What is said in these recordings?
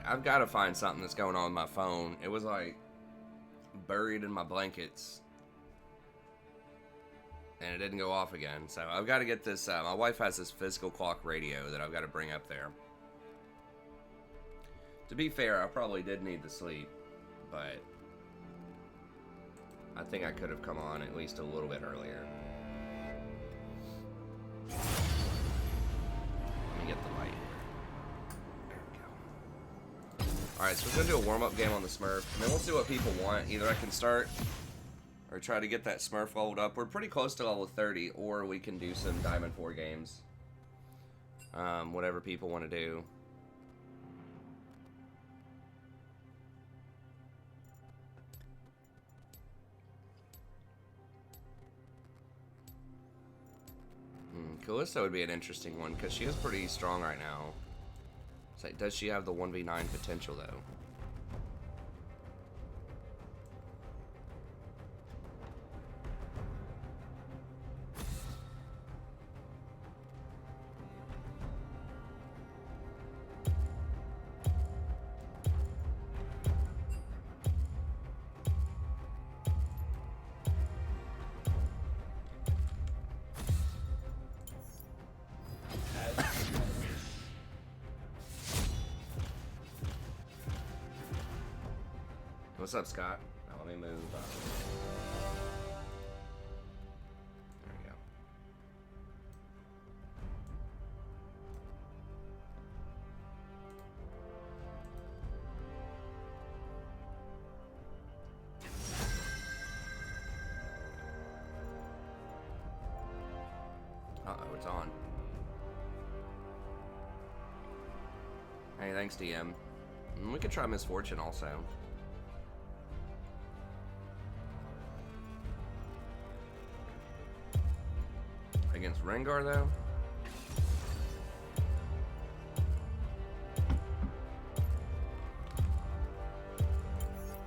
I've got to find something that's going on with my phone. It was like buried in my blankets. And it didn't go off again. So I've got to get this. My wife has this physical clock radio that I've got to bring up there. To be fair, I probably did need the sleep. But I think I could have come on at least a little bit earlier. Let me get the light. There we go. Alright, so we're going to do a warm-up game on the Smurf. And then we'll see what people want. Either I can start or try to get that Smurf leveled up. We're pretty close to level 30. Or we can do some Diamond 4 games. Whatever people want to do. Callisto would be an interesting one, because she is pretty strong right now. It's like, does she have the 1v9 potential, though? What's up, Scott? Now, let me move. There we go. Uh-oh, it's on. Hey, thanks, DM. We could try Misfortune also. Against Rengar, though?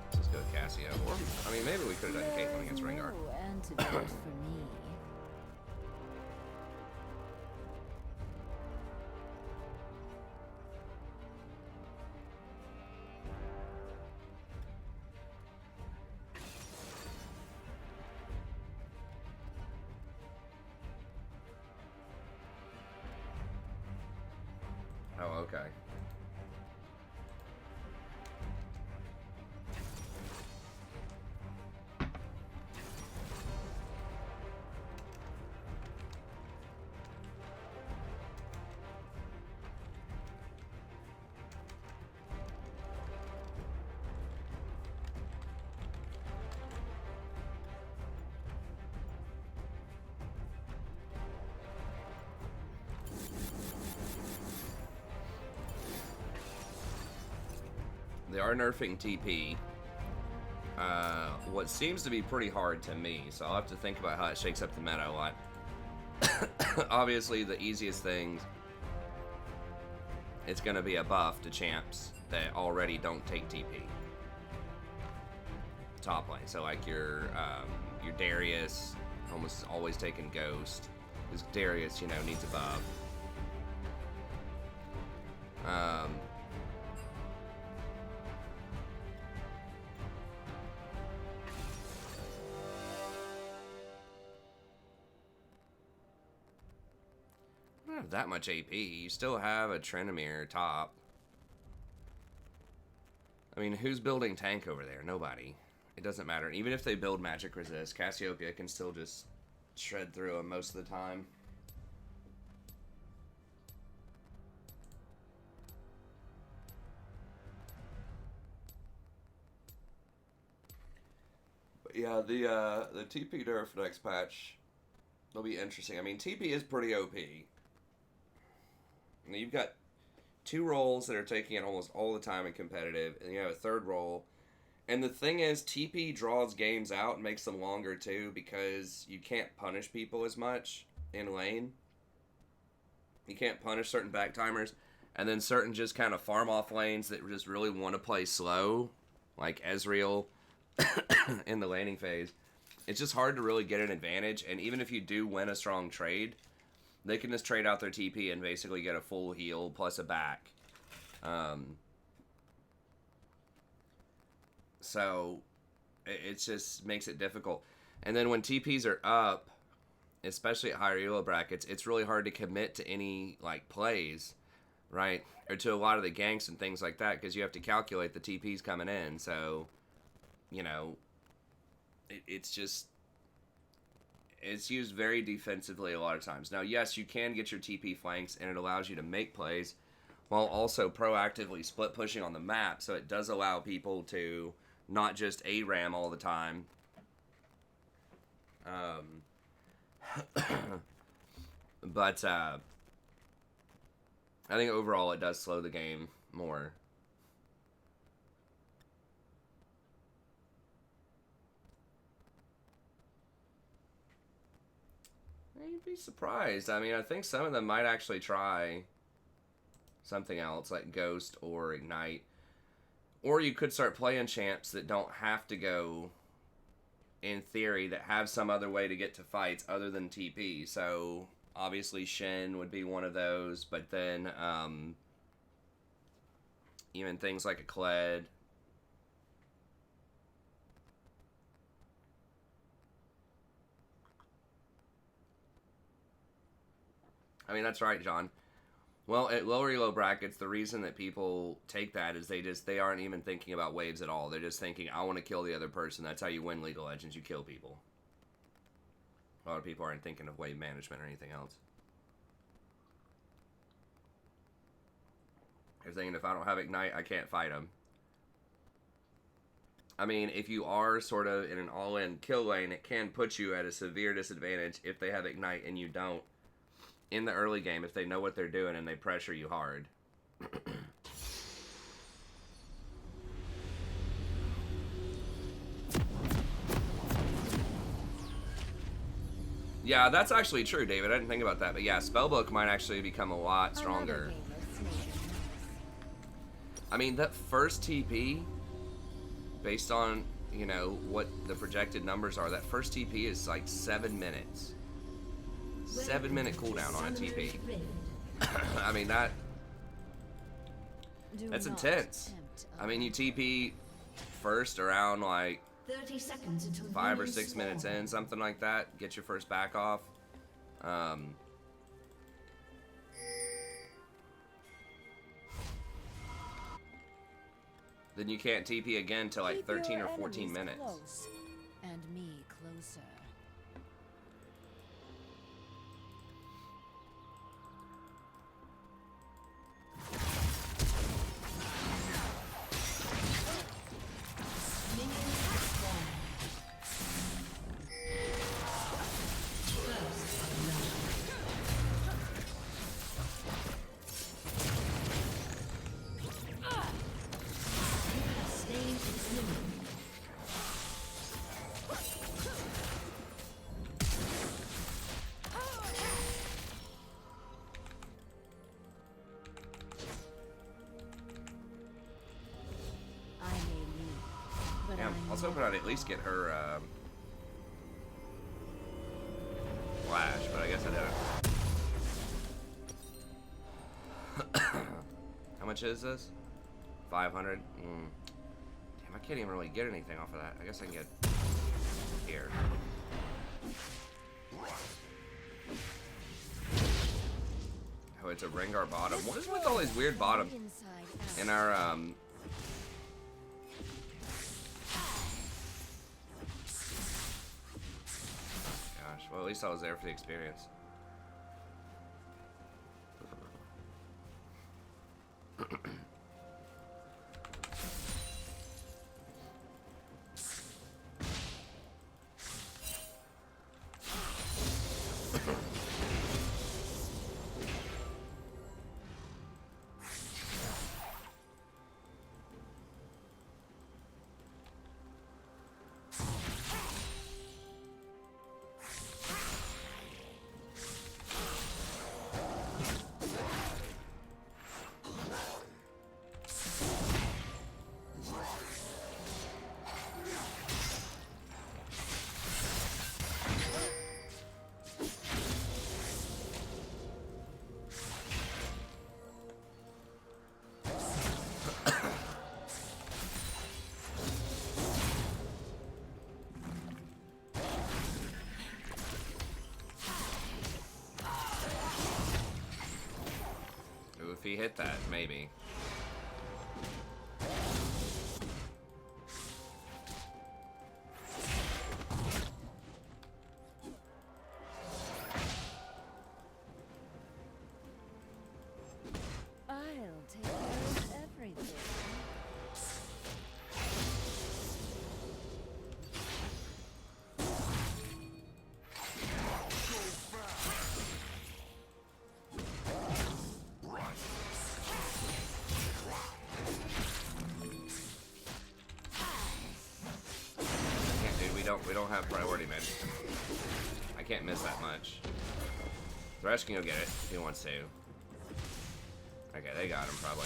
Let's just go with Cassio. Or, I mean, maybe we could have done Caitlyn against Rengar. Antidote for me. Oh, okay. They are nerfing TP. What seems to be pretty hard to me, so I'll have to think about how it shakes up the meta a lot. Obviously, the easiest things, it's going to be a buff to champs that already don't take TP. Top lane, so like your Darius, almost always taking Ghost, because Darius, you know, needs a buff. Don't have that much AP. You still have a Tryndamere top. I mean, who's building tank over there? Nobody. It doesn't matter. Even if they build magic resist, Cassiopeia can still just shred through them most of the time. But yeah, the TP nerf next patch will be interesting. I mean, TP is pretty OP. And you've got two roles that are taking it almost all the time in competitive, and you have a third role. And the thing is, TP draws games out and makes them longer too, because you can't punish people as much in lane. You can't punish certain back timers, and then certain just kind of farm off lanes that just really want to play slow, like Ezreal in the laning phase. It's just hard to really get an advantage, and even if you do win a strong trade, they can just trade out their TP and basically get a full heal plus a back. So it just makes it difficult. And then when TPs are up, especially at higher elo brackets, it's really hard to commit to any like plays, right? Or to a lot of the ganks and things like that, because you have to calculate the TPs coming in. So, you know, it's just, it's used very defensively a lot of times. Now, yes, you can get your TP flanks, and it allows you to make plays while also proactively split pushing on the map. So it does allow people to not just ARAM all the time. But I think overall it does slow the game more. You'd be surprised. I mean, I think some of them might actually try something else like Ghost or Ignite. Or you could start playing champs that don't have to go, in theory, that have some other way to get to fights other than TP. So, obviously Shen would be one of those, but then even things like a Kled. I mean, that's right, John. Well, at lower elo brackets, the reason that people take that is they aren't even thinking about waves at all. They're just thinking, I want to kill the other person. That's how you win League of Legends. You kill people. A lot of people aren't thinking of wave management or anything else. They're thinking, if I don't have Ignite, I can't fight them. I mean, if you are sort of in an all-in kill lane, it can put you at a severe disadvantage if they have Ignite and you don't. In the early game, if they know what they're doing and they pressure you hard. Yeah, that's actually true, David. I didn't think about that. But yeah, Spellbook might actually become a lot stronger. I mean, that first TP, based on, you know, what the projected numbers are, that first TP is like 7 minutes. 7-minute cooldown on a TP. I mean, that's intense. I mean, you TP first around like 30 seconds until 5 or 6 minutes in, something like that. Get your first back off. Then you can't TP again till like 13 or 14 minutes. Close, and me closer. Damn, I was hoping I'd at least get her flash, but I guess I didn't. How much is this? 500? Damn, I can't even really get anything off of that. I guess I can get here. Oh, it's a Rengar bottom. What is with all these weird bottoms in our well, at least I was there for the experience. If he hit that, maybe. I'll take care of everything. We don't have priority, man. I can't miss that much. Thresh can go get it if he wants to. Okay, they got him probably.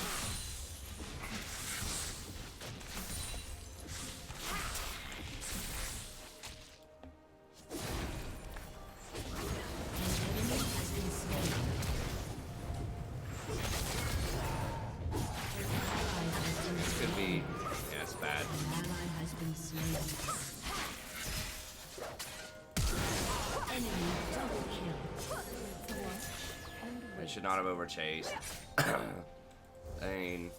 This could be, yeah, it's bad. I should not have overchased. I mean,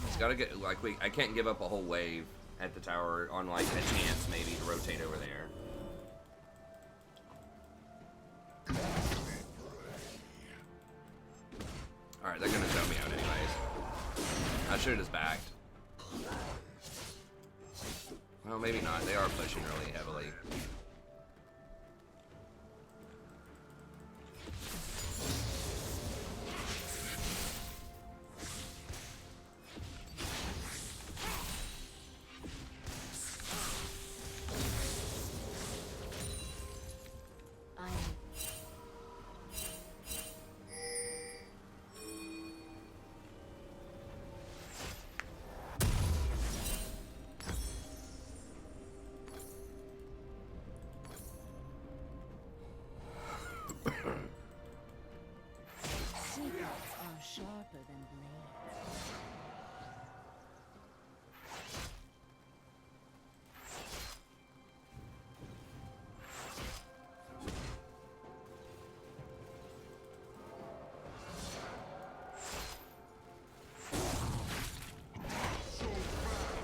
it's gotta get, like, I can't give up a whole wave at the tower on, like, a chance, maybe, to rotate over there. Alright, they're gonna zone me out anyways. I should have just backed. Well, maybe not. They are pushing really heavily. Secrets are sharper than blades.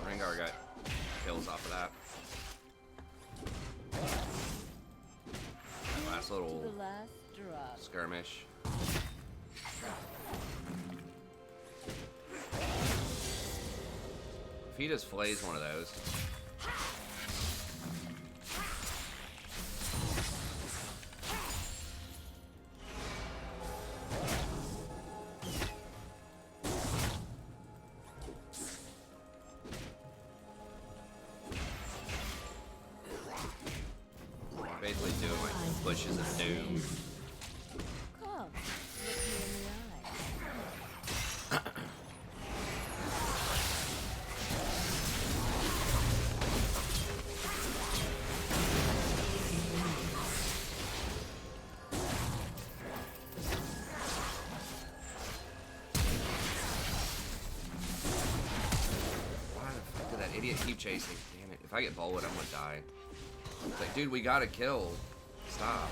Rengar got kills off of that. That last little The last drop. skirmish. If he just flays one of those. Basically doing like pushes of doom. Come, look me in the eye. Why the fuck did that idiot keep chasing? Damn it. If I get bullet, I'm gonna die. It's like, dude, we gotta kill. Stop.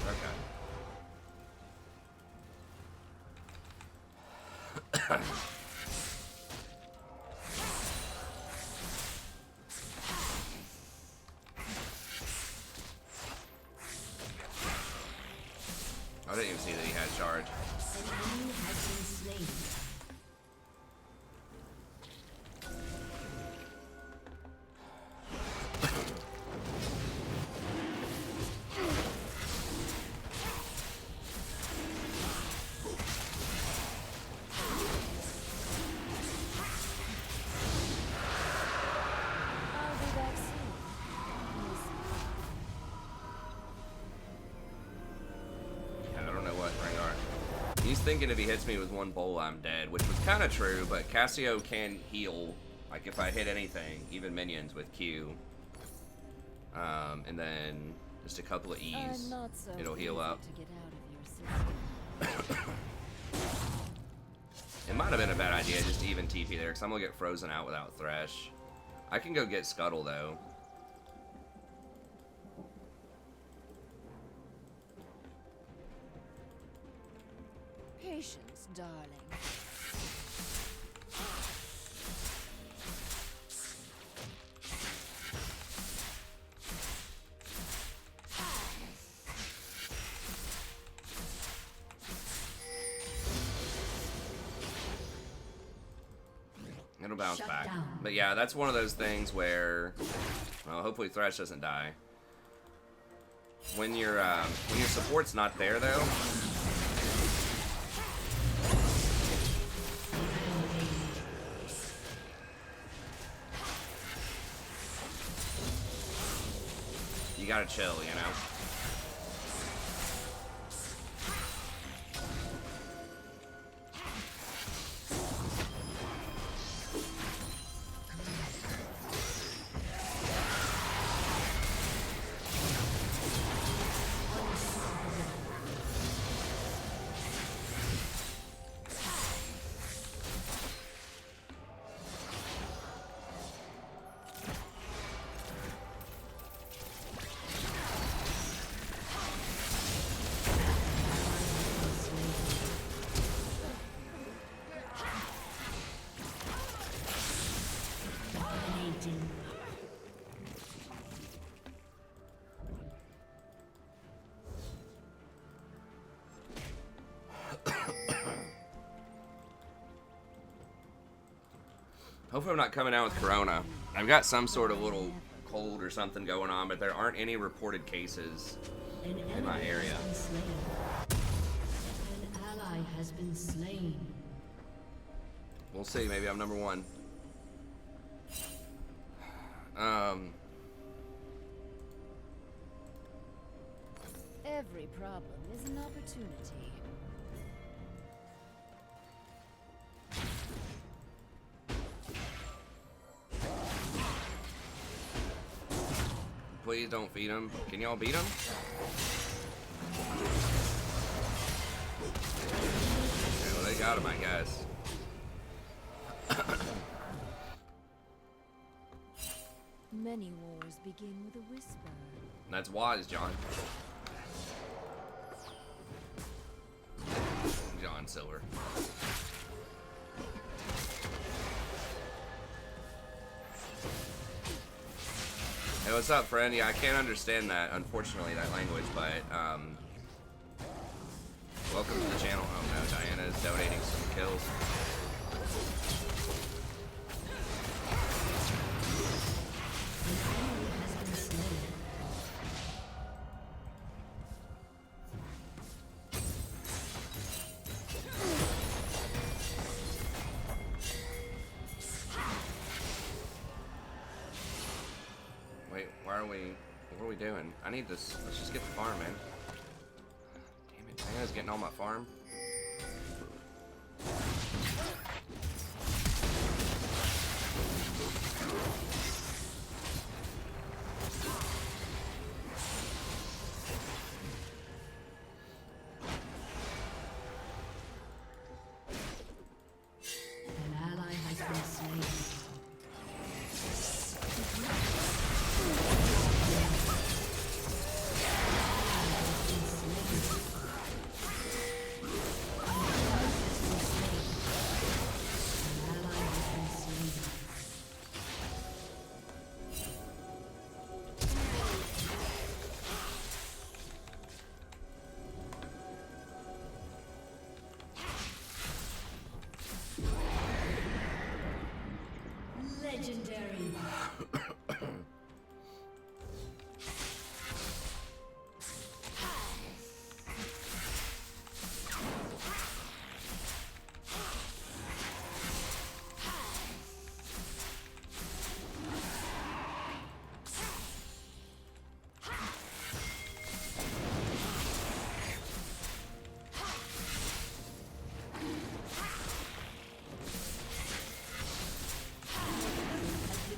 Okay. I didn't even see that he had charge. I'll be back soon. I don't know what Rengar. He's thinking if he hits me with one bowl, I'm dead, which was kind of true, but Cassio can heal, like if I hit anything, even minions with Q. And then just a couple of E's, I'm not so it'll heal easy up. to get out of your system. might have been a bad idea just to even TP there, because I'm going to get frozen out without Thresh. I can go get Scuttle, though. Patience, darling. It'll bounce back. But yeah, that's one of those things where, well, hopefully Thresh doesn't die. When your support's not there, though, you gotta chill, you know? Hopefully I'm not coming out with Corona. I've got some sort of little cold or something going on, but there aren't any reported cases in my area. An ally has been slain. We'll see, maybe I'm number one. Every problem is an opportunity. Please don't feed him. Can y'all beat him? Okay, well, they got him, I guess. Many wars begin with a whisper. That's wise, John. John Silver. Hey, what's up, friend? Yeah, I can't understand that, unfortunately, that language, but, welcome to the channel. Oh no, Diana's donating some kills. What are we doing? I need this. Let's just get the farm, man. Damn it. Diana's getting all my farm. An ally has been slain. Legendary.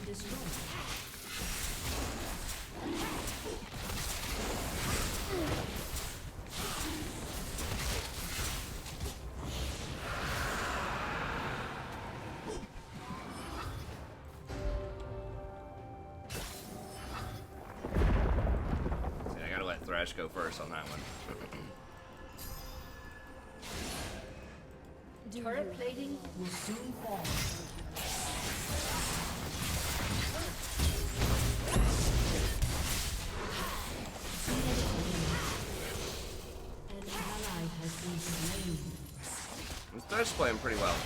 Destroyed. Thresh go first on that one. Turret plating will soon fall. An ally has been slain. This Thresh playing pretty well.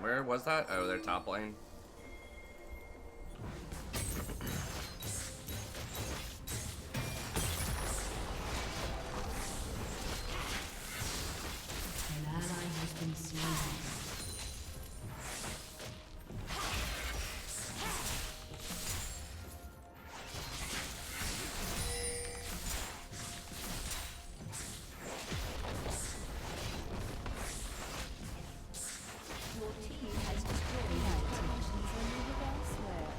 Where was that? Oh, they're top lane. An ally has been slain. Your team has destroyed Attentions are needed elsewhere.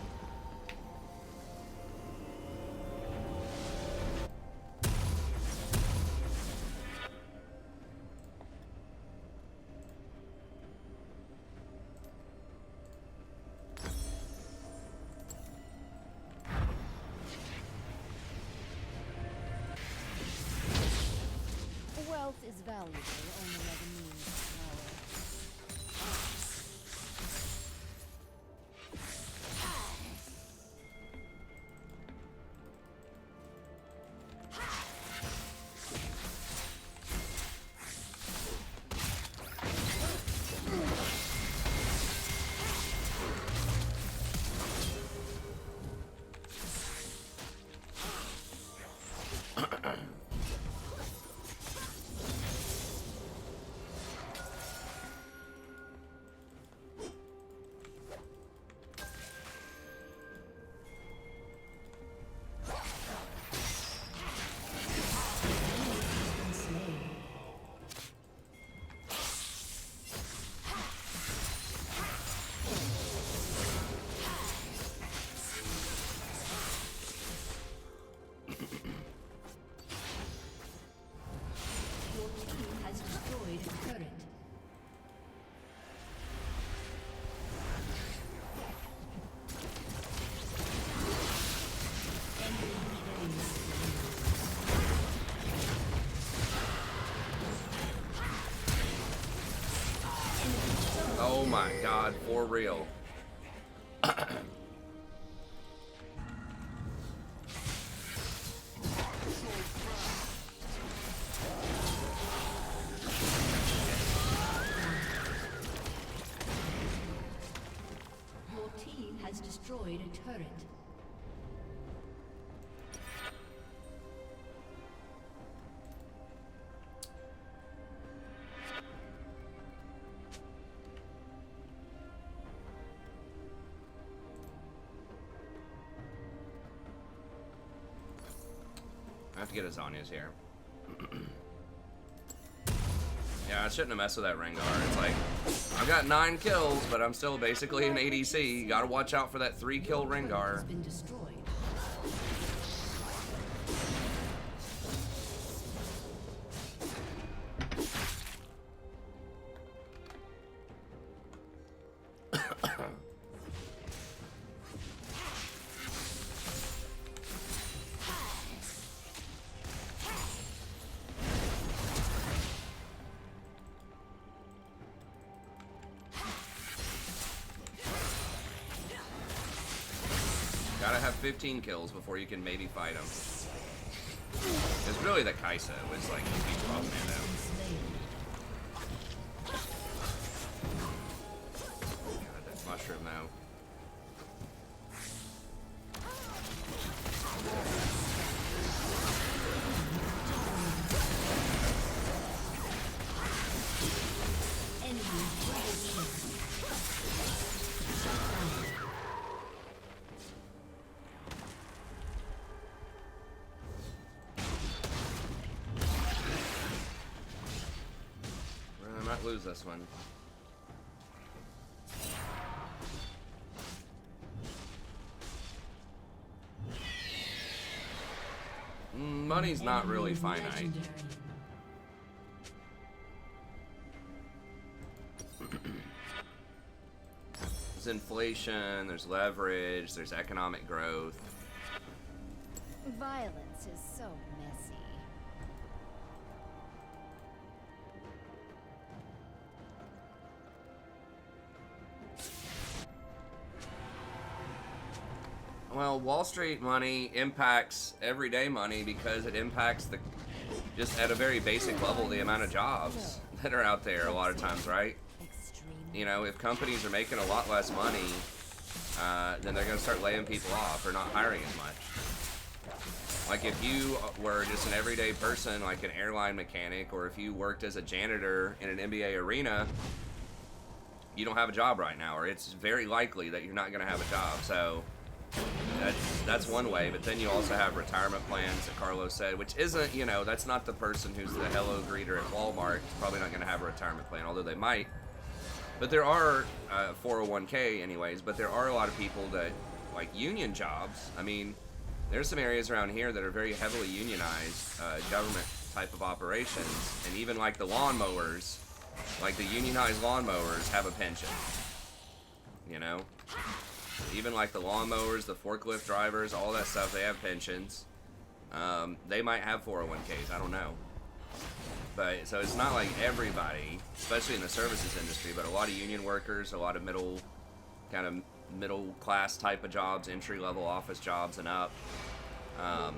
Wealth is valuable only as a means of power. Your team has destroyed a turret. Oh my god, for real. Your team has destroyed a turret. I have to get his Anya's here. Yeah, I shouldn't have messed with that Rengar. It's like, I've got 9 kills, but I'm still basically an ADC. You gotta watch out for that 3-kill Rengar. Has been destroyed. Gotta have 15 kills before you can maybe fight him. It's really the Kaisa was like the huge problem there though. God, that mushroom though. I might lose this one. Money's not really finite. Legendary. There's inflation, there's leverage, there's economic growth. Violence is so messy. Well, Wall Street money impacts everyday money because it impacts the, just at a very basic level, the amount of jobs that are out there a lot of times, right? Extreme. You know, if companies are making a lot less money, then they're going to start laying people off or not hiring as much. Like if you were just an everyday person, like an airline mechanic, or if you worked as a janitor in an NBA arena, you don't have a job right now, or it's very likely that you're not going to have a job. So that's one way. But then you also have retirement plans that Carlos said, which isn't, you know, that's not the person who's the hello greeter at Walmart. Probably not going to have a retirement plan, although they might. But there are 401k anyways, but there are a lot of people that, like union jobs. I mean, there's some areas around here that are very heavily unionized, government type of operations, and even like the lawnmowers, like the unionized lawnmowers have a pension, you know? Even like the lawnmowers, the forklift drivers, all that stuff, they have pensions. They might have 401ks, I don't know. But, so it's not like everybody, especially in the services industry, but a lot of union workers, a lot of middle class type of jobs, entry-level office jobs and up, are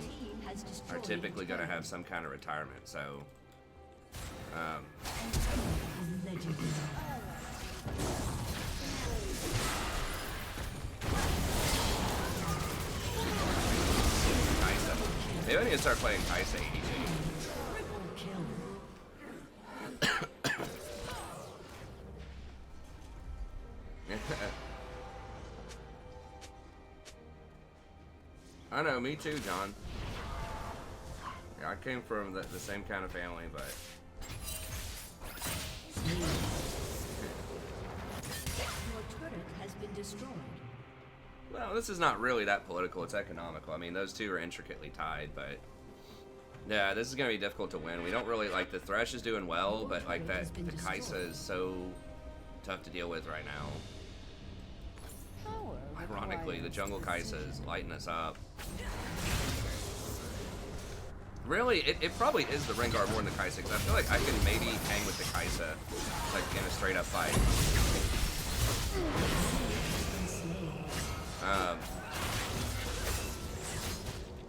typically going to have some kind of retirement. So, maybe I need to start playing Kaisa ADG. I know, me too, John. Yeah, I came from the same kind of family, but... Your turret has been destroyed. Well, this is not really that political, it's economical. I mean, those two are intricately tied, but... Yeah, this is going to be difficult to win. We don't really, like, the Thresh is doing well, but, like, the Kaisa is so tough to deal with right now. Ironically, the Jungle Kaisa is lighting us up. Really, it probably is the Rengar more than the Kaisa, because I feel like I can maybe hang with the Kaisa, like, in a straight-up fight.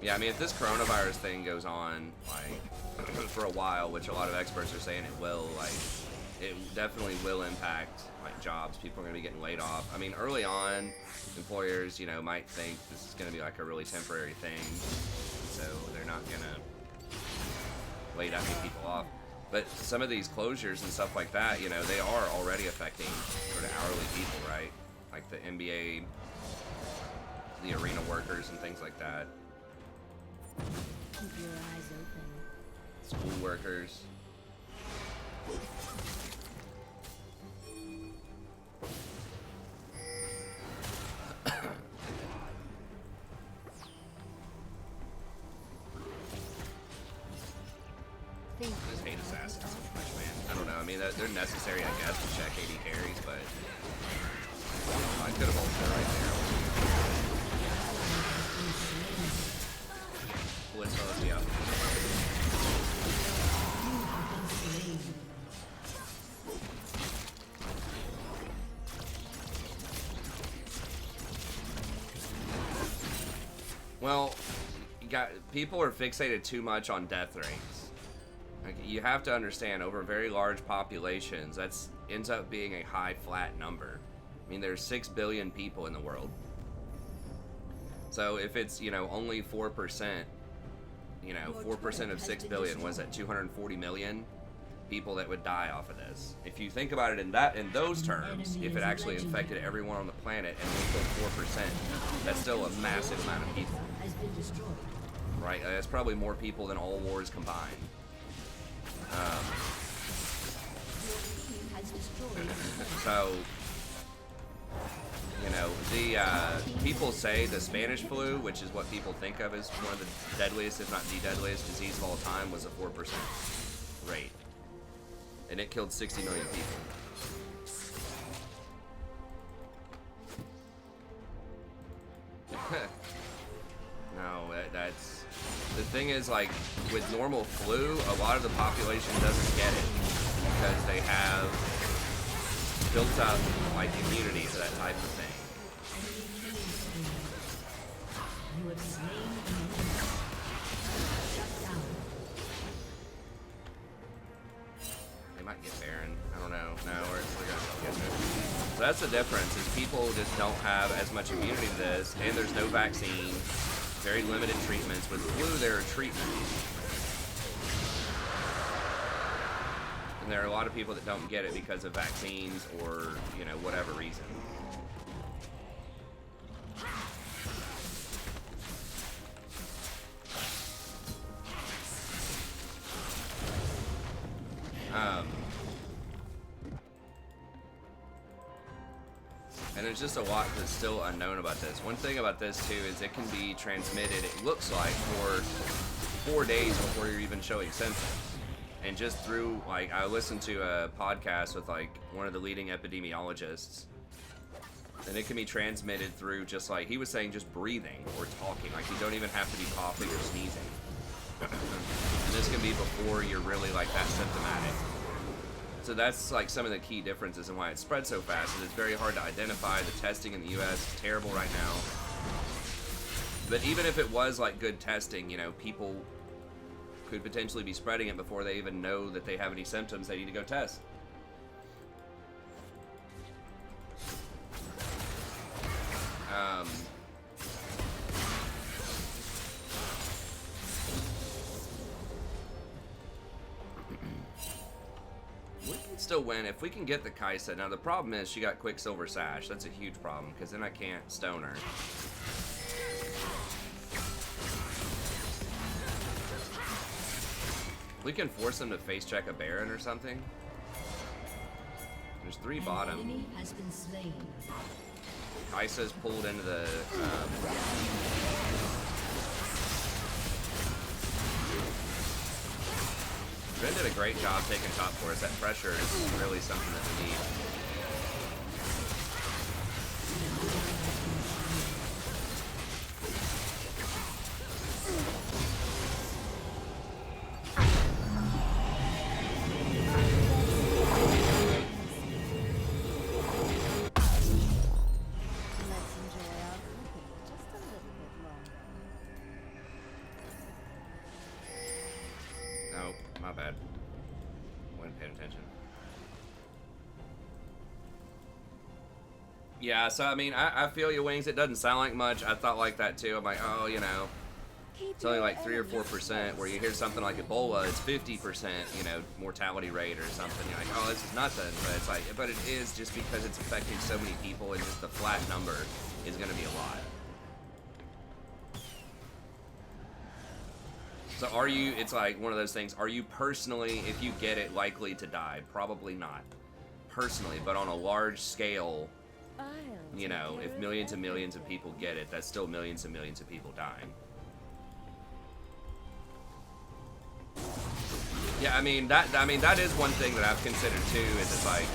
Yeah, I mean, if this coronavirus thing goes on, like, for a while, which a lot of experts are saying it will, like, it definitely will impact, like, jobs. People are going to be getting laid off. I mean, early on, employers, you know, might think this is going to be, like, a really temporary thing, so they're not going to lay that many people off. But some of these closures and stuff like that, you know, they are already affecting sort of hourly people, right? Like the NBA, the arena workers and things like that. Keep your eyes open. School workers. I just hate assassins so much, man. I don't know. I mean, they're necessary, I guess, to check AD carries, but I could have ulted right there. Blitz follows me up. Well, people are fixated too much on death rates. Like, you have to understand, over very large populations, that ends up being a high flat number. I mean, there's 6 billion people in the world. So if it's, you know, only 4%, you know, 4% of 6 billion, was that 240 million people that would die off of this? If you think about it in those terms, if it actually infected everyone on the planet and we killed 4%, that's still a massive amount of people. Right? That's probably more people than all wars combined. So, you know, the people say the Spanish flu, which is what people think of as one of the deadliest, if not the deadliest disease of all time, was a 4% rate. And it killed 60 million people. No, that's... The thing is, like, with normal flu, a lot of the population doesn't get it because they have built up, like, immunity to that type of thing. You have slain an enemy. Shut down. They might get Baron. I don't know. No, we're gonna get it. So that's the difference, is people just don't have as much immunity to this, and there's no vaccine. Very limited treatments. With flu, there are treatments. And there are a lot of people that don't get it because of vaccines or, you know, whatever reason. And there's just a lot that's still unknown about this. One thing about this, too, is it can be transmitted, it looks like, for 4 days before you're even showing symptoms. And just through, like, I listened to a podcast with, like, one of the leading epidemiologists, and it can be transmitted through just, like, he was saying just breathing or talking. Like, you don't even have to be coughing or sneezing. And this can be before you're really, like, that symptomatic. So that's like some of the key differences and why it spread so fast. And it's very hard to identify. The testing in the U.S. is terrible right now. But even if it was like good testing, you know, people could potentially be spreading it before they even know that they have any symptoms. They need to go test. We can still win if we can get the Kaisa. Now the problem is she got Quicksilver Sash. That's a huge problem because then I can't stone her. We can force them to face check a Baron or something. There's 3 bottom. An enemy has been slain. Kaisa's pulled into the Ren did a great job taking top for us. That pressure is really something that we need. Let's enjoy our company just a little bit longer. Oh, my bad. Wasn't paying attention. Yeah, so I mean, I feel you, Wings. It doesn't sound like much. I thought like that too. I'm like, oh, you know, it's only like 3 or 4%. Where you hear something like Ebola, it's 50%, you know, mortality rate or something. You're like, oh, this is nothing. But it's like, but it is just because it's affecting so many people, and just the flat number is going to be a lot. So are you, it's like one of those things, are you personally, if you get it, likely to die? Probably not. Personally, but on a large scale, you know, if millions and millions of people get it, that's still millions and millions of people dying. Yeah, I mean that is one thing that I've considered too, is it's like,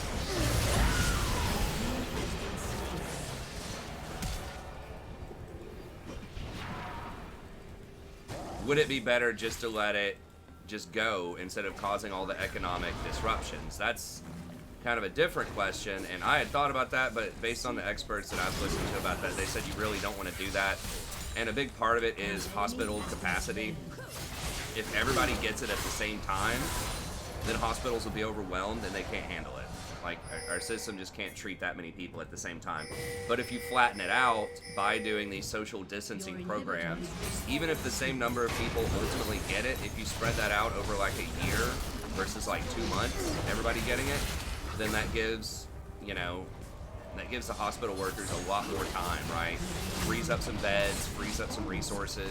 would it be better just to let it just go instead of causing all the economic disruptions? That's kind of a different question, and I had thought about that, but based on the experts that I've listened to about that, they said you really don't want to do that. And a big part of it is hospital capacity. If everybody gets it at the same time, then hospitals will be overwhelmed and they can't handle it. Like, our system just can't treat that many people at the same time. But if you flatten it out by doing these social distancing programs, even if the same number of people ultimately get it, if you spread that out over like a year versus like 2 months, everybody getting it, then that gives, you know, that gives the hospital workers a lot more time, right? Frees up some beds, frees up some resources.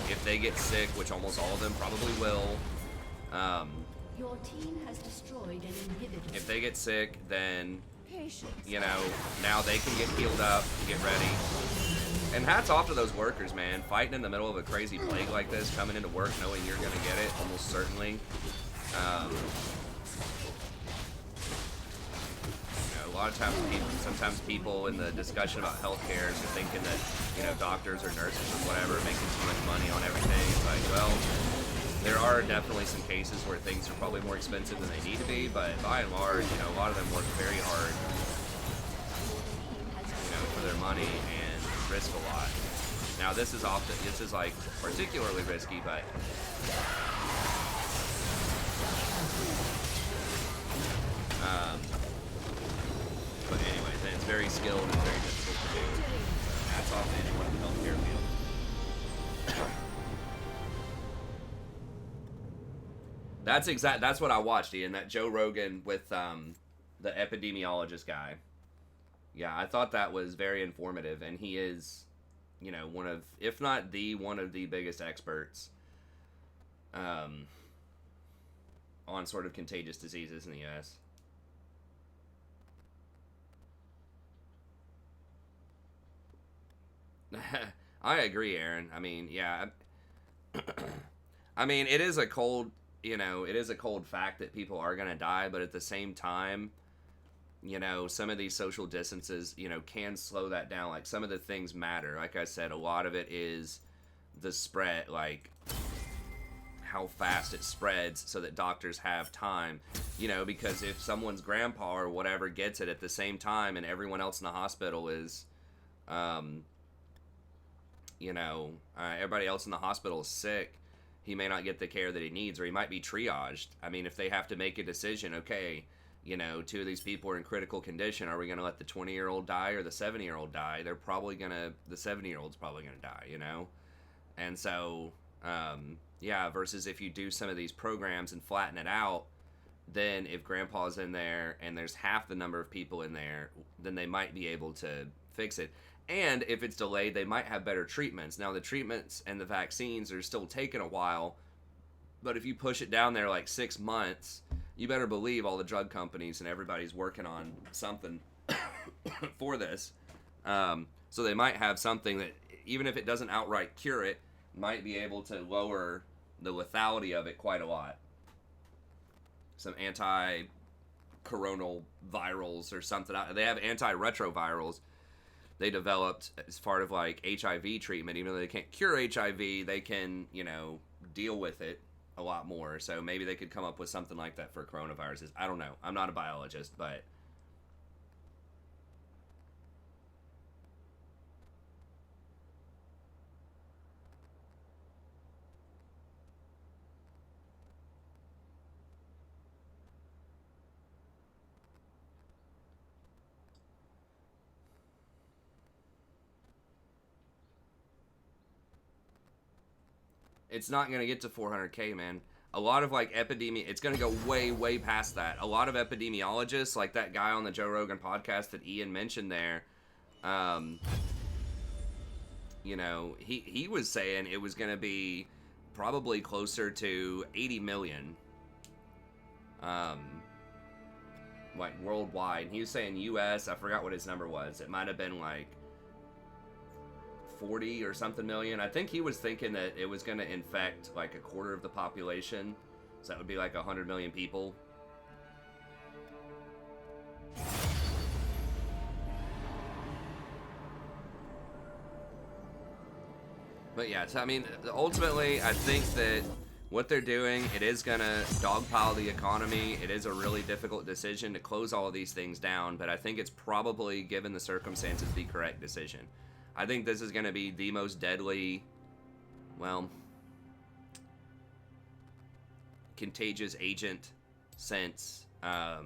If they get sick, which almost all of them probably will, Your team has destroyed an inhibitor. if they get sick, then, Patience. you know, now they can get healed up, get ready. And hats off to those workers, man. Fighting in the middle of a crazy plague like this, coming into work knowing you're going to get it, almost certainly. You know, a lot of times, sometimes people in the discussion about healthcare are thinking that, you know, doctors or nurses or whatever are making too much money on everything. It's like, well, there are definitely some cases where things are probably more expensive than they need to be, but by and large, you know, a lot of them work very hard, you know, for their money and risk a lot. Now, this is like particularly risky, but anyways, it's very skilled and very difficult to do. Hats off to anyone in the healthcare field. That's what I watched, Ian. That Joe Rogan with the epidemiologist guy. Yeah, I thought that was very informative, and he is, you know, one of the biggest experts on sort of contagious diseases in the U.S. I agree, Aaron. I mean, yeah. I mean, it is a cold fact that people are going to die, but at the same time, you know, some of these social distances, you know, can slow that down. Like, some of the things matter. Like I said, a lot of it is the spread, like how fast it spreads so that doctors have time, you know, because if someone's grandpa or whatever gets it at the same time and everyone else in the hospital is, you know, everybody else in the hospital is sick, he may not get the care that he needs, or he might be triaged. I mean, if they have to make a decision, okay, you know, 2 of these people are in critical condition, are we going to let the 20-year-old die or the 70-year-old die? The 70-year-old's probably going to die, you know? And so, yeah, versus if you do some of these programs and flatten it out, then if grandpa's in there and there's half the number of people in there, then they might be able to fix it. And if it's delayed, they might have better treatments. Now, the treatments and the vaccines are still taking a while, but if you push it down there like 6 months, you better believe all the drug companies and everybody's working on something for this. So they might have something that, even if it doesn't outright cure it, might be able to lower the lethality of it quite a lot. Some anti-coronal virals or something. They have antiretrovirals they developed as part of like HIV treatment. Even though they can't cure HIV, they can, you know, deal with it a lot more. So maybe they could come up with something like that for coronaviruses. I don't know. I'm not a biologist, but it's not going to get to 400K, man. A lot of, like, it's going to go way, way past that. A lot of epidemiologists, like that guy on the Joe Rogan podcast that Ian mentioned there, you know, he was saying it was going to be probably closer to 80 million, like, worldwide. He was saying U.S., I forgot what his number was. It might have been, like, 40 or something million. I think he was thinking that it was going to infect like a quarter of the population, so that would be like 100 million people. But yeah, so I mean, ultimately, I think that what they're doing, it is going to dogpile the economy. It is a really difficult decision to close all of these things down, but I think it's probably, given the circumstances, the correct decision. I think this is going to be the most deadly, well, contagious agent since the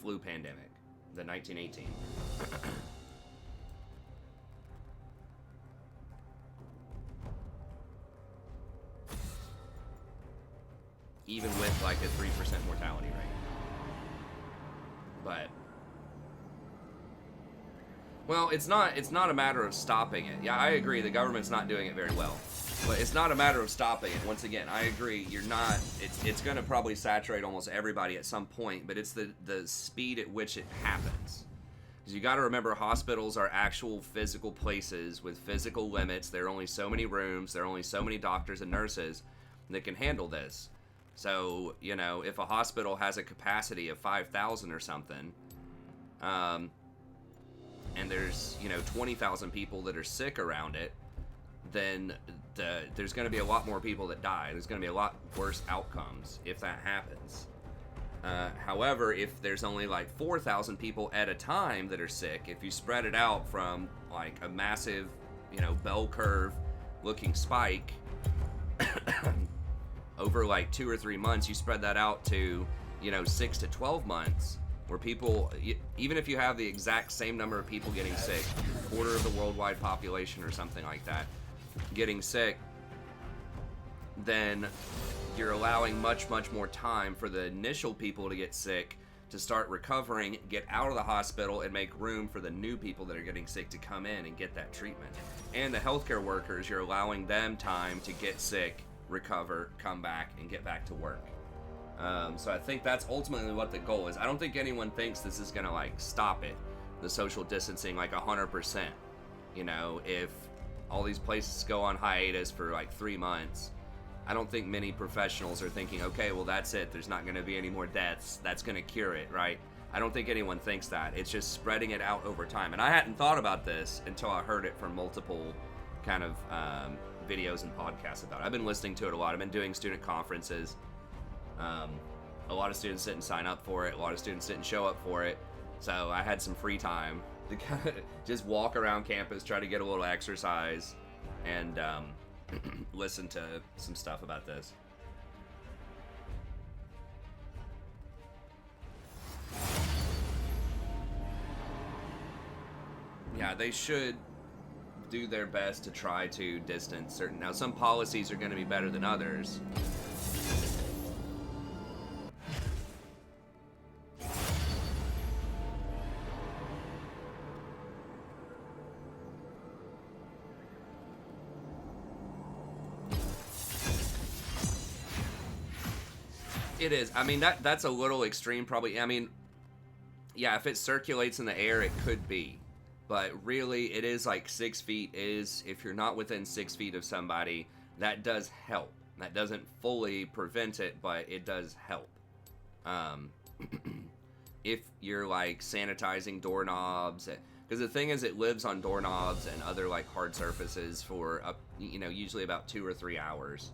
flu pandemic, the 1918. Even with like a 3% mortality rate. But well, it's not a matter of stopping it. Yeah, I agree, the government's not doing it very well. But it's not a matter of stopping it. Once again, I agree, it's going to probably saturate almost everybody at some point, but it's the speed at which it happens. Because you got to remember, hospitals are actual physical places with physical limits. There are only so many rooms, there are only so many doctors and nurses that can handle this. So, you know, if a hospital has a capacity of 5,000 or something, and there's, you know, 20,000 people that are sick around it, then there's going to be a lot more people that die. There's going to be a lot worse outcomes if that happens. However, if there's only like 4,000 people at a time that are sick, if you spread it out from like a massive, you know, bell curve looking spike over like 2 or 3 months, you spread that out to, you know, 6 to 12 months, where people, even if you have the exact same number of people getting sick, a quarter of the worldwide population or something like that getting sick, then you're allowing much more time for the initial people to get sick to start recovering, get out of the hospital, and make room for the new people that are getting sick to come in and get that treatment. And the healthcare workers, you're allowing them time to get sick, recover, come back, and get back to work. So I think that's ultimately what the goal is. I don't think anyone thinks this is gonna like stop it, the social distancing, like 100%. You know, if all these places go on hiatus for like 3 months, I don't think many professionals are thinking, okay, well, that's it. There's not going to be any more deaths. That's going to cure it, right? I don't think anyone thinks that. It's just spreading it out over time. And I hadn't thought about this until I heard it from multiple kind of videos and podcasts about it. I've been listening to it a lot. I've been doing student conferences. A lot of students didn't sign up for it. A lot of students didn't show up for it. So I had some free time to kind of just walk around campus, try to get a little exercise, and listen to some stuff about this. Yeah, they should do their best to try to distance certain. Now, some policies are going to be better than others. It is. I mean, that's a little extreme, probably. I mean, yeah, if it circulates in the air, it could be. But really, it is like 6 feet is, if you're not within 6 feet of somebody, that does help. That doesn't fully prevent it, but it does help. If you're like sanitizing doorknobs, because the thing is, it lives on doorknobs and other like hard surfaces for, you know, usually about 2 or 3 hours.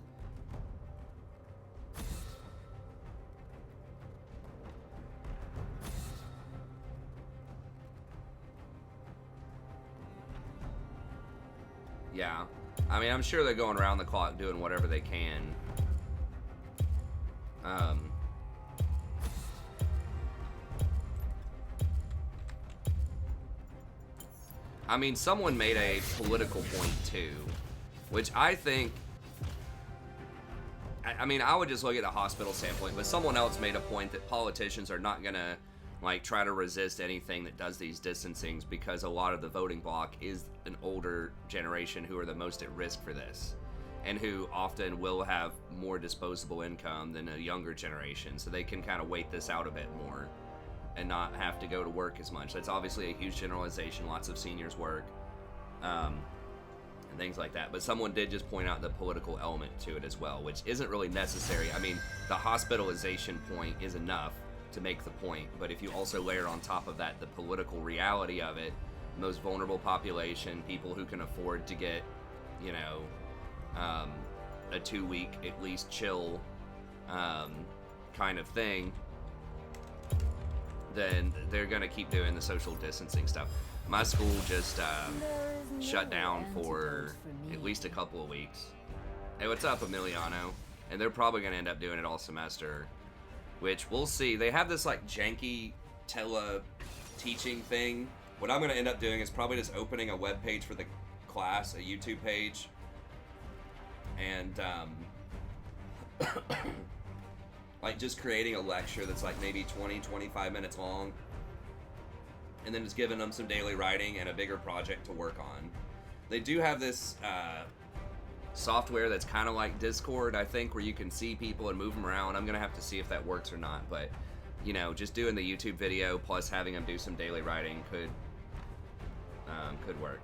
Yeah, I mean, I'm sure they're going around the clock doing whatever they can. I mean, someone made a political point too, which I think, I mean, I would just look at the hospital standpoint, but someone else made a point that politicians are not gonna like try to resist anything that does these distancings, because a lot of the voting bloc is an older generation who are the most at risk for this, and who often will have more disposable income than a younger generation, so they can kind of wait this out a bit more and not have to go to work as much. That's obviously a huge generalization. Lots of seniors work, and things like that. But someone did just point out the political element to it as well, which isn't really necessary. I mean, the hospitalization point is enough to make the point, but if you also layer on top of that the political reality of it, most vulnerable population, people who can afford to get, you know, a 2-week at least chill kind of thing, then they're gonna keep doing the social distancing stuff. My school just shut down for at least a couple of weeks. Hey, what's up, Emiliano? And they're probably gonna end up doing it all semester, which we'll see. They have this like janky tele-teaching thing. What I'm going to end up doing is probably just opening a web page for the class, a YouTube page, and like just creating a lecture that's like maybe 20-25 minutes long, and then just giving them some daily writing and a bigger project to work on. They do have this software that's kind of like Discord, I think, where you can see people and move them around. I'm gonna have to see if that works or not, but you know, just doing the YouTube video plus having them do some daily writing could work.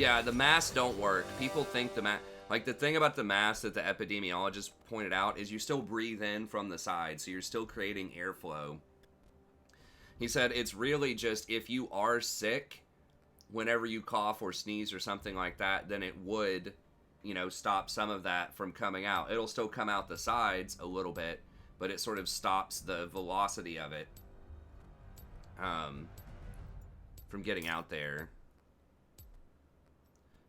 Yeah, the masks don't work. People think the mask... Like, the thing about the mask that the epidemiologist pointed out is you still breathe in from the side, so you're still creating airflow. He said it's really just if you are sick, whenever you cough or sneeze or something like that, then it would, you know, stop some of that from coming out. It'll still come out the sides a little bit, but it sort of stops the velocity of it from getting out there.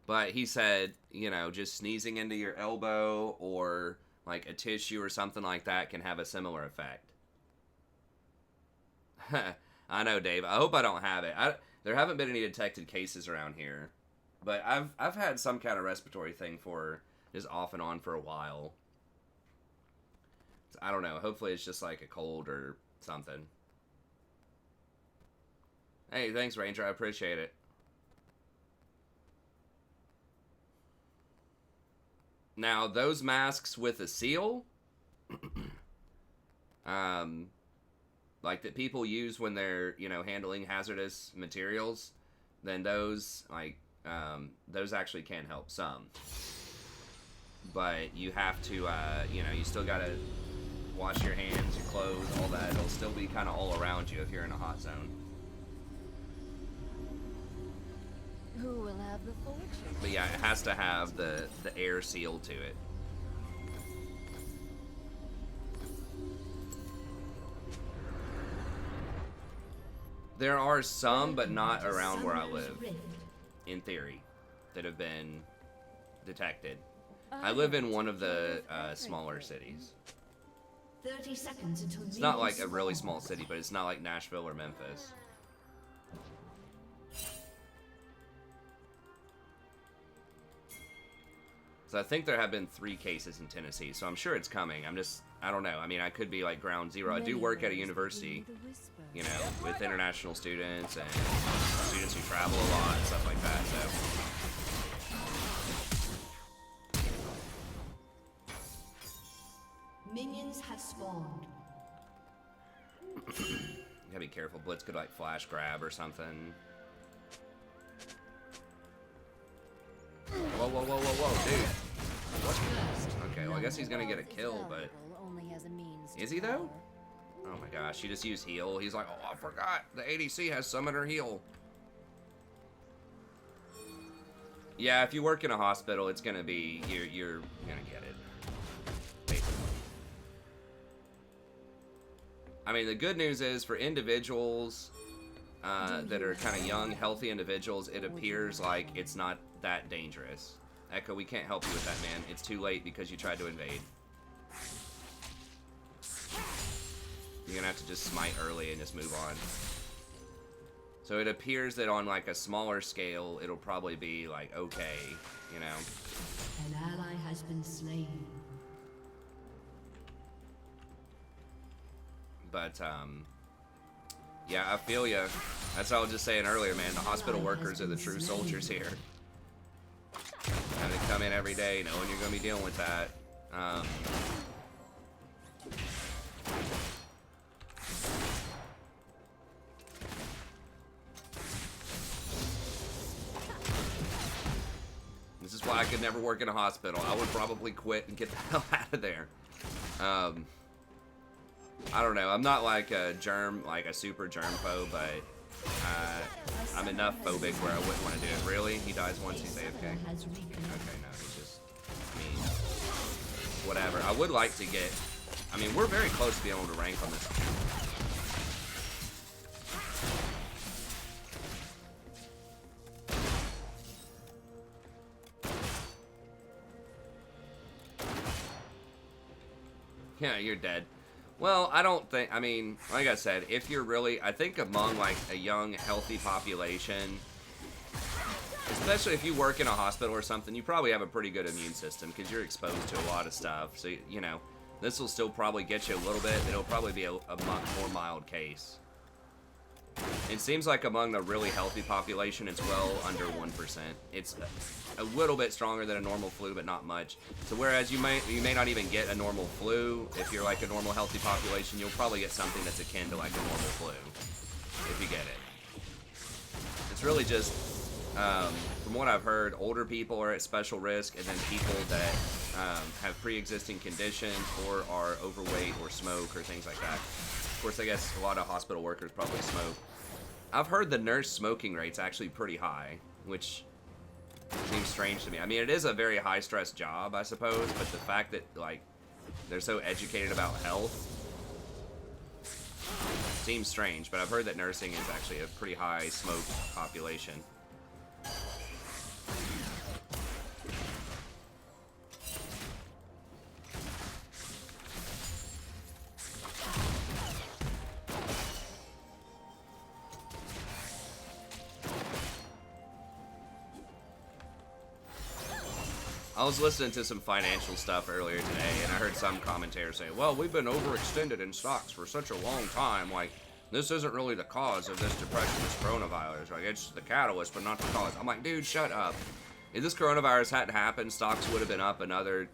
But he said, you know, just sneezing into your elbow or like a tissue or something like that can have a similar effect. I know, Dave. I hope I don't have it. There haven't been any detected cases around here, but I've had some kind of respiratory thing for just off and on for a while. So I don't know. Hopefully it's just like a cold or something. Hey, thanks, Ranger. I appreciate it. Now, those masks with a seal, like that people use when they're, you know, handling hazardous materials, then those, like, those actually can help some. But you have to, you know, you still gotta wash your hands, your clothes, all that. It'll still be kind of all around you if you're in a hot zone. Who will have the fortune? But yeah, it has to have the air seal to it. There are some, but not around where I live, in theory, that have been detected. I live in one of the smaller cities. 30 seconds until It's not like a really small city, but it's not like Nashville or Memphis. So I think there have been 3 cases in Tennessee, so I'm sure it's coming. I don't know. I mean, I could be like ground zero. I do work at a university, you know, with international students and students who travel a lot and stuff like that, so. Minions have spawned. You gotta be careful. Blitz could like flash grab or something. Whoa, whoa, whoa, whoa, whoa, dude. What? Okay, well, I guess he's gonna get a kill, but... Is he, though? Oh my gosh, he just used heal. He's like, oh, I forgot. The ADC has summoner heal. Yeah, if you work in a hospital, it's gonna be... You're gonna get it. Basically. I mean, the good news is, for individuals that are kind of young, healthy individuals, it appears like it's not that dangerous. Echo, we can't help you with that, man. It's too late because you tried to invade. You're gonna have to just smite early and just move on. So it appears that on like a smaller scale, it'll probably be like okay, you know. An ally has been slain. But yeah, I feel ya. That's what I was just saying earlier, man. The hospital workers are the true soldiers here. And they come in every day knowing you're gonna be dealing with that. This is why I could never work in a hospital. I would probably quit and get the hell out of there. I don't know. I'm not like a super germphobe, but I'm enough phobic where I wouldn't want to do it. Really? He dies once, he's AFK? Okay, no, he's just mean. Whatever. I would like to get... I mean, we're very close to being able to rank on this account. Yeah, you're dead. Well, I don't think, I mean, like I said, if you're really, I think among like a young, healthy population, especially if you work in a hospital or something, you probably have a pretty good immune system because you're exposed to a lot of stuff. So, you know, this will still probably get you a little bit. It'll probably be a much more mild case. It seems like among the really healthy population, it's well under 1%. It's a little bit stronger than a normal flu, but not much. So whereas you may not even get a normal flu, if you're like a normal healthy population, you'll probably get something that's akin to like a normal flu, if you get it. It's really just From what I've heard, older people are at special risk, and then people that have pre-existing conditions or are overweight or smoke or things like that. Of course, I guess a lot of hospital workers probably smoke. I've heard the nurse smoking rate's actually pretty high, which seems strange to me. I mean, it is a very high-stress job, I suppose, but the fact that, like, they're so educated about health seems strange, but I've heard that nursing is actually a pretty high smoke population. I was listening to some financial stuff earlier today, and I heard some commentators say, well, we've been overextended in stocks for such a long time, like, this isn't really the cause of this depression, this coronavirus. Like, it's the catalyst, but not the cause. I'm like, dude, shut up. If this coronavirus hadn't happened, stocks would have been up another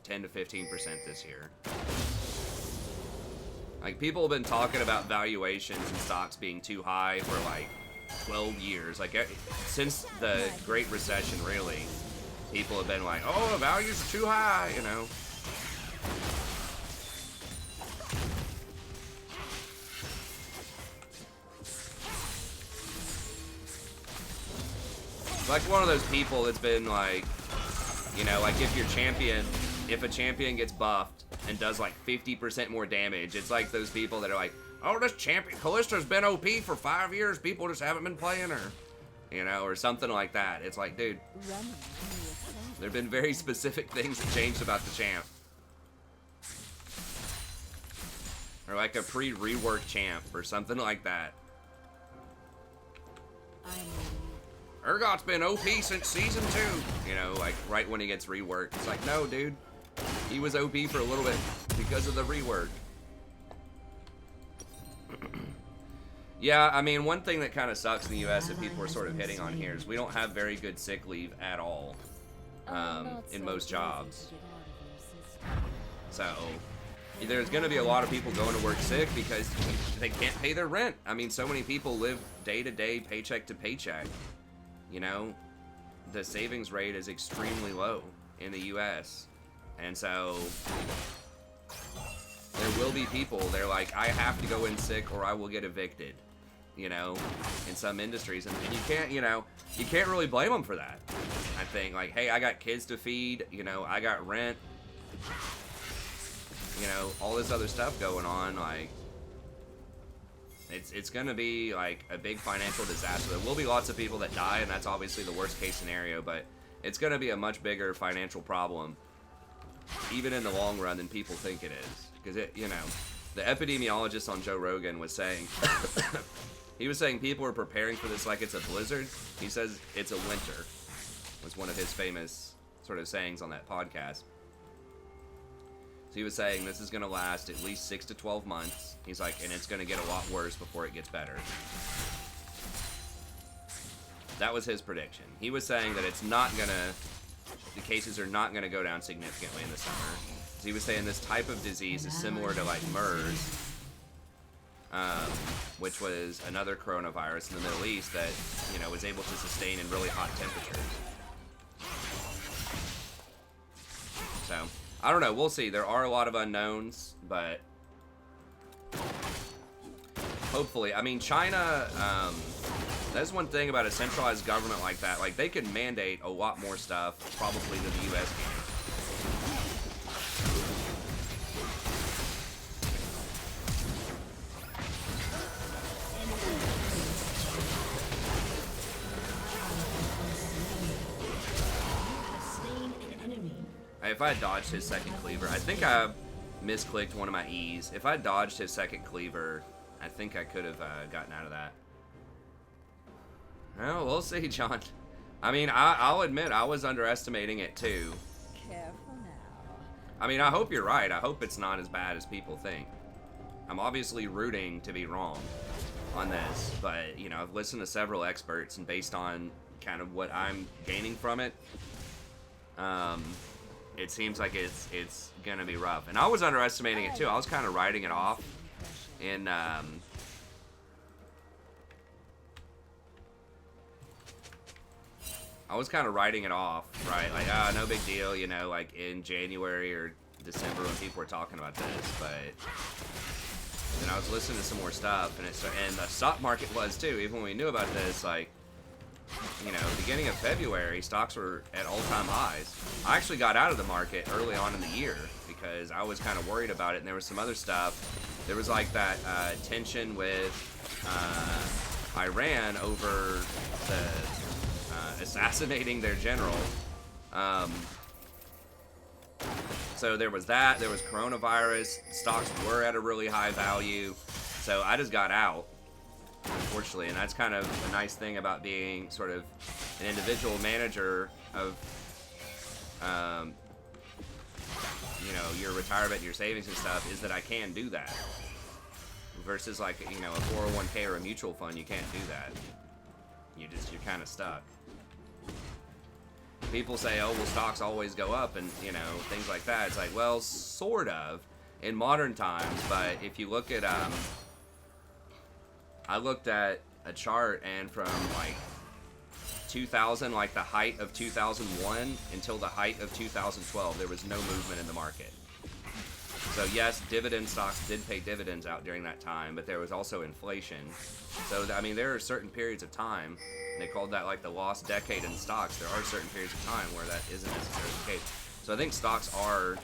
10 to 15% this year. Like, people have been talking about valuations and stocks being too high for, like, 12 years. Like, since the Great Recession, really. People have been like, oh, the values are too high, you know. Like one of those people that's been like, you know, like if a champion gets buffed and does like 50% more damage, it's like those people that are like, oh, this champion, Callista's been OP for 5 years, people just haven't been playing her. You know, or something like that. It's like, dude, there have been very specific things that changed about the champ. Or like a pre-rework champ or something like that. Urgot's been OP since season 2. You know, like right when he gets reworked. It's like, no, dude. He was OP for a little bit because of the rework. Yeah, I mean, one thing that kind of sucks in the U.S. that people are sort of hitting on here is we don't have very good sick leave at all in most jobs. So, there's going to be a lot of people going to work sick because they can't pay their rent. I mean, so many people live day to day, paycheck to paycheck. You know, the savings rate is extremely low in the U.S. And so, there will be people, they're like, I have to go in sick or I will get evicted. You know, in some industries, and you can't, you know, you can't really blame them for that. I think, like, hey, I got kids to feed, you know, I got rent, you know, all this other stuff going on, like, it's gonna be, like, a big financial disaster. There will be lots of people that die, and that's obviously the worst case scenario, but it's gonna be a much bigger financial problem, even in the long run, than people think it is. Because it, you know, the epidemiologist on Joe Rogan was saying, he was saying people are preparing for this like it's a blizzard. He says it's a winter, was one of his famous sort of sayings on that podcast. So he was saying this is going to last at least 6 to 12 months. He's like, and it's going to get a lot worse before it gets better. That was his prediction. He was saying that it's not going to, the cases are not going to go down significantly in the summer. So he was saying this type of disease is similar to like MERS, which was another coronavirus in the Middle East that, you know, was able to sustain in really hot temperatures. So, I don't know. We'll see. There are a lot of unknowns, but hopefully. I mean, China, that's one thing about a centralized government like that. Like, they could mandate a lot more stuff, probably, than the U.S. can. If I had dodged his second cleaver, I think I misclicked one of my E's. If I had dodged his second cleaver, I think I could have gotten out of that. Well, we'll see, John. I mean, I'll admit I was underestimating it too. Careful now. I mean, I hope you're right. I hope it's not as bad as people think. I'm obviously rooting to be wrong on this, but, you know, I've listened to several experts, and based on kind of what I'm gaining from it, it seems like it's gonna be rough. And I was underestimating it too. I was kind of writing it off in I was kind of writing it off, right? Like, ah, no big deal, you know, like in January or December when people were talking about this, but then I was listening to some more stuff, and and the stock market was too. Even when we knew about this, like, you know, beginning of February, stocks were at all-time highs. I actually got out of the market early on in the year because I was kind of worried about it, and there was some other stuff. There was like that tension with Iran over the assassinating their general. So there was that. There was coronavirus. Stocks were at a really high value. So I just got out, unfortunately. And that's kind of a nice thing about being sort of an individual manager of, you know, your retirement and your savings and stuff, is that I can do that. Versus like, you know, a 401k or a mutual fund, you can't do that. You're kind of stuck. People say, oh, well, stocks always go up and, you know, things like that. It's like, well, sort of in modern times, but if you look at, I looked at a chart, and from like 2000, like the height of 2001 until the height of 2012, there was no movement in the market. So yes, dividend stocks did pay dividends out during that time, but there was also inflation. So, I mean, there are certain periods of time, and they called that like the lost decade in stocks. There are certain periods of time where that isn't necessarily the case. So I think stocks are,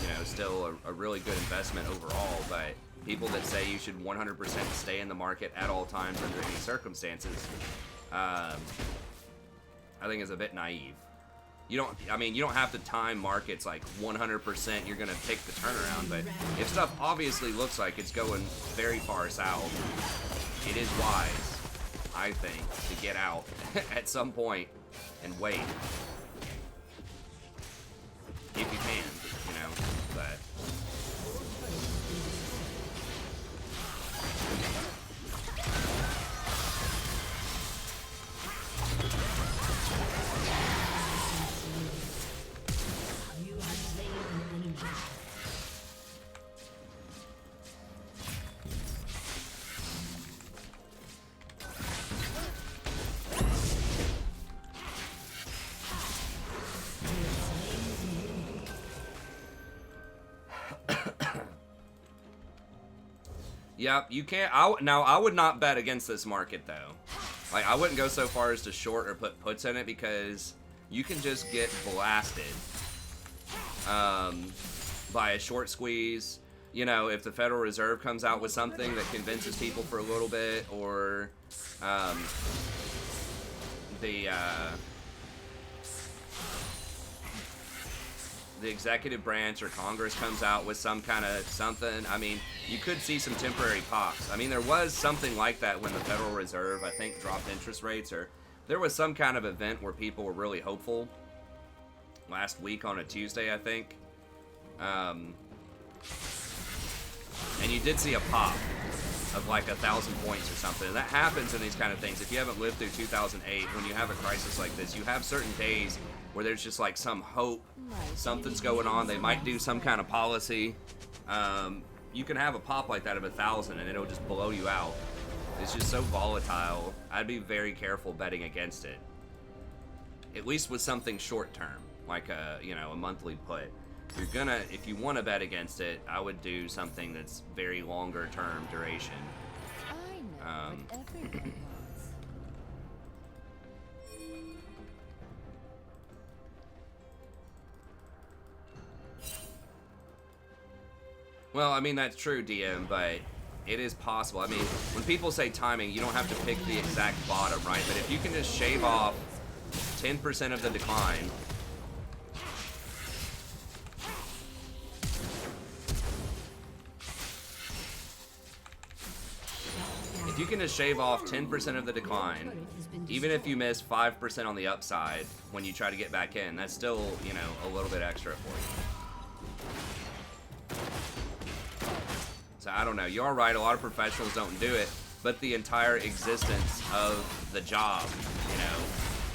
you know, still a really good investment overall, but people that say you should 100% stay in the market at all times under any circumstances, I think is a bit naive. You don't have to time markets like 100% you're going to take the turnaround, but if stuff obviously looks like it's going very far south, it is wise, I think, to get out at some point and wait. If you can, you know, but... Yep, you can't. Now, I would not bet against this market, though. Like, I wouldn't go so far as to short or put puts in it, because you can just get blasted by a short squeeze. You know, if the Federal Reserve comes out with something that convinces people for a little bit, or the executive branch or Congress comes out with some kind of something, I mean, you could see some temporary pops. I mean, there was something like that when the Federal Reserve, I think, dropped interest rates, or there was some kind of event where people were really hopeful last week on a Tuesday, I think. And you did see a pop of like 1,000 points or something. And that happens in these kind of things. If you haven't lived through 2008, when you have a crisis like this, you have certain days where there's just like some hope, something's going on, they might do some kind of policy. You can have a pop like that of 1,000 and it'll just blow you out. It's just so volatile. I'd be very careful betting against it. At least with something short term, like a, you know, a monthly put. If you want to bet against it, I would do something that's very longer term duration. I know what everyone wants. Well, I mean, that's true, DM, but it is possible. I mean, when people say timing, you don't have to pick the exact bottom, right? But if you can just shave off 10% of the decline, if you can just shave off 10% of the decline, even if you miss 5% on the upside when you try to get back in, that's still, you know, a little bit extra for you. So I don't know. You're right. A lot of professionals don't do it, but the entire existence of the job, you know,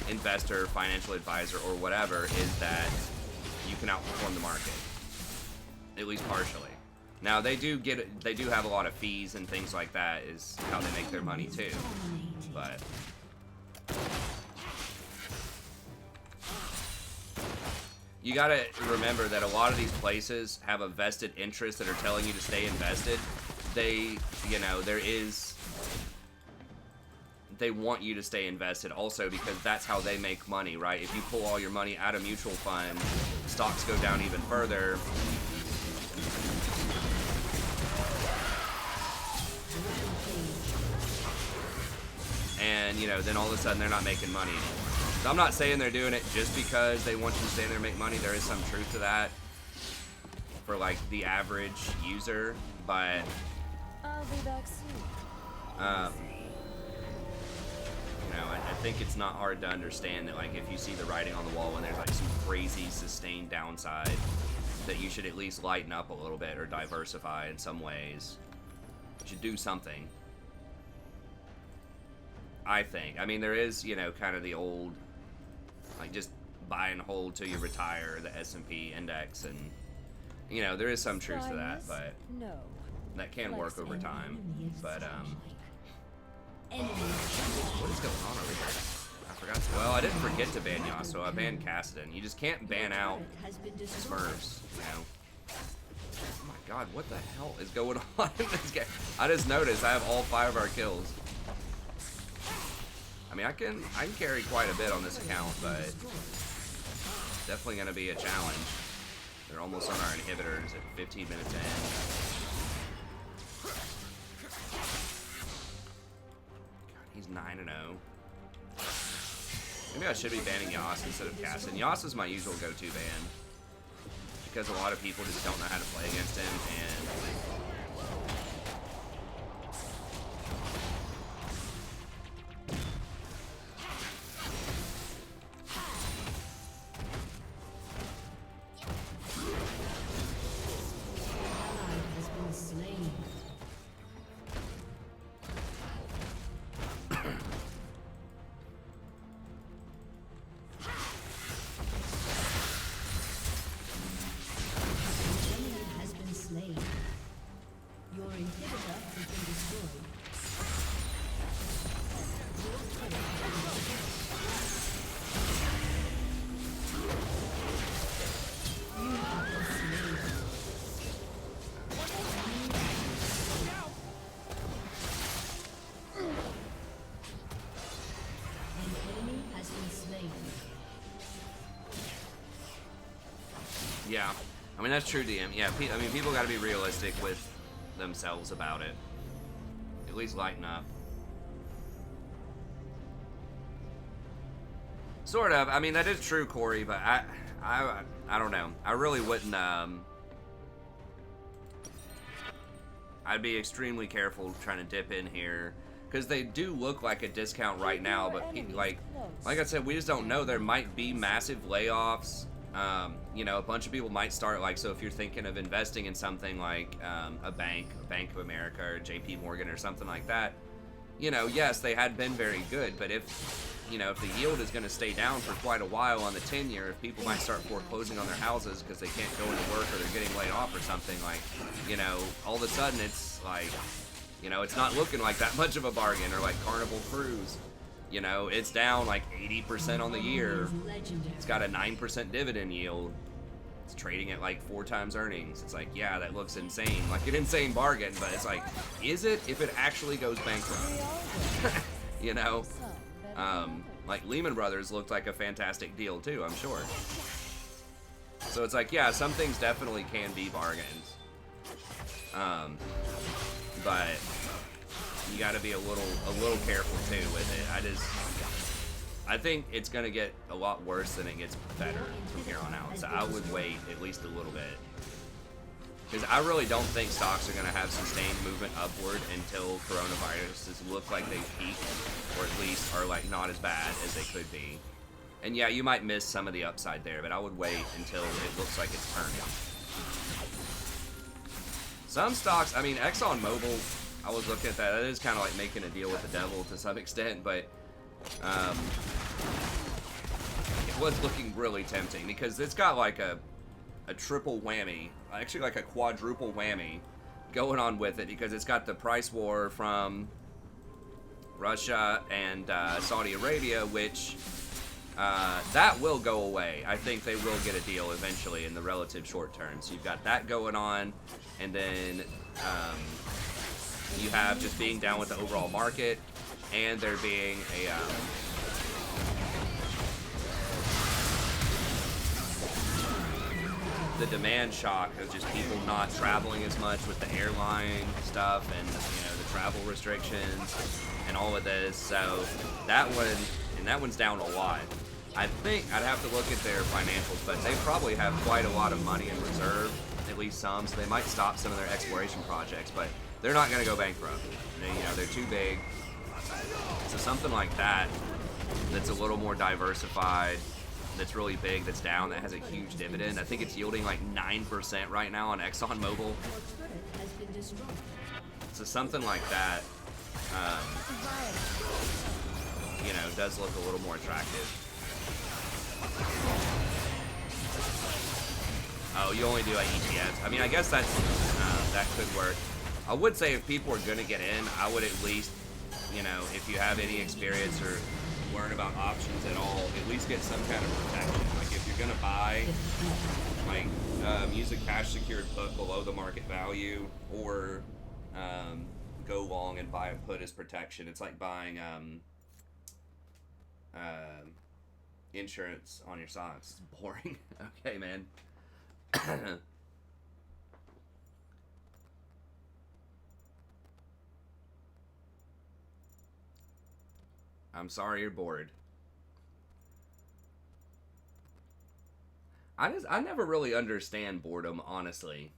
investor, financial advisor, or whatever, is that you can outperform the market, at least partially. Now they do have a lot of fees and things like that, is how they make their money too. But you gotta remember that a lot of these places have a vested interest that are telling you to stay invested. They, you know, they want you to stay invested also because that's how they make money, right? If you pull all your money out of mutual fund, stocks go down even further. And, you know, then all of a sudden they're not making money anymore. So I'm not saying they're doing it just because they want you to stay there and make money. There is some truth to that for, like, the average user, but I'll be back soon. you know, I think it's not hard to understand that, like, if you see the writing on the wall and there's, like, some crazy sustained downside, that you should at least lighten up a little bit or diversify in some ways. You should do something. I think. I mean, there is, you know, kind of the old, like, just buy and hold till you retire, the S&P index, and, you know, there is some truth to that, but No. that can work over time. But, Enemy. what is going on over here? I forgot to, well, I didn't forget to ban Yasuo. I banned Kassadin. You just can't ban out Turret has been destroyed. Smurfs, you know? Oh my god, what the hell is going on in this game? I just noticed I have all 5 of our kills. I mean, I can carry quite a bit on this account, but it's definitely going to be a challenge. They're almost on our inhibitors at 15 minutes in. God, he's 9-0. Maybe I should be banning Yas instead of Kassadin. Yas is my usual go-to ban because a lot of people just don't know how to play against him, and Ally has been slain. Enemy has been slain. Your inhibitor has been destroyed. Your turret has been destroyed. You have been slain. An enemy has been slain. yeah. I mean, that's true, DM. Yeah, I mean, people got to be realistic with themselves about it. At least lighten up. Sort of. I mean, that is true, Corey, but I don't know. I really wouldn't, I'd be extremely careful trying to dip in here, because they do look like a discount right now, but like I said, we just don't know. There might be massive layoffs. You know, a bunch of people might start, like, so if you're thinking of investing in something like a bank, Bank of America or JP Morgan or something like that, you know, yes, they had been very good, but if, you know, if the yield is going to stay down for quite a while on the 10-year, if people might start foreclosing on their houses because they can't go into work or they're getting laid off or something, like, you know, all of a sudden it's like, you know, it's not looking like that much of a bargain. Or like Carnival Cruise, you know, it's down like 80% on the year. Legendary. It's got a 9% dividend yield. It's trading at like 4 times earnings. It's like, yeah, that looks insane, like an insane bargain, but it's like, is it if it actually goes bankrupt? You know? Like Lehman Brothers looked like a fantastic deal too, I'm sure. So it's like, yeah, some things definitely can be bargains. But you got to be a little careful too with it. I think it's gonna get a lot worse than it gets better from here on out. So I would wait at least a little bit, because I really don't think stocks are gonna have sustained movement upward until coronaviruses look like they peaked, or at least are like not as bad as they could be. And yeah, you might miss some of the upside there, but I would wait until it looks like it's turning. Some stocks, I mean, ExxonMobil, I was looking at that. That is kind of like making a deal with the devil to some extent, but it was looking really tempting because it's got like a triple whammy, actually like a quadruple whammy going on with it, because it's got the price war from Russia and Saudi Arabia, which that will go away. I think they will get a deal eventually in the relative short term. So you've got that going on, and then you have just being down with the overall market, and there being a the demand shock of just people not traveling as much with the airline stuff, and the travel restrictions and all of this. So that one's down a lot. I think I'd have to look at their financials, but they probably have quite a lot of money in reserve, at least some, so they might stop some of their exploration projects, but they're not going to go bankrupt. They're too big. So something like that, that's a little more diversified, that's really big, that's down, that has a huge dividend. I think it's yielding like 9% right now on ExxonMobil. So something like that, does look a little more attractive. Oh, you only do like ETFs. I mean, I guess that could work. I would say if people are gonna get in, I would at least, if you have any experience or learn about options at all, at least get some kind of protection. Like if you're gonna buy, use a cash secured put below the market value, or go long and buy a put as protection. It's like buying insurance on your socks. It's boring. Okay, man. I'm sorry you're bored. I never really understand boredom, honestly.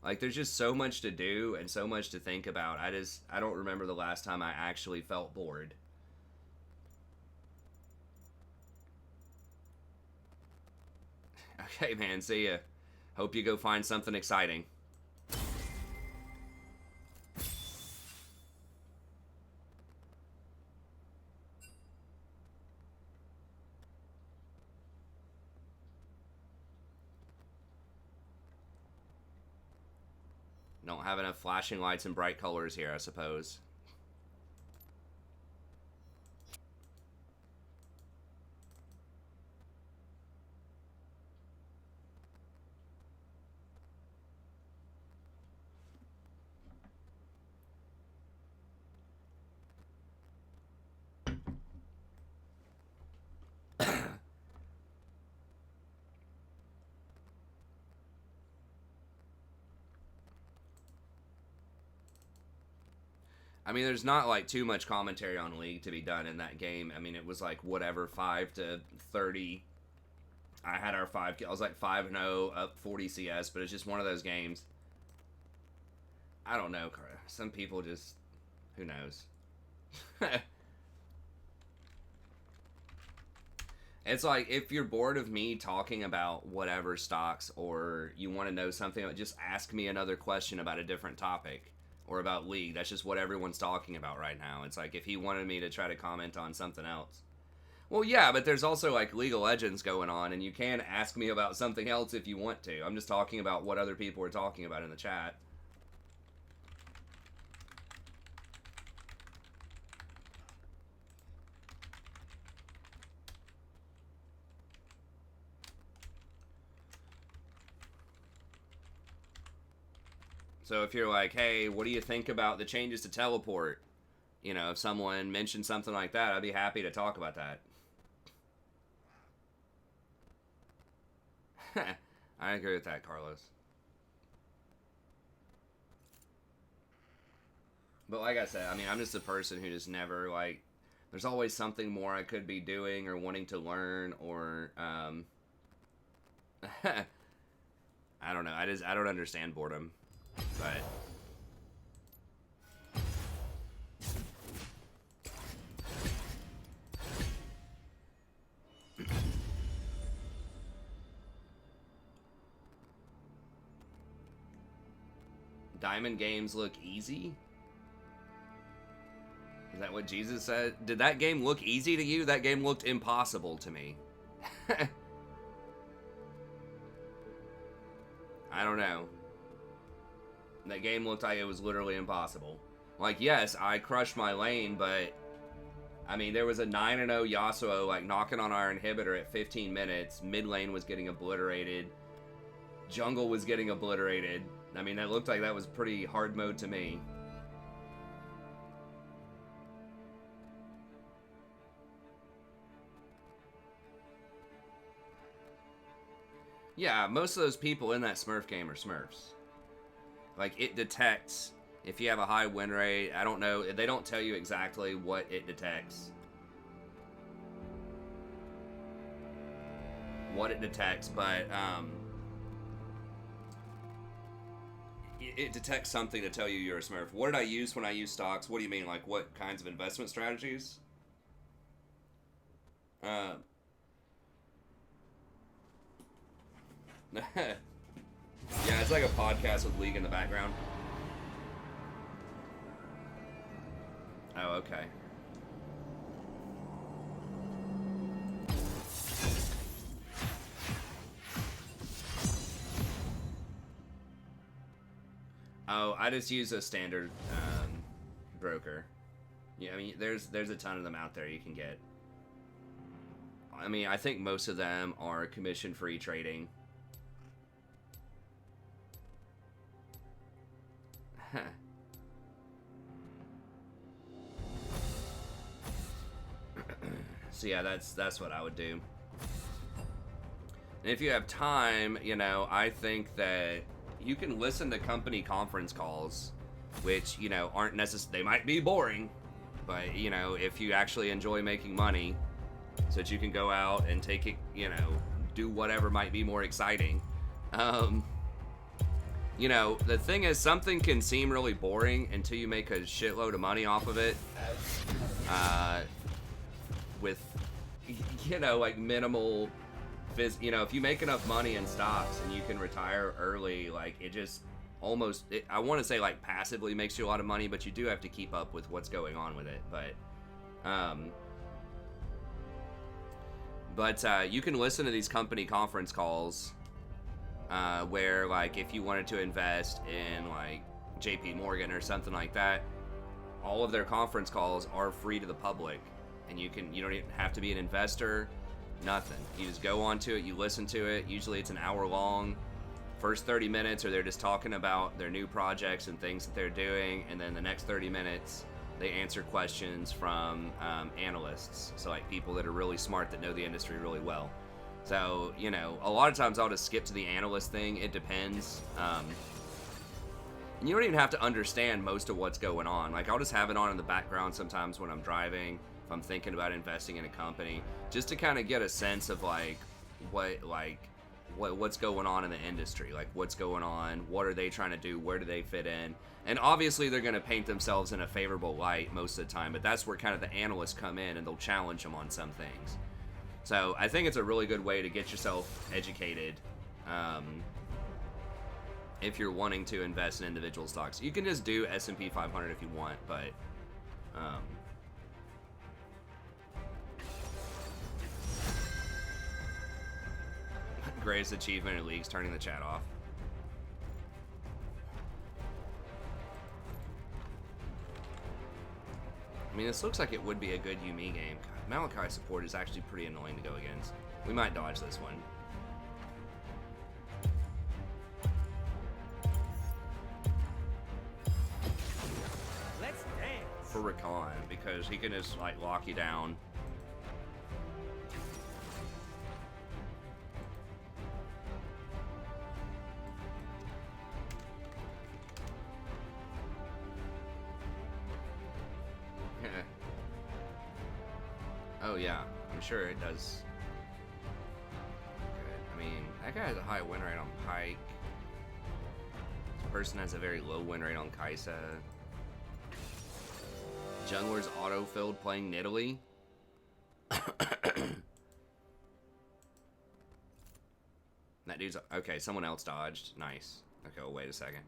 Like, there's just so much to do and so much to think about. I don't remember the last time I actually felt bored. Okay, man, see ya. Hope you go find something exciting. Don't have enough flashing lights and bright colors here, I suppose. I mean, there's not like too much commentary on League to be done in that game. I mean, it was like whatever, 5-30. I had our 5. I was like 5-0, up 40 CS, but it's just one of those games. I don't know. Some people just, who knows? It's like, if you're bored of me talking about whatever stocks, or you want to know something, just ask me another question about a different topic. Or about League. That's just what everyone's talking about right now. It's like if he wanted me to try to comment on something else. Well, yeah, but there's also like League of Legends going on, and you can ask me about something else if you want to. I'm just talking about what other people are talking about in the chat. So if you're like, hey, what do you think about the changes to teleport? If someone mentioned something like that, I'd be happy to talk about that. I agree with that, Carlos. But like I said, I mean, I'm just a person who just never, like, there's always something more I could be doing or wanting to learn, or, I don't know. I don't understand boredom. But Diamond games look easy? Is that what Jesus said? Did that game look easy to you? That game looked impossible to me. I don't know. That game looked like it was literally impossible. Like, yes, I crushed my lane, but I mean, there was a 9-0 Yasuo, like, knocking on our inhibitor at 15 minutes. Mid lane was getting obliterated. Jungle was getting obliterated. I mean, that looked like that was pretty hard mode to me. Yeah, most of those people in that Smurf game are Smurfs. Like, it detects if you have a high win rate. I don't know. They don't tell you exactly what it detects. But, it detects something to tell you you're a Smurf. What did I use when I use stocks? What do you mean? Like, what kinds of investment strategies? Yeah, it's like a podcast with League in the background. Oh, okay. Oh, I just use a standard broker. Yeah, I mean, there's a ton of them out there you can get. I mean, I think most of them are commission-free trading. Huh. So yeah, that's what I would do. And if you have time, you know, I think that you can listen to company conference calls, which, you know, aren't necessarily, they might be boring, but, you know, if you actually enjoy making money, so that you can go out and take it, you know, do whatever might be more exciting. You know, the thing is, something can seem really boring until you make a shitload of money off of it. With, you know, like minimal, you know, if you make enough money in stocks and you can retire early, like, it just almost, I want to say, like, passively makes you a lot of money, but you do have to keep up with what's going on with it. But you can listen to these company conference calls where, like, if you wanted to invest in, like, JP Morgan or something like that, all of their conference calls are free to the public, and you don't even have to be an investor, nothing. You just go onto it, you listen to it. Usually it's an hour long. First 30 minutes, or they're just talking about their new projects and things that they're doing, and then the next 30 minutes they answer questions from analysts, so like people that are really smart that know the industry really well. So, you know, a lot of times I'll just skip to the analyst thing. It depends. And you don't even have to understand most of what's going on. Like, I'll just have it on in the background sometimes when I'm driving, if I'm thinking about investing in a company, just to kind of get a sense of like what's going on in the industry, like what's going on, what are they trying to do, where do they fit in. And obviously they're going to paint themselves in a favorable light most of the time, but that's where kind of the analysts come in and they'll challenge them on some things. So I think it's a really good way to get yourself educated if you're wanting to invest in individual stocks. You can just do S&P 500 if you want, but greatest achievement in leagues, turning the chat off. I mean, this looks like it would be a good Yumi game. God, Malachi support is actually pretty annoying to go against. We might dodge this one. Let's dance. For Rakan, because he can just like lock you down. Oh yeah, I'm sure it does. Good. I mean, that guy has a high win rate on Pike. This person has a very low win rate on Kaisa. Jungler's auto-filled playing Nidalee. That dude's... Okay, someone else dodged. Nice. Okay, well, wait a second.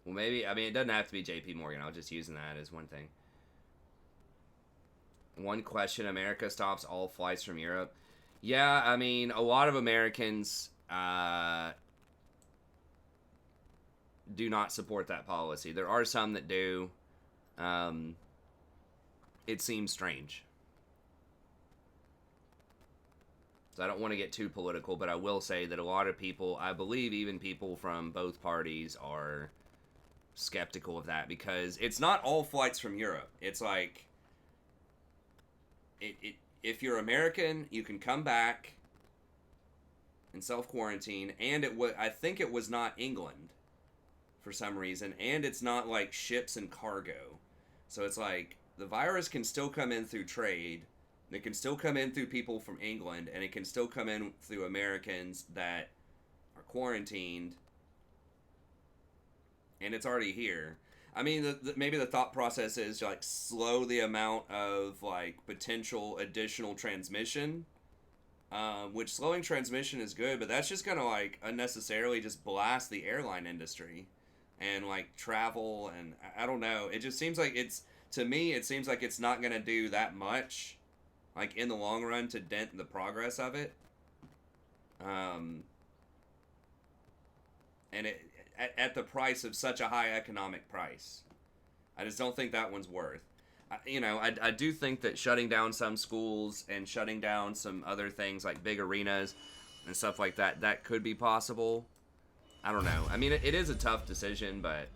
Well, maybe... I mean, it doesn't have to be JP Morgan. I was just using that as one thing. One question. America stops all flights from Europe. Yeah, I mean, a lot of Americans do not support that policy. There are some that do. It seems strange. So I don't want to get too political, but I will say that a lot of people, I believe even people from both parties, are skeptical of that, because it's not all flights from Europe. It's like, if you're American, you can come back and self-quarantine, and I think it was not England for some reason, and it's not like ships and cargo. So it's like, the virus can still come in through trade, it can still come in through people from England, and it can still come in through Americans that are quarantined, and it's already here. I mean, maybe the thought process is like slow the amount of like potential additional transmission, which slowing transmission is good, but that's just gonna like unnecessarily just blast the airline industry and like travel, and I don't know. It just seems like to me, it seems like it's not gonna do that much, like in the long run, to dent the progress of it. And it at the price of such a high economic price. I just don't think that one's worth. I do think that shutting down some schools and shutting down some other things like big arenas and stuff like that, that could be possible. I don't know. I mean, it is a tough decision, but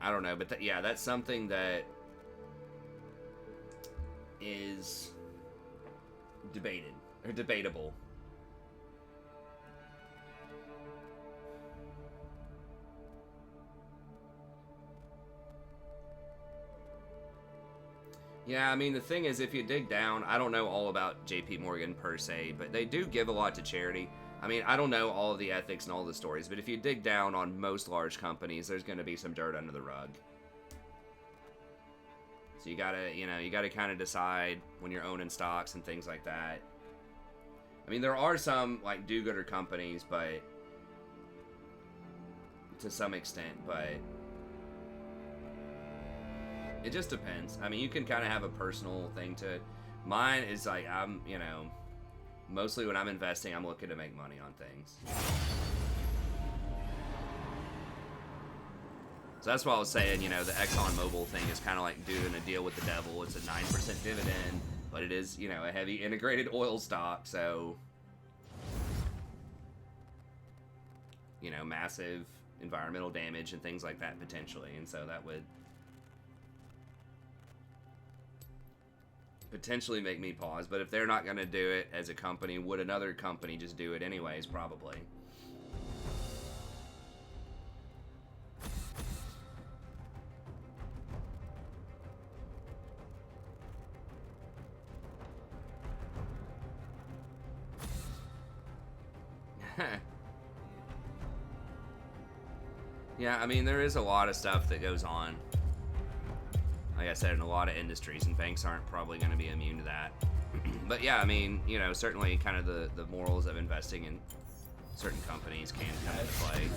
I don't know, but yeah, that's something that is debated or debatable. Yeah, I mean, the thing is, if you dig down, I don't know all about JP Morgan per se, but they do give a lot to charity. I mean, I don't know all of the ethics and all the stories, but if you dig down on most large companies, there's going to be some dirt under the rug. So you gotta kind of decide when you're owning stocks and things like that. I mean, there are some, like, do-gooder companies, but to some extent, but it just depends. I mean, you can kind of have a personal thing to it. Mine is like, mostly when I'm investing, I'm looking to make money on things. So that's why I was saying, the ExxonMobil thing is kind of like doing a deal with the devil. It's a 9% dividend, but it is, a heavy integrated oil stock, so, massive environmental damage and things like that potentially, and so that would potentially make me pause. But if they're not going to do it as a company, would another company just do it anyways? Probably. Yeah, I mean, there is a lot of stuff that goes on, like I said, in a lot of industries, and banks aren't probably going to be immune to that. But yeah, I mean, certainly kind of the morals of investing in certain companies can come into play.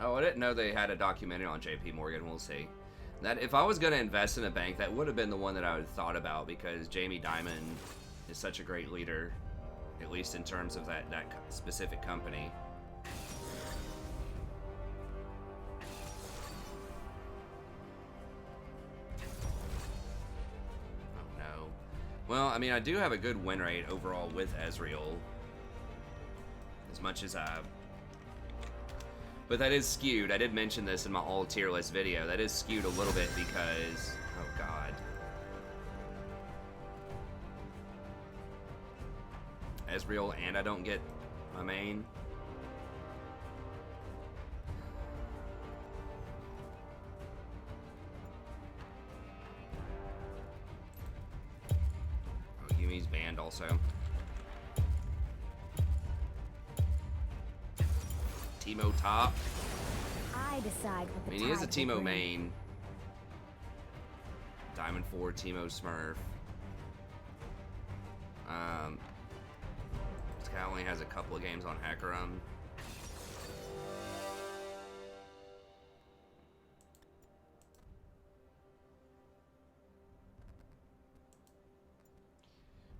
Oh, I didn't know they had a documentary on JP Morgan. We'll see. That if I was going to invest in a bank, that would have been the one that I would have thought about, because Jamie Dimon is such a great leader, at least in terms of that specific company. Oh no. Well, I mean, I do have a good win rate overall with Ezreal, as much as but that is skewed. I did mention this in my all tier list video. That is skewed a little bit because, oh god. Ezreal, and I don't get my main. Oh, Yumi's banned also. Teemo top. I decide what the I mean, he is a tide will Teemo bring. main. Diamond 4, Teemo Smurf. This guy only has a couple of games on Hecarim.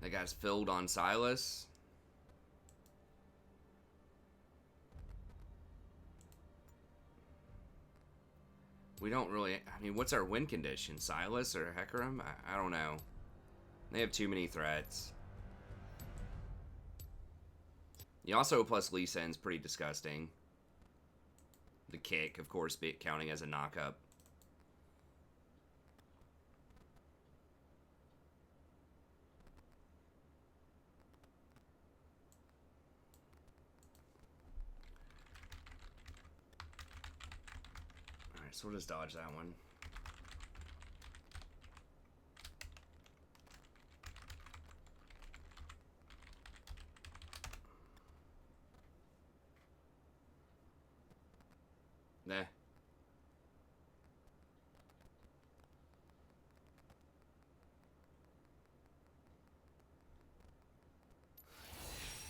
That guy's filled on Silas. We don't really... I mean, what's our win condition? Silas or Hecarim? I don't know. They have too many threats. Yasuo plus Lee Sin's pretty disgusting. The kick, of course, counting as a knockup. Alright, so we'll just dodge that one. Nah.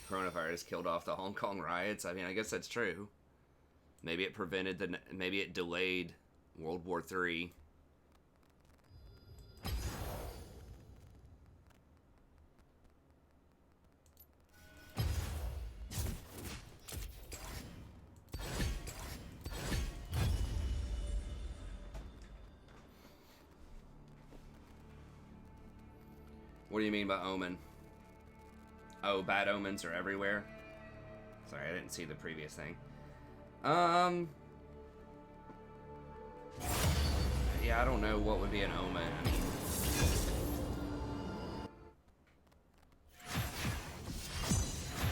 Coronavirus killed off the Hong Kong riots. I mean, I guess that's true. Maybe it prevented the... Maybe it delayed World War III. What do you mean by omen? Oh, bad omens are everywhere? Sorry, I didn't see the previous thing. Yeah, I don't know what would be an omen. I mean,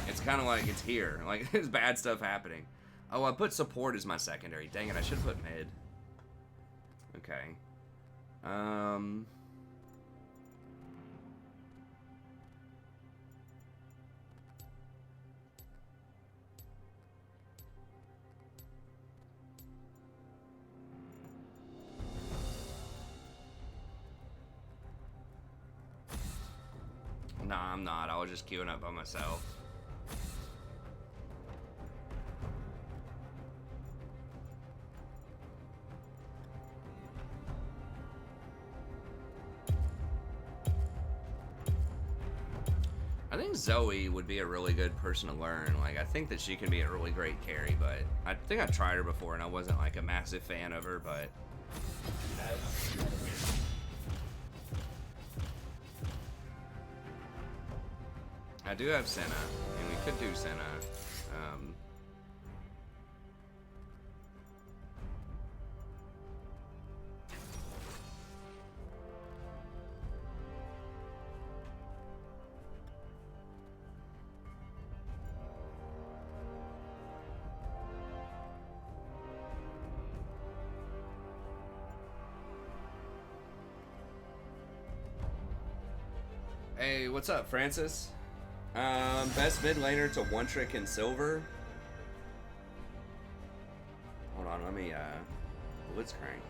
it's kind of like it's here. Like, there's bad stuff happening. Oh, I put support as my secondary. Dang it, I should have put mid. Okay. Nah, I'm not. I was just queuing up by myself. I think Zoe would be a really good person to learn. Like, I think that she can be a really great carry, but I think I tried her before and I wasn't like a massive fan of her, but... I do have Senna, and we could do Senna. Hey, what's up, Francis? Best mid laner to one trick in silver. Hold on, let me blitzcrank.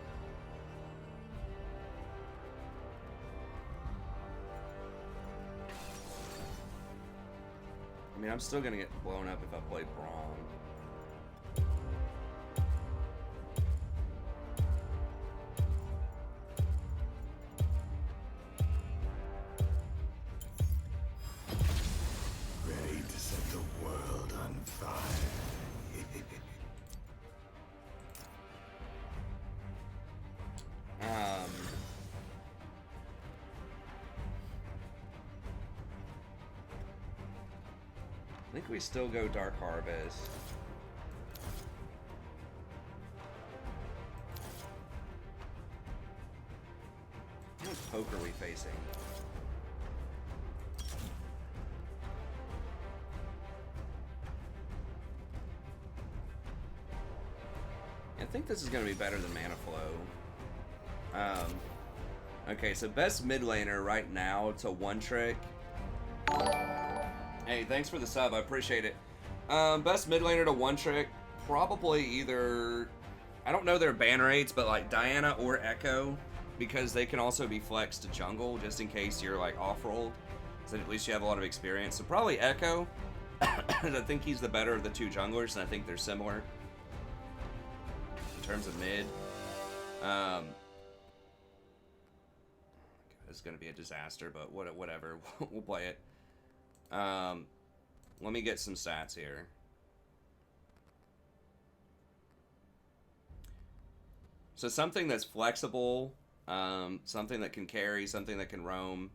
I mean, I'm still gonna get blown up if I play Braum. I think we still go Dark Harvest. How much poke are we facing? I think this is going to be better than Mana Flow. Okay, so best mid laner right now to one trick. Hey, thanks for the sub. I appreciate it. Best mid laner to one trick, probably either... I don't know their ban rates, but like Diana or Echo, because they can also be flexed to jungle, just in case you're like off-rolled. So at least you have a lot of experience. So probably Echo. I think he's the better of the two junglers, and I think they're similar in terms of mid. It's going to be a disaster, but whatever. We'll play it. Let me get some stats here. So something that's flexible, something that can carry, something that can roam.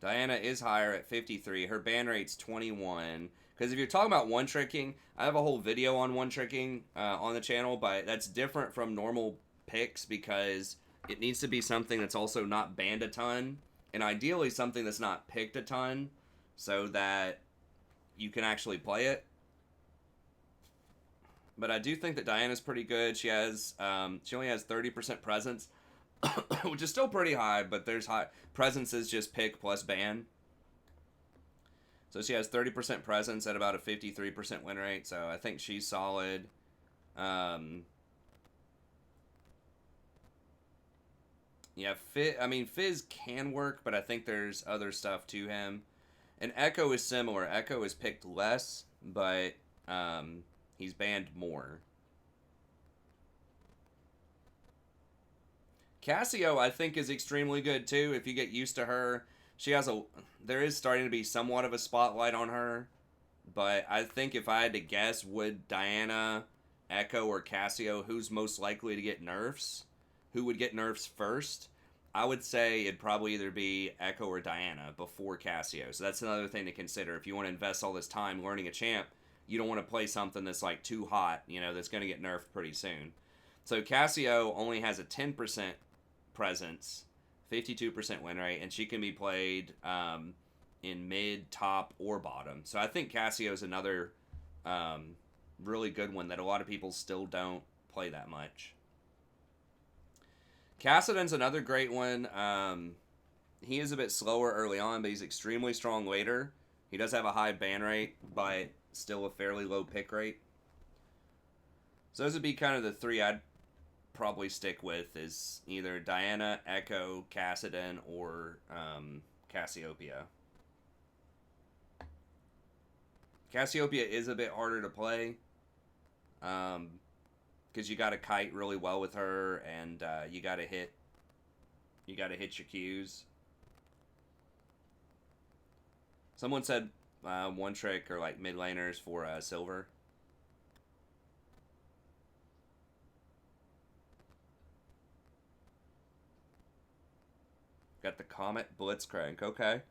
Diana is higher at 53. Her ban rate's 21. Because if you're talking about one-tricking, I have a whole video on one-tricking on the channel, but that's different from normal picks because it needs to be something that's also not banned a ton, and ideally something that's not picked a ton, so that you can actually play it. But I do think that Diana's pretty good. She has, she only has 30% presence, which is still pretty high, but there's high presence is just pick plus ban. So she has 30% presence at about a 53% win rate. So I think she's solid. Yeah, Fizz can work, but I think there's other stuff to him. And Echo is similar. Echo is picked less, but he's banned more. Cassio, I think, is extremely good too. If you get used to her, there is starting to be somewhat of a spotlight on her. But I think if I had to guess, would Diana, Echo, or Cassio, who's most likely to get nerfs? Who would get nerfs first? I would say it'd probably either be Echo or Diana before Cassio. So that's another thing to consider. If you want to invest all this time learning a champ, you don't want to play something that's like too hot, that's going to get nerfed pretty soon. So Cassio only has a 10% presence, 52% win rate, and she can be played in mid, top, or bottom. So I think Cassio is another really good one that a lot of people still don't play that much. Cassidon's another great one. He is a bit slower early on, but he's extremely strong later. He does have a high ban rate, but still a fairly low pick rate. So those would be kind of the three I'd probably stick with, is either Diana, Echo, Cassidon, or Cassiopeia. Cassiopeia is a bit harder to play. Because you got to kite really well with her, and you got to hit your cues. Someone said one trick or like mid laners for silver. Got the Comet Blitzcrank. Okay.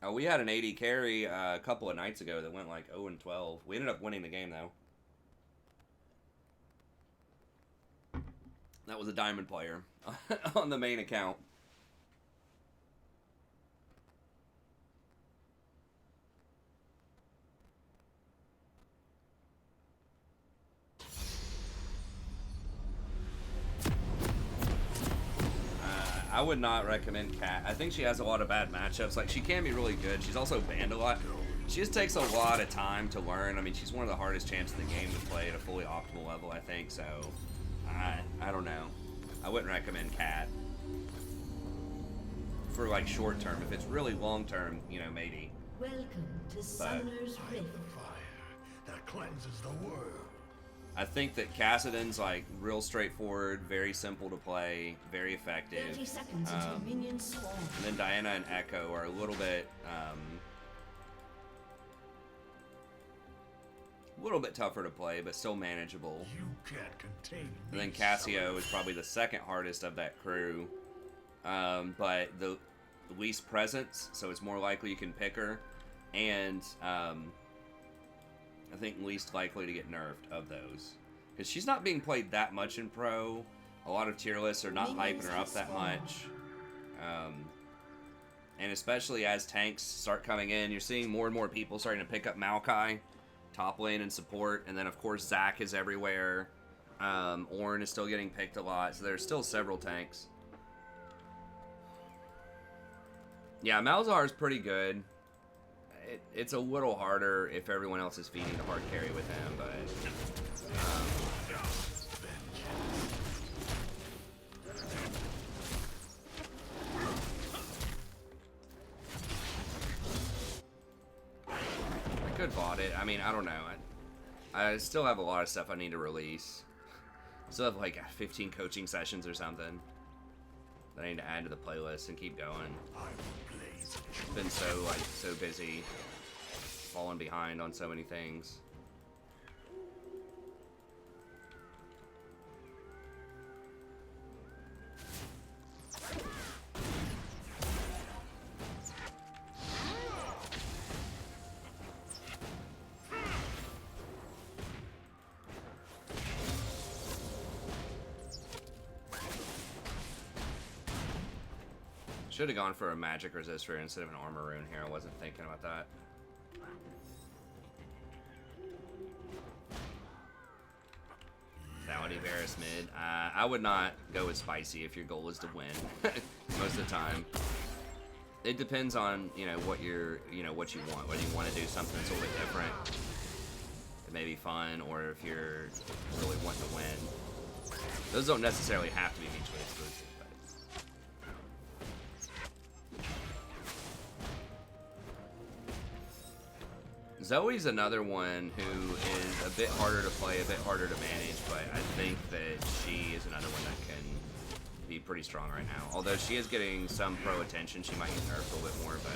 Oh, we had an 80 carry a couple of nights ago that went like 0-12. We ended up winning the game, though. That was a diamond player on the main account. I would not recommend Cat. I think she has a lot of bad matchups. Like, she can be really good. She's also banned a lot. She just takes a lot of time to learn. I mean, she's one of the hardest champs in the game to play at a fully optimal level, I think. So, I don't know. I wouldn't recommend Cat. For, like, short term. If it's really long term, maybe. Welcome to Summoner's Rift. The fire that cleanses the world. I think that Cassidon's like real straightforward, very simple to play, very effective. 30 seconds until minions spawn. And then Diana and Echo are a little bit tougher to play, but still manageable. You can't contain me. And then Cassio is probably the second hardest of that crew, but the least presence, so it's more likely you can pick her, and I think least likely to get nerfed of those. Because she's not being played that much in Pro. A lot of tier lists are not hyping her up that much. And especially as tanks start coming in, you're seeing more and more people starting to pick up Maokai, top lane and support. And then, of course, Zac is everywhere. Ornn is still getting picked a lot. So there's still several tanks. Yeah, Malzahar is pretty good. It's a little harder if everyone else is feeding the hard carry with him, but I could bot it. I mean, I don't know. I still have a lot of stuff I need to release. Still have like 15 coaching sessions or something that I need to add to the playlist and keep going. Been so busy, falling behind on so many things. Should have gone for a magic resistor instead of an armor rune here. I wasn't thinking about that. Validity Varus mid. I would not go with spicy if your goal is to win. Most of the time, it depends on what what you want. Whether you want to do something that's a little bit different, it may be fun, or if you're really wanting to win. Those don't necessarily have to be mutually exclusive. Zoe's another one who is a bit harder to play, a bit harder to manage, but I think that she is another one that can be pretty strong right now. Although she is getting some pro attention, she might get nerfed a little bit more, but...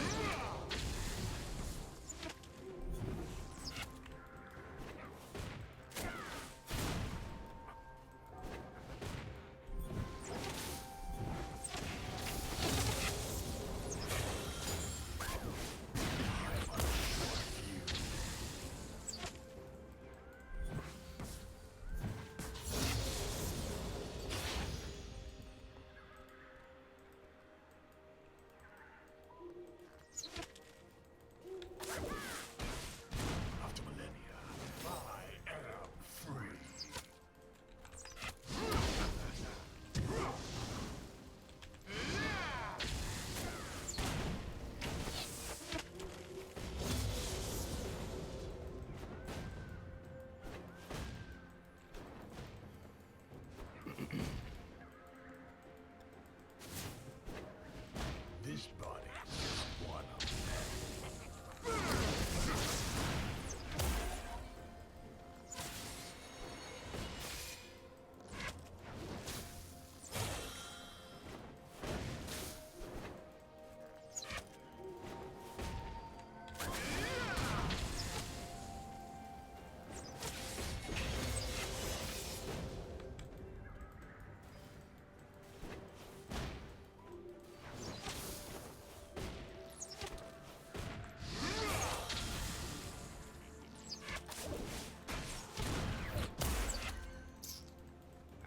This body is one of them.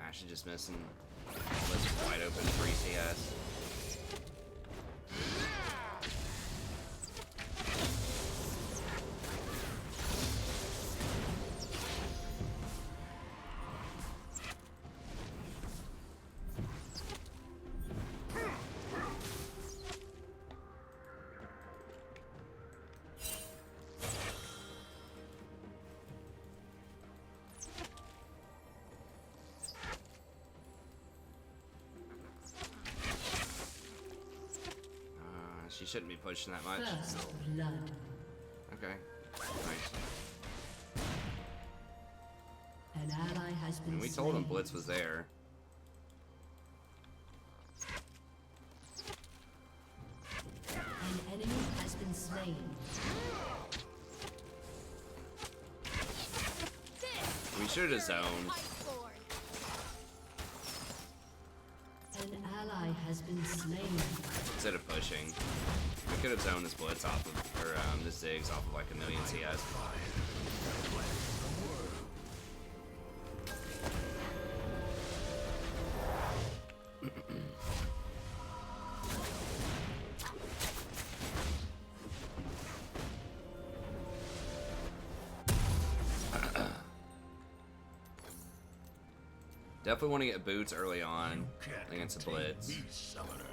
Ashe just missing. List wide open free CS. She shouldn't be pushing that much. First blood. Okay. Nice. An ally has been And we told him slain. Blitz was there. An enemy has been slain. We should have zoned. An ally has been slain. Instead of pushing. We could have zoned this Blitz off of, or this Ziggs off of like 1,000,000 CS. Definitely want to get boots early on against the Blitz. Me, summoner.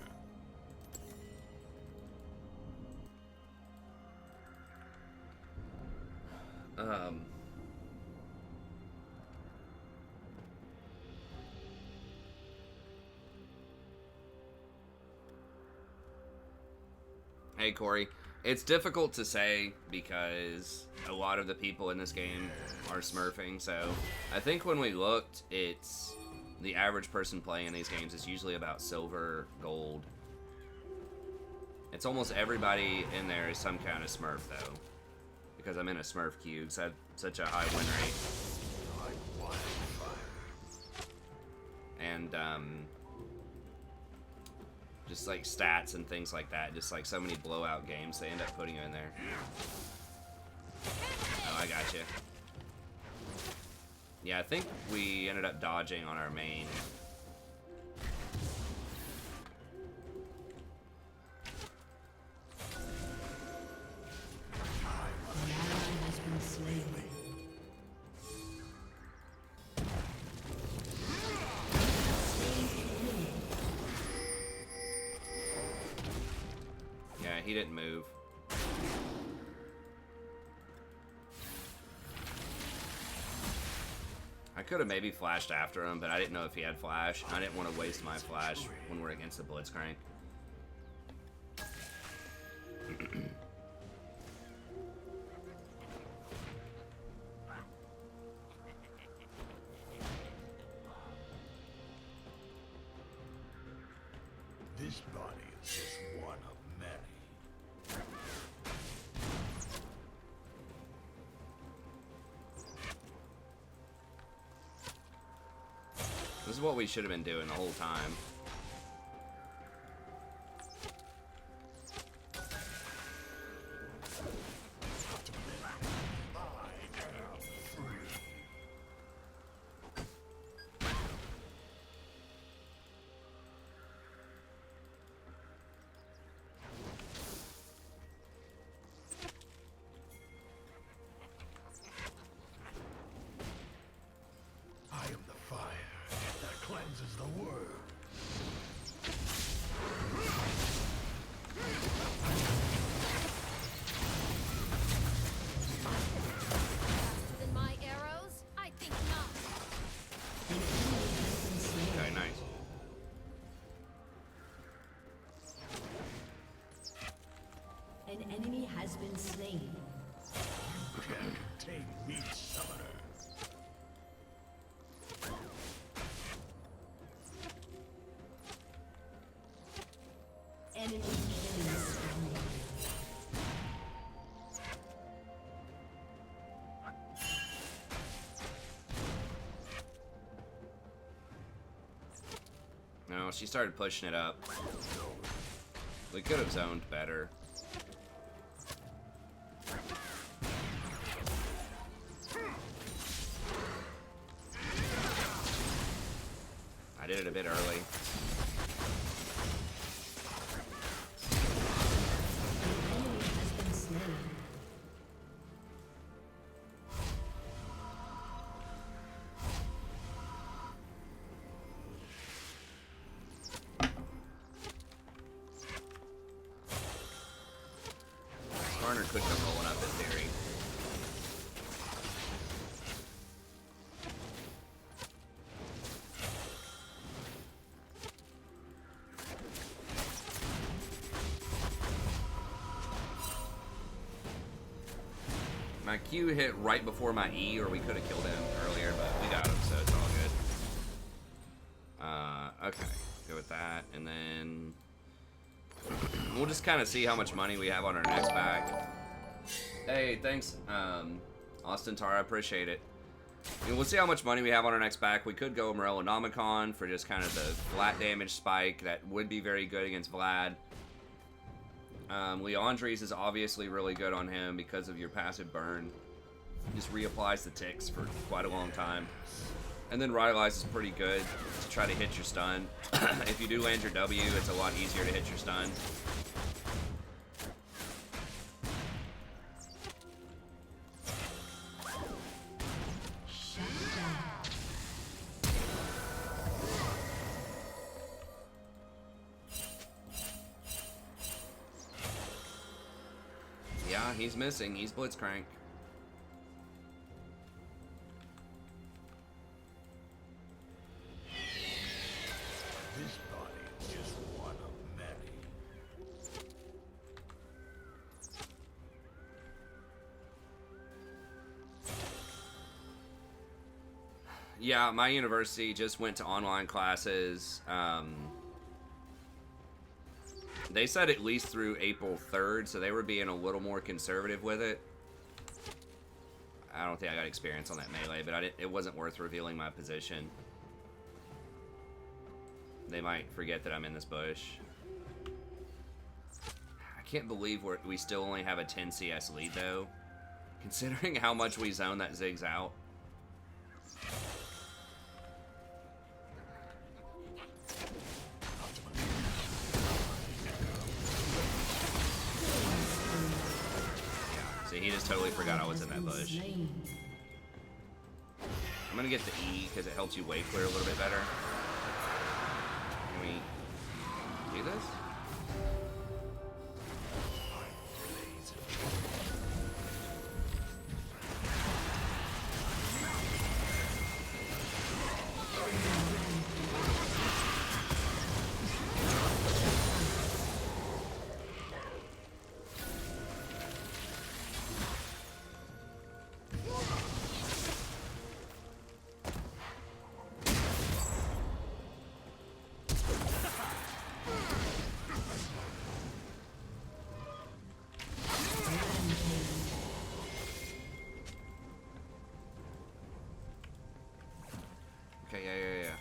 Um, hey, Corey. It's difficult to say because a lot of the people in this game are smurfing, so I think when we looked, it's the average person playing in these games is usually about silver, gold. It's almost everybody in there is some kind of smurf, though, because I'm in a smurf queue, so I had such a high win rate. And, just like stats and things like that, just like so many blowout games, they end up putting you in there. Oh, I got you. Yeah, I think we ended up dodging on our main. An ally has been slain. Yeah, he didn't move. I could have maybe flashed after him, but I didn't know if he had flash. I didn't want to waste my flash when we're against the Blitzcrank. This body is just one of many. This is what we should have been doing the whole time. I am the fire that cleanses the world. Faster than my arrows? I think not. Okay, nice. An enemy has been slain. You can't contain me, summoner. Enemy killing spree. No, she started pushing it up. We could have zoned better. I did it a bit early. An enemy has been slain. Garner could come rolling up in theory. My Q hit right before my E, or we could have killed him earlier, but we got him, so it's all good. Okay, go with that, and then we'll just kind of see how much money we have on our next pack. Hey, thanks, Austin Tara, appreciate it. And we'll see how much money we have on our next pack. We could go Morellonomicon for just kind of the flat damage spike. That would be very good against Vlad. Leandres is obviously really good on him because of your passive burn. Just reapplies the ticks for quite a long time. And then Rylai's is pretty good to try to hit your stun. If you do land your W, it's a lot easier to hit your stun. Shut down. Yeah, he's missing. He's Blitzcrank. Yeah, my university just went to online classes. They said at least through April 3rd, so they were being a little more conservative with it. I don't think I got experience on that melee, but it wasn't worth revealing my position. They might forget that I'm in this bush. I can't believe we still only have a 10 CS lead, though. Considering how much we zone that Ziggs out. See, he just totally forgot I was in that bush. I'm gonna get the E because it helps you wave clear a little bit better. Can we do this? Yeah.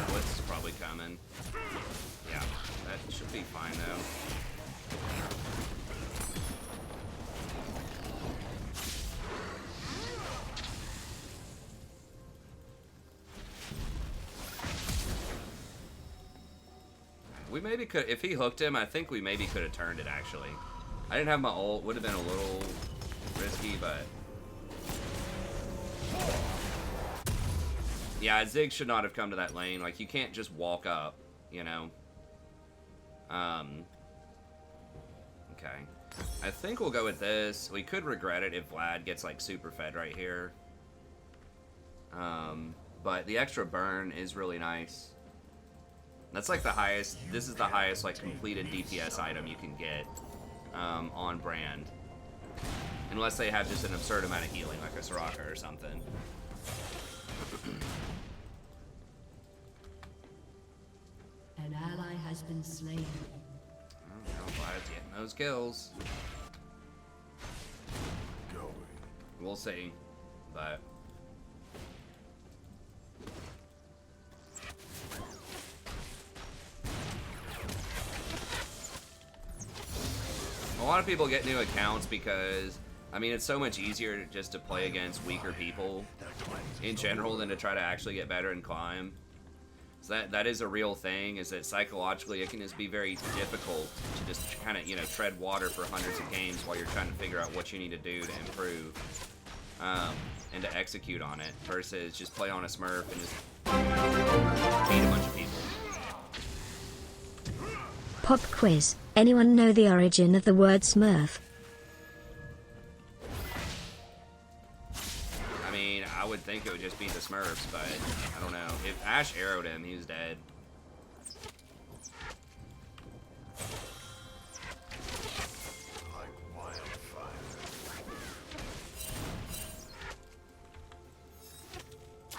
Blitz is probably coming. Yeah, that should be fine though. We maybe could, if he hooked him, I think we maybe could have turned it, actually. I didn't have my ult, would have been a little risky, but... Yeah, Zig should not have come to that lane. Like, you can't just walk up, you know? Okay. I think we'll go with this. We could regret it if Vlad gets, like, super fed right here. But the extra burn is really nice. That's like the highest, this is the highest like completed DPS item you can get on brand. Unless they have just an absurd amount of healing like a Soraka or something. An ally has been slain. Oh, Vlad's getting those kills. We'll see, but... A lot of people get new accounts because, I mean, it's so much easier just to play against weaker people in general than to try to actually get better and climb. So that is a real thing, is that psychologically it can just be very difficult to just kind of, you know, tread water for hundreds of games while you're trying to figure out what you need to do to improve and to execute on it, versus just play on a Smurf and just beat a bunch of people. Pop quiz. Anyone know the origin of the word Smurf? I mean, I would think it would just be the Smurfs, but I don't know. If Ash arrowed him, he was dead.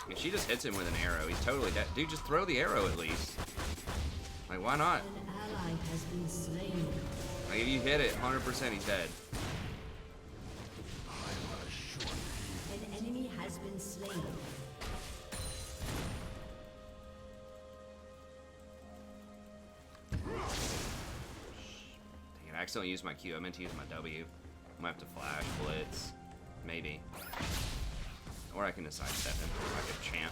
If she just hits him with an arrow, he's totally dead. Dude, just throw the arrow at least. Like, why not? An ally has been slain. Like, if you hit it, 100% he's dead. An enemy has been slain. Dang it, I accidentally used my Q. I meant to use my W. I might have to flash, blitz. Maybe. Or I can just sidestep him like a champ.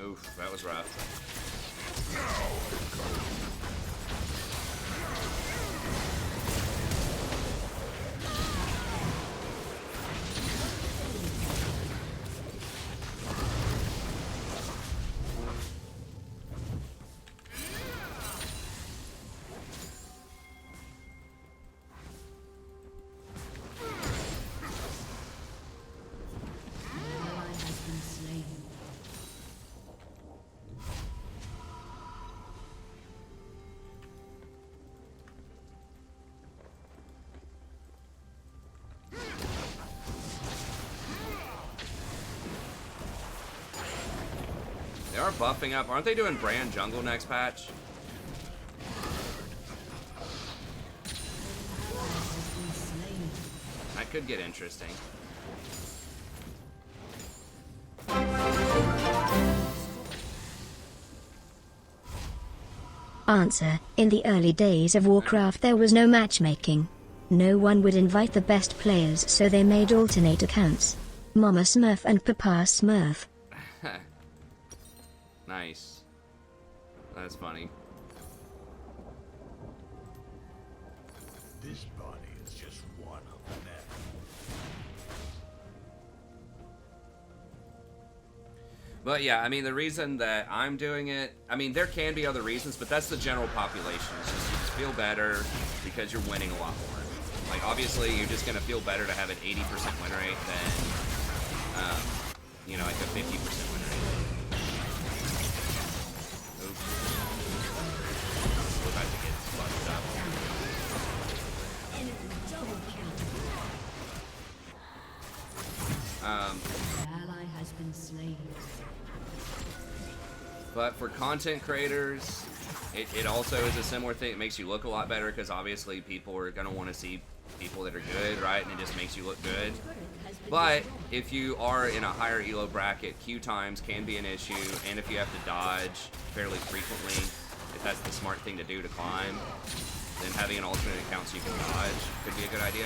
Oof, that was rough. are buffing up. Aren't they doing Brand Jungle next patch? That could get interesting. Answer: in the early days of Warcraft there was no matchmaking. No one would invite the best players, so they made alternate accounts. Mama Smurf and Papa Smurf. Nice. That's funny. This body is just one of many. But yeah, I mean, the reason that I'm doing it, I mean, there can be other reasons, but that's the general population. It's just you just feel better because you're winning a lot more. Like, obviously, you're just going to feel better to have an 80% win rate than, you know, like a 50% win rate. Oops. We're about to get fucked up. Ally has been slain. But for content creators, it also is a similar thing. It makes you look a lot better because obviously people are going to want to see people that are good, right? And it just makes you look good. But if you are in a higher elo bracket, queue times can be an issue, and if you have to dodge fairly frequently, if that's the smart thing to do to climb, then having an alternate account so you can dodge could be a good idea.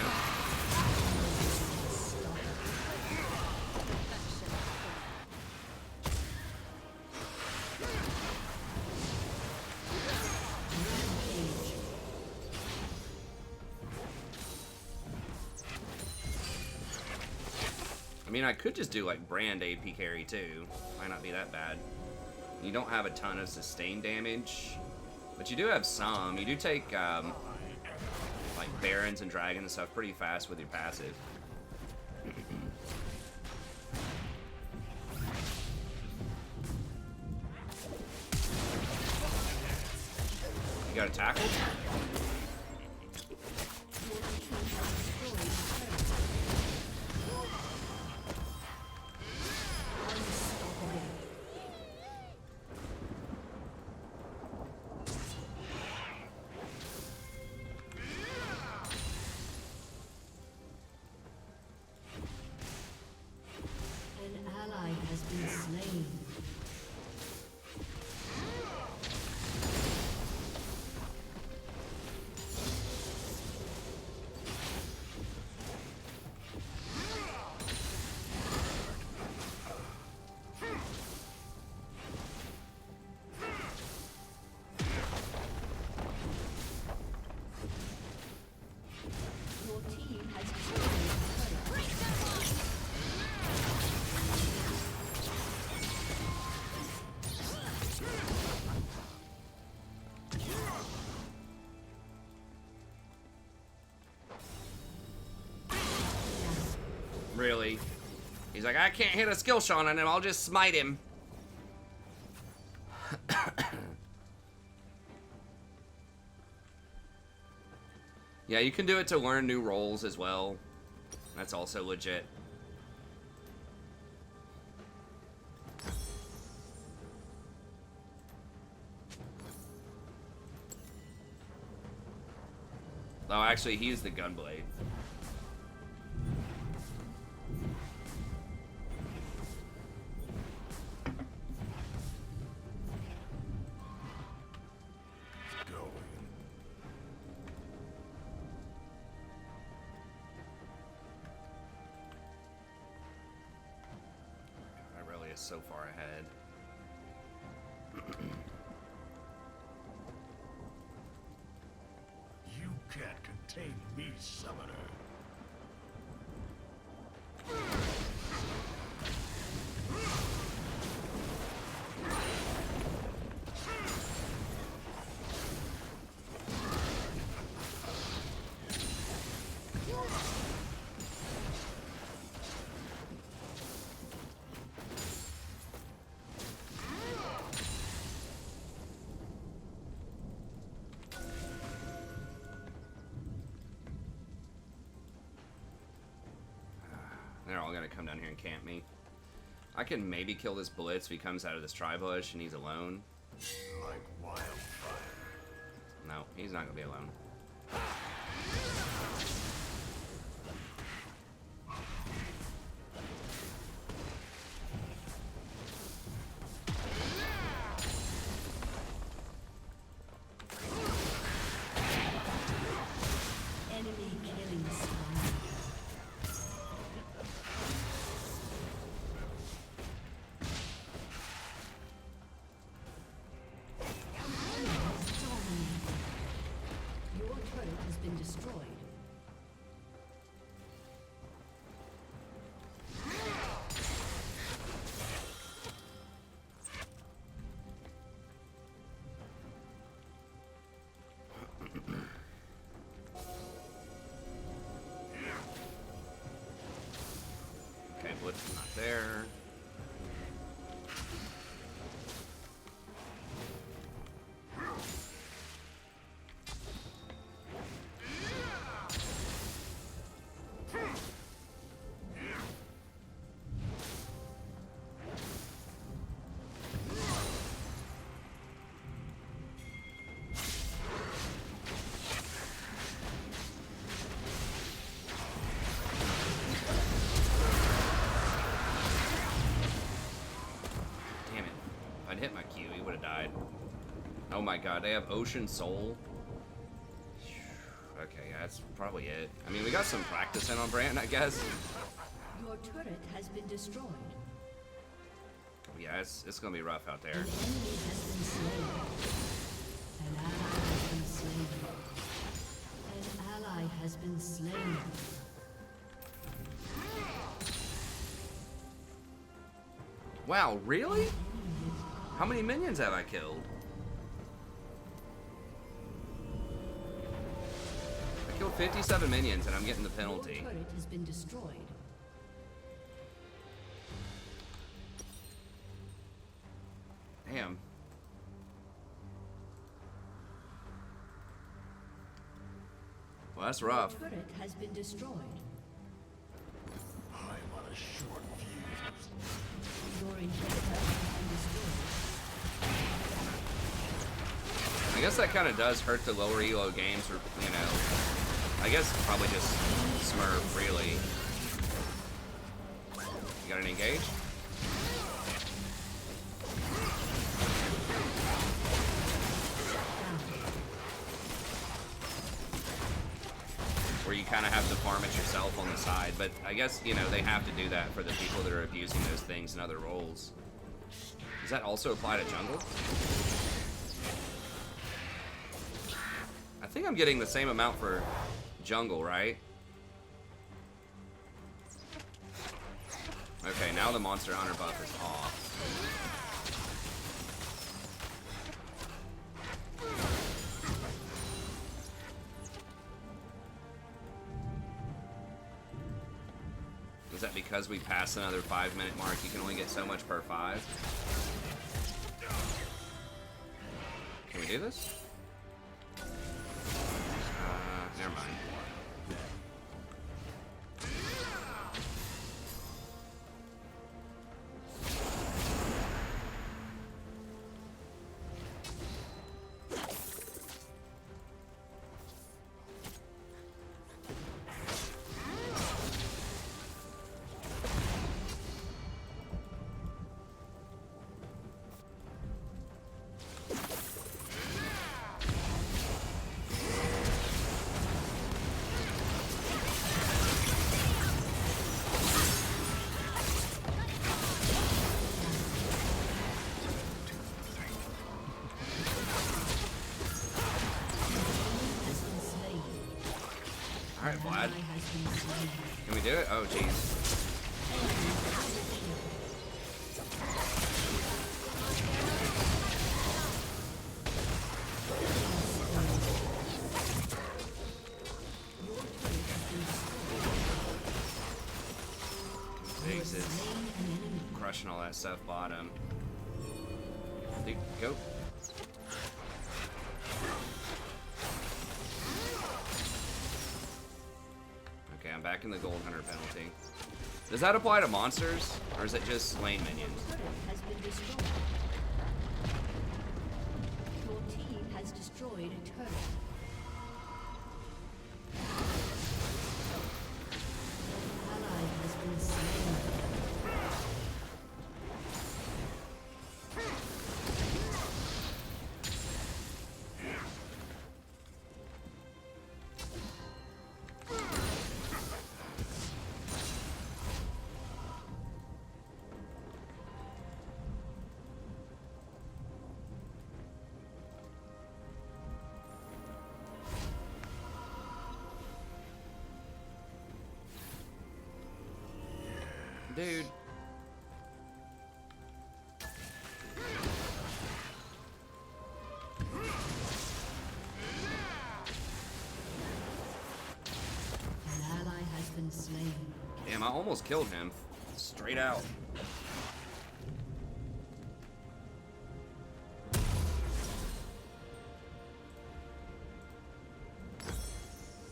I mean, I could just do like Brand AP carry too. Might not be that bad. You don't have a ton of sustain damage, but you do have some. You do take like Barons and Dragons and stuff pretty fast with your passive. You got a tackle? An ally has been slain. Your team has destroyed a turret. Really? He's like, I can't hit a skill shot on him, I'll just smite him. Yeah, you can do it to learn new roles as well. That's also legit. Oh, actually, he's the Gunblade. Going. That really is so far ahead. You can't contain me, summoner. They're all gonna come down here and camp me. I can maybe kill this blitz if he comes out of this tri-bush and he's alone. Like wildfire. No, he's not gonna be alone. Enemy killing spree. Your turret has been destroyed. Okay, blitz is not there. Damn it. If I'd hit my Q, he would have died. Oh my god, they have Ocean Soul. Okay, yeah, that's probably it. I mean, we got some practice in on Brand, I guess. Your turret has been destroyed. Yeah, it's gonna be rough out there. An enemy has been slain. An ally has been slain. An ally has been slain. Wow, really? How many minions have I killed? I killed 57 minions and I'm getting the Your penalty. turret has been destroyed. Damn. Well, that's rough. Your turret has been destroyed. I'm on a short fuse. Your inhibitor has been destroyed. I guess that kind of does hurt the lower elo games, or, you know, I guess probably just Smurf, really. You got an engage? Where you kind of have to farm it yourself on the side, but I guess, you know, they have to do that for the people that are abusing those things in other roles. Does that also apply to jungle? I think I'm getting the same amount for jungle, right? Okay, now the Monster Hunter buff is off. Is that because we passed another 5-minute mark? You can only get so much per 5? Can we do this? Never mind. Alright, Vlad. Can we do it? Oh, jeez. Ziggs is crushing all that stuff bottom. Dude, go. Okay, I'm back in the Gold Hunter penalty. Does that apply to monsters, or is it just lane minions? Turret has been destroyed. Your team has destroyed a turret. An ally has been slain. Dude. An ally has been slain. Damn, I almost killed him. Straight out.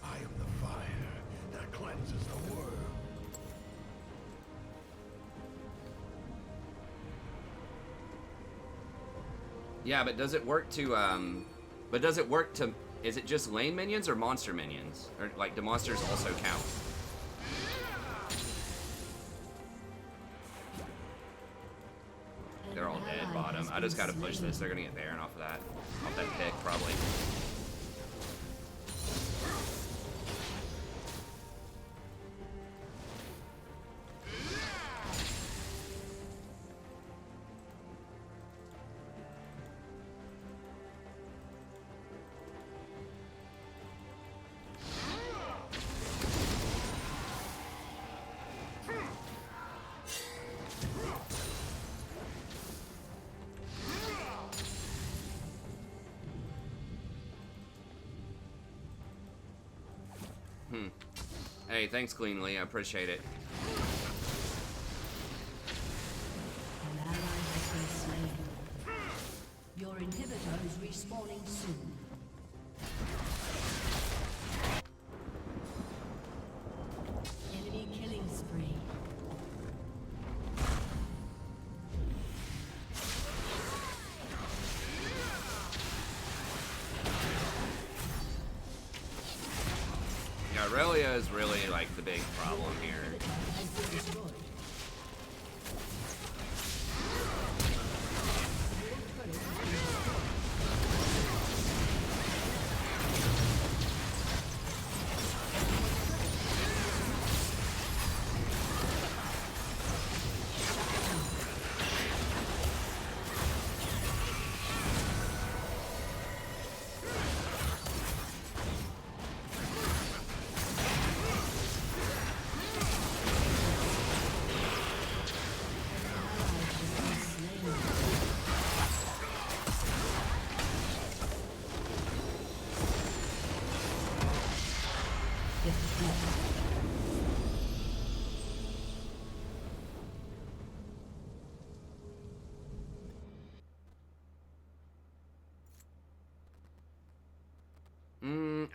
I am the fire that cleanses the world. Yeah, but does it work to, is it just lane minions or monster minions? Or, like, do monsters also count? They're all dead, bottom. I just gotta push this. They're gonna get Baron off of that. Off that pick, probably. Hey, thanks, Cleanly. I appreciate it. An ally has been slain. Your inhibitor is respawning soon. Enemy killing spree. Yeah, Aurelia is really, like, the big problem here. Has been destroyed.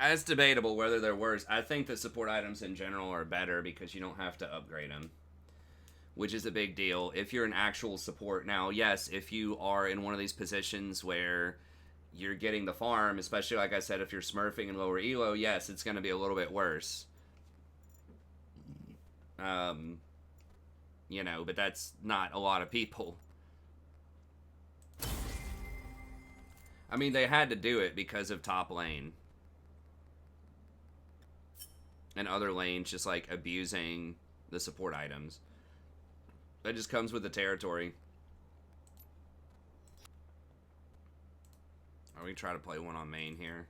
It's debatable whether they're worse. I think that support items in general are better because you don't have to upgrade them, which is a big deal if you're an actual support. Now, yes, if you are in one of these positions where you're getting the farm, especially like I said, if you're smurfing and lower elo, yes, it's going to be a little bit worse. You know, but that's not a lot of people. I mean, they had to do it because of top lane. And other lanes just, like, abusing the support items. That just comes with the territory. Are we try to play one on main here?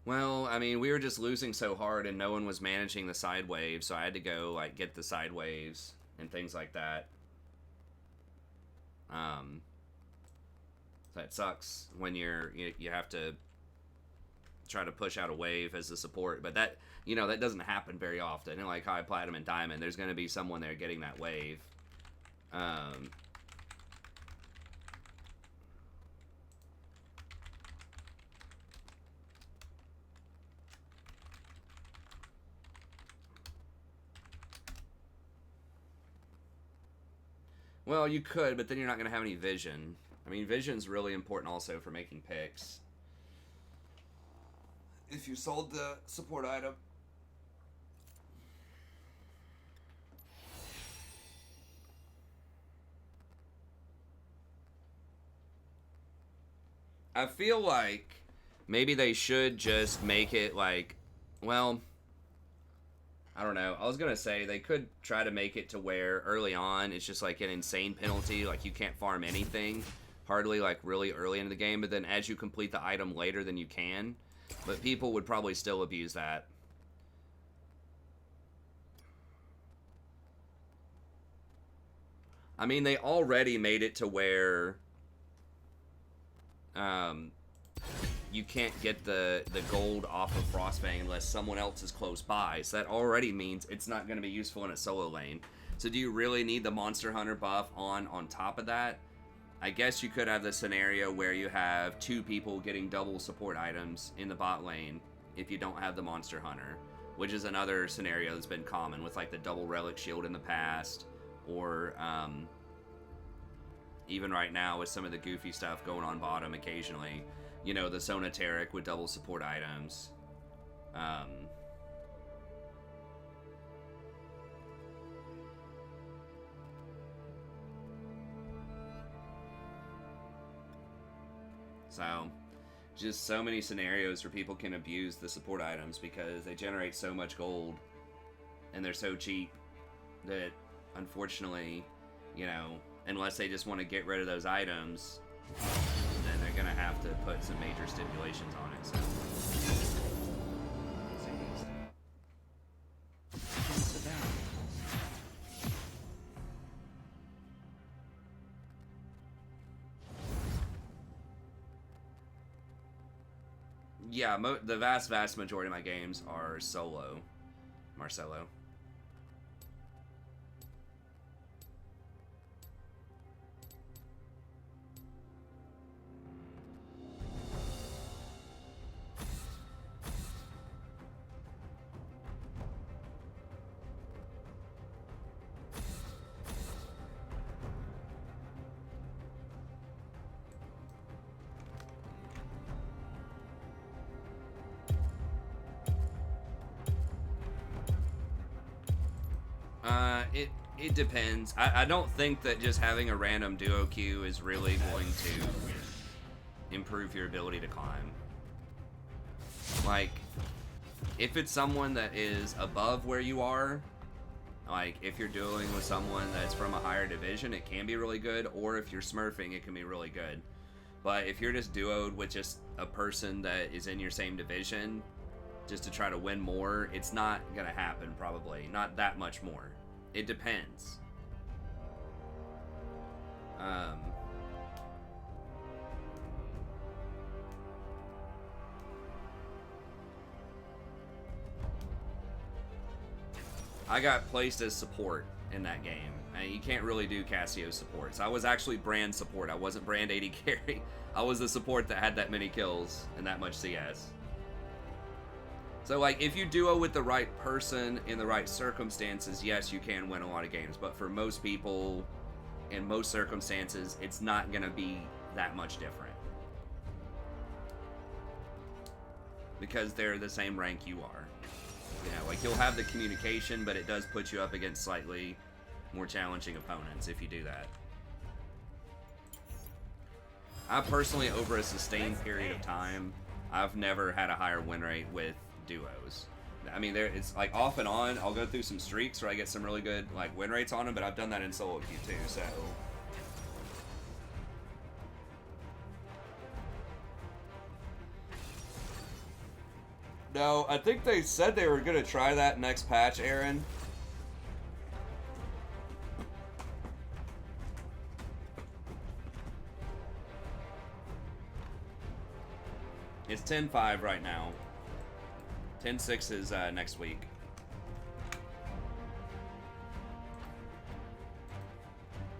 Well, I mean, we were just losing so hard and no one was managing the side waves, so I had to go, like, get the side waves and things like that. That sucks when you have to try to push out a wave as the support, but that, you know, that doesn't happen very often. And like high platinum and diamond, there's going to be someone there getting that wave. Well, you could, but then you're not going to have any vision. I mean, vision's really important also for making picks. If you sold the support item. I feel like maybe they should just make it like, well, I don't know. I was going to say they could try to make it to where early on it's just like an insane penalty. Like you can't farm anything hardly like really early into the game. But then as you complete the item later, then you can. But people would probably still abuse that. I mean, they already made it to where you can't get the gold off of Frostfang unless someone else is close by. So that already means it's not going to be useful in a solo lane. So do you really need the Monster Hunter buff on top of that? I guess you could have the scenario where you have 2 people getting double support items in the bot lane if you don't have the Monster Hunter, which is another scenario that's been common with like the double relic shield in the past, or even right now with some of the goofy stuff going on bottom occasionally. You know, the Sonateric with double support items. So, just so many scenarios where people can abuse the support items because they generate so much gold and they're so cheap that, unfortunately, you know, unless they just want to get rid of those items, then they're going to have to put some major stipulations on it, so. Yeah, the vast majority of my games are solo, Marcelo. It depends. I don't think that just having a random duo queue is really going to improve your ability to climb. Like, if it's someone that is above where you are, like if you're dueling with someone that's from a higher division, it can be really good, or if you're smurfing, it can be really good. But if you're just duoed with just a person that is in your same division, just to try to win more, it's not gonna happen, probably. Not that much more. It depends. I got placed as support in that game. And you can't really do Cassio supports. I was actually brand support. I wasn't brand AD carry. I was the support that had that many kills and that much CS. So, like, if you duo with the right person in the right circumstances, yes, you can win a lot of games. But for most people, in most circumstances, it's not going to be that much different. Because they're the same rank you are. You know, like, you'll have the communication, but it does put you up against slightly more challenging opponents if you do that. I personally, over a sustained period of time, I've never had a higher win rate with duos. I mean, it's like off and on. I'll go through some streaks where I get some really good like win rates on them, but I've done that in solo queue too. So no, I think they said they were gonna try that next patch, Aaron. It's 10-5 right now. 10-6 is next week.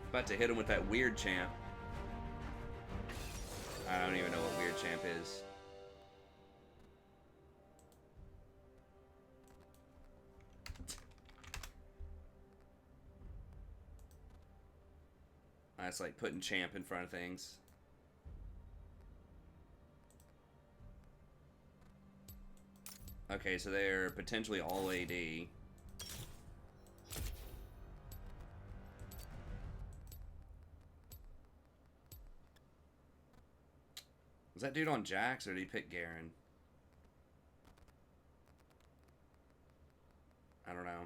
About to hit him with that weird champ. I don't even know what weird champ is. That's like putting champ in front of things. Okay, so they're potentially all AD. Was that dude on Jax, or did he pick Garen? I don't know.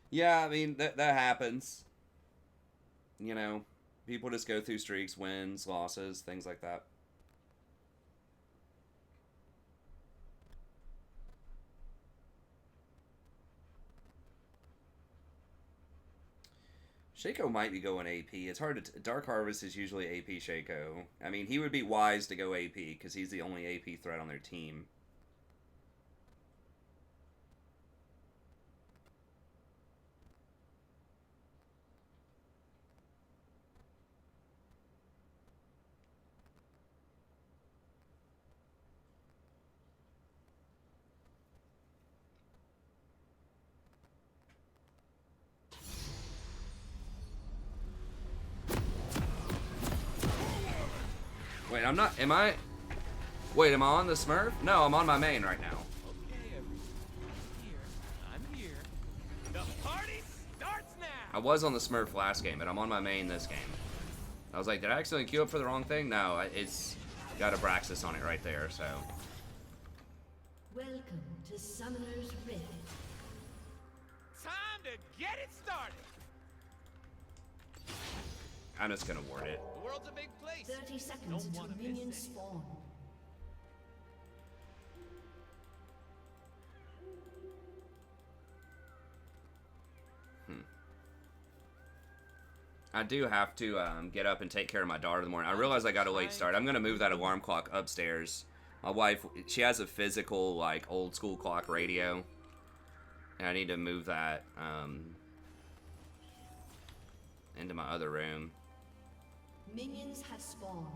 Yeah, I mean, that happens. You know, people just go through streaks, wins, losses, things like that. Shaco might be going AP. It's hard to... Dark Harvest is usually AP Shaco. I mean, he would be wise to go AP, because he's the only AP threat on their team. Wait, I'm not... Am I... Wait, am I on the Smurf? No, I'm on my main right now. Okay, everyone. I'm here. The party starts now. I was on the Smurf last game, but I'm on my main this game. I was like, did I accidentally queue up for the wrong thing? No, it's got a Braxis on it right there, so... Welcome to Summoner's Rift. Time to get it started. I'm just gonna ward it. The world's a big place. 30 seconds Don't until wanna miss minions any. spawn. I do have to get up and take care of my daughter in the morning. I realize I got a late start. I'm going to move that alarm clock upstairs. My wife, she has a physical, like, old school clock radio. And I need to move that into my other room. Minions have spawned.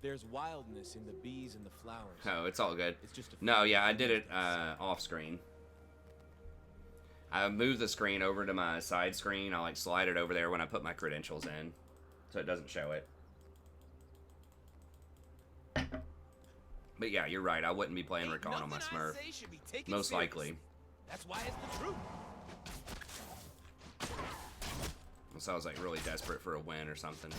There's wildness in the bees and the flowers. Oh, it's all good. It's just a No, yeah, I did it off screen. I moved the screen over to my side screen. I like slide it over there when I put my credentials in, so it doesn't show it. But yeah, you're right. I wouldn't be playing Recon on my Smurf. Most likely. That's why it's the truth. Unless I was like really desperate for a win or something.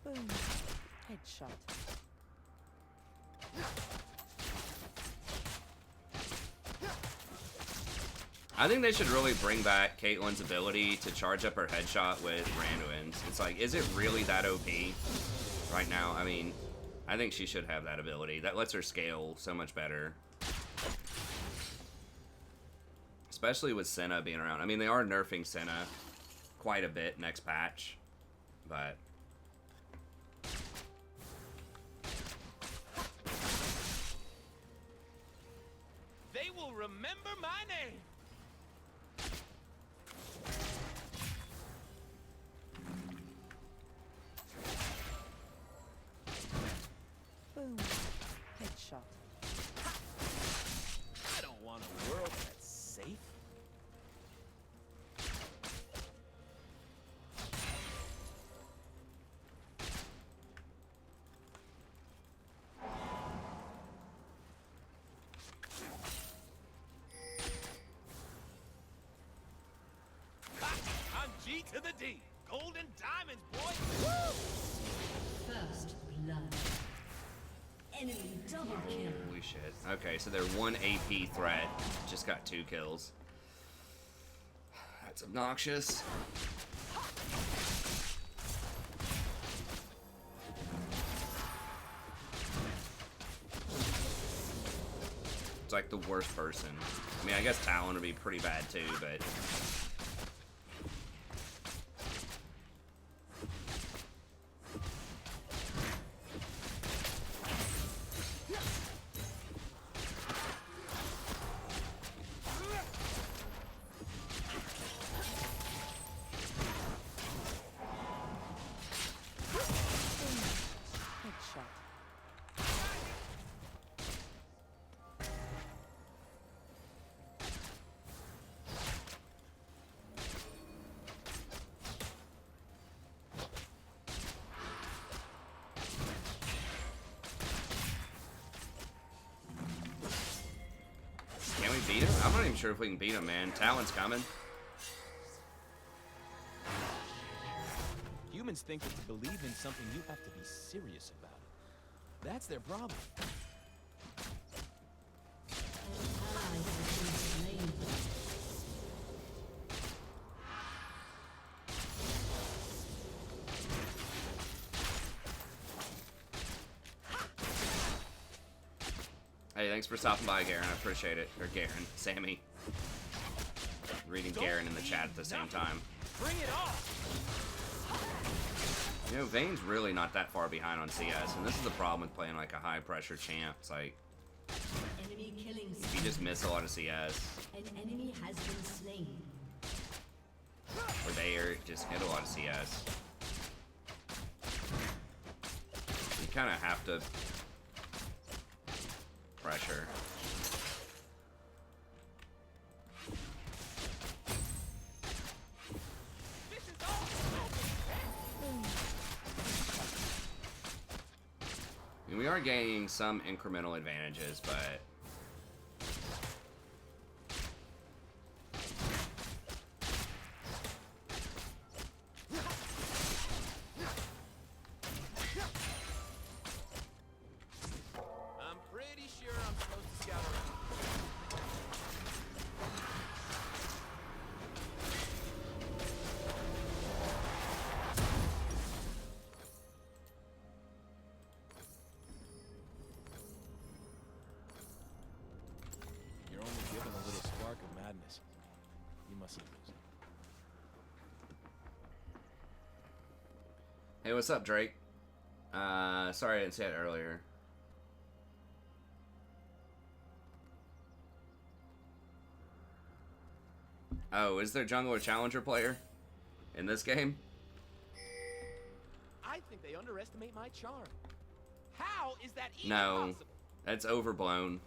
Boom. Headshot. I think they should really bring back Caitlyn's ability to charge up her headshot with Randuin's. It's like, is it really that OP right now? I mean, I think she should have that ability. That lets her scale so much better. Especially with Senna being around. I mean, they are nerfing Senna quite a bit next patch, but... They will remember my name. Boom. Headshot. I don't want a world that's safe. I'm G to the D. Golden diamonds, boy. Woo! First blood. Enemy double kill. Holy shit. Okay, so they're one AP threat. Just got 2 kills. That's obnoxious. It's like the worst person. I mean, I guess Talon would be pretty bad too, but... I'm not even sure if we can beat him, man. Talon's coming. Humans think that to believe in something, you have to be serious about it. That's their problem. Ally has been slain. Hey, thanks for stopping by, Garen. I appreciate it. Or Garen. Sammy. Reading Garen in the chat at the same time. Bring it on! You know, Vayne's really not that far behind on CS, and this is the problem with playing like a high-pressure champ. It's like, Enemy killing you just miss a lot of CS. An enemy has been slain. Or they just hit a lot of CS. You kind of have to pressure. I mean, we are gaining some incremental advantages, but I'm pretty sure I'm supposed to scout around. You're only given a little spark of madness. You mustn't lose it. hey, what's up, Drake? Sorry I didn't say it earlier. Oh, is there jungle or challenger player in this game? I think they underestimate my charm. How is that even No, possible? that's overblown.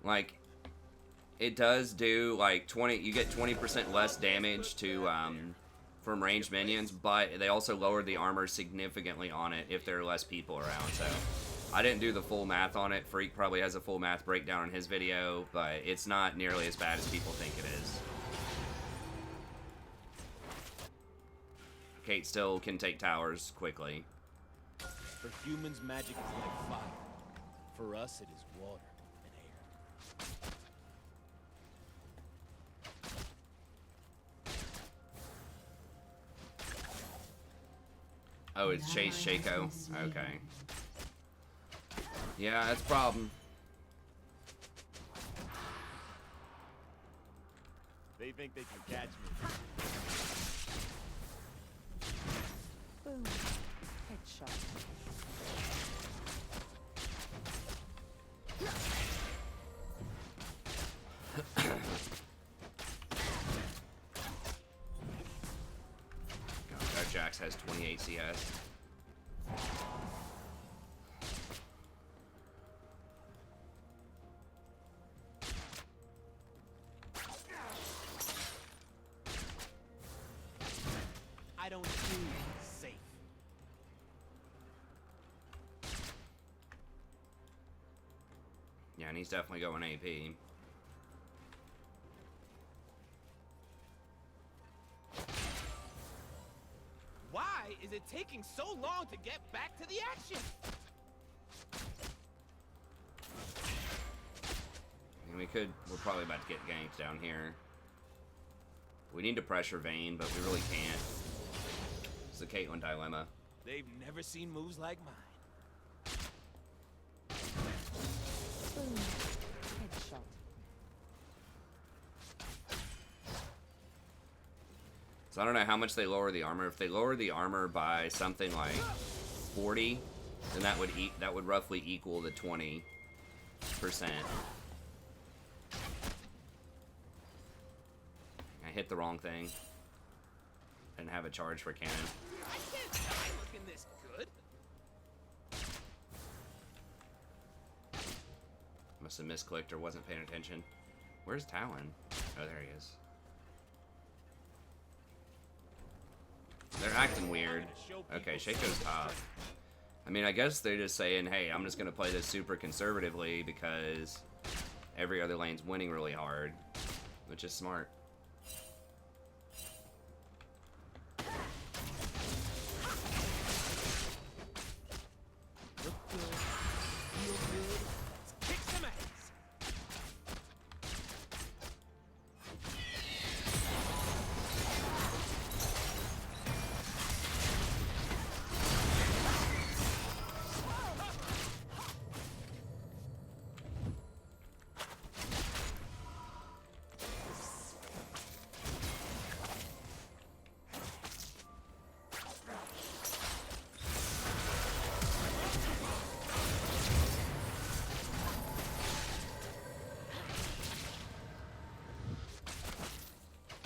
Like, it does do like 20. You get 20% less damage to from ranged minions, but they also lowered the armor significantly on it if there are less people around. So, I didn't do the full math on it. Freak probably has a full math breakdown in his video, but it's not nearly as bad as people think it is. Kate still can take towers quickly. For humans, magic is like fire. For us, it is water and air. Oh, it's Chase Shaco. Okay. Yeah, that's a problem. They think they can catch me. Boom. Headshot. God, Jax has 28 CS. I don't do safe. Yeah, and he's definitely going AP. Why is it taking so long to get back to the action? And we're probably about to get ganked down here. We need to pressure Vayne, but we really can't. It's the Caitlyn dilemma. They've never seen moves like mine. Boom. Headshot. So I don't know how much they lower the armor. If they lower the armor by something like 40, then that would roughly equal the 20%. I hit the wrong thing. Didn't have a charge for cannon. I can't die looking this good. Must have misclicked or wasn't paying attention. Where's Talon? Oh, there he is. They're acting weird. Okay, Shaco's top. I mean, I guess they're just saying, hey, I'm just going to play this super conservatively because every other lane's winning really hard, which is smart. Look good, feel good, let's kick some ass.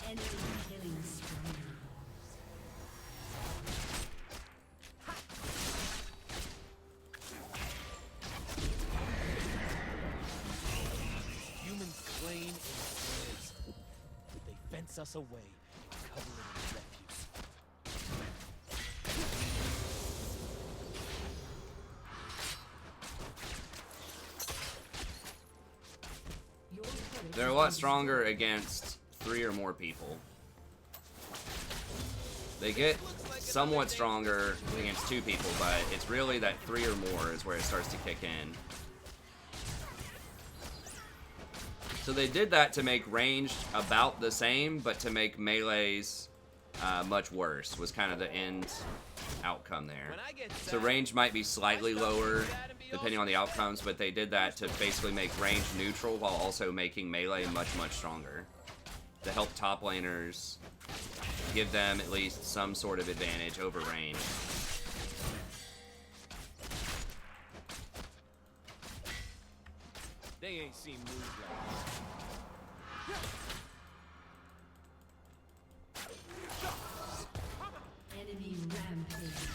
Enemy killing spree. Humans slain in slaves. They fence us away, cover it in refuse. Your turret They're a has lot been stronger against 3 or more people. They get somewhat stronger against 2 people, but it's really that 3 or more is where it starts to kick in. So they did that to make ranged about the same, but to make melees much worse, was kind of the end outcome there. So range might be slightly lower depending on the outcomes, but they did that to basically make range neutral while also making melee much, much stronger. To help top laners, give them at least some sort of advantage over range. They ain't seen moves like enemy rampage.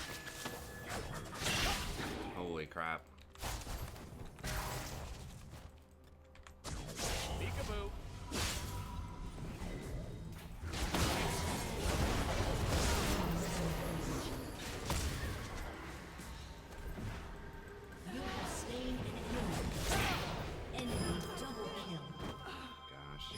Holy crap. Peekaboo. You have slain an enemy. Enemy double kill. Gosh.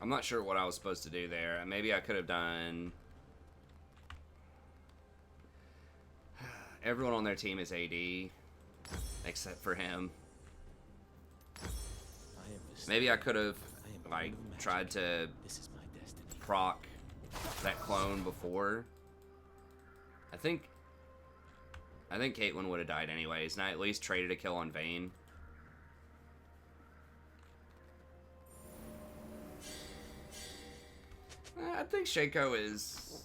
I'm not sure what I was supposed to do there. Maybe I could have done... Everyone on their team is AD, except for him. Maybe I could have, like, tried to this is my destiny. proc that clone before. I think Caitlyn would have died anyways, and I at least traded a kill on Vayne. I think Shaco is...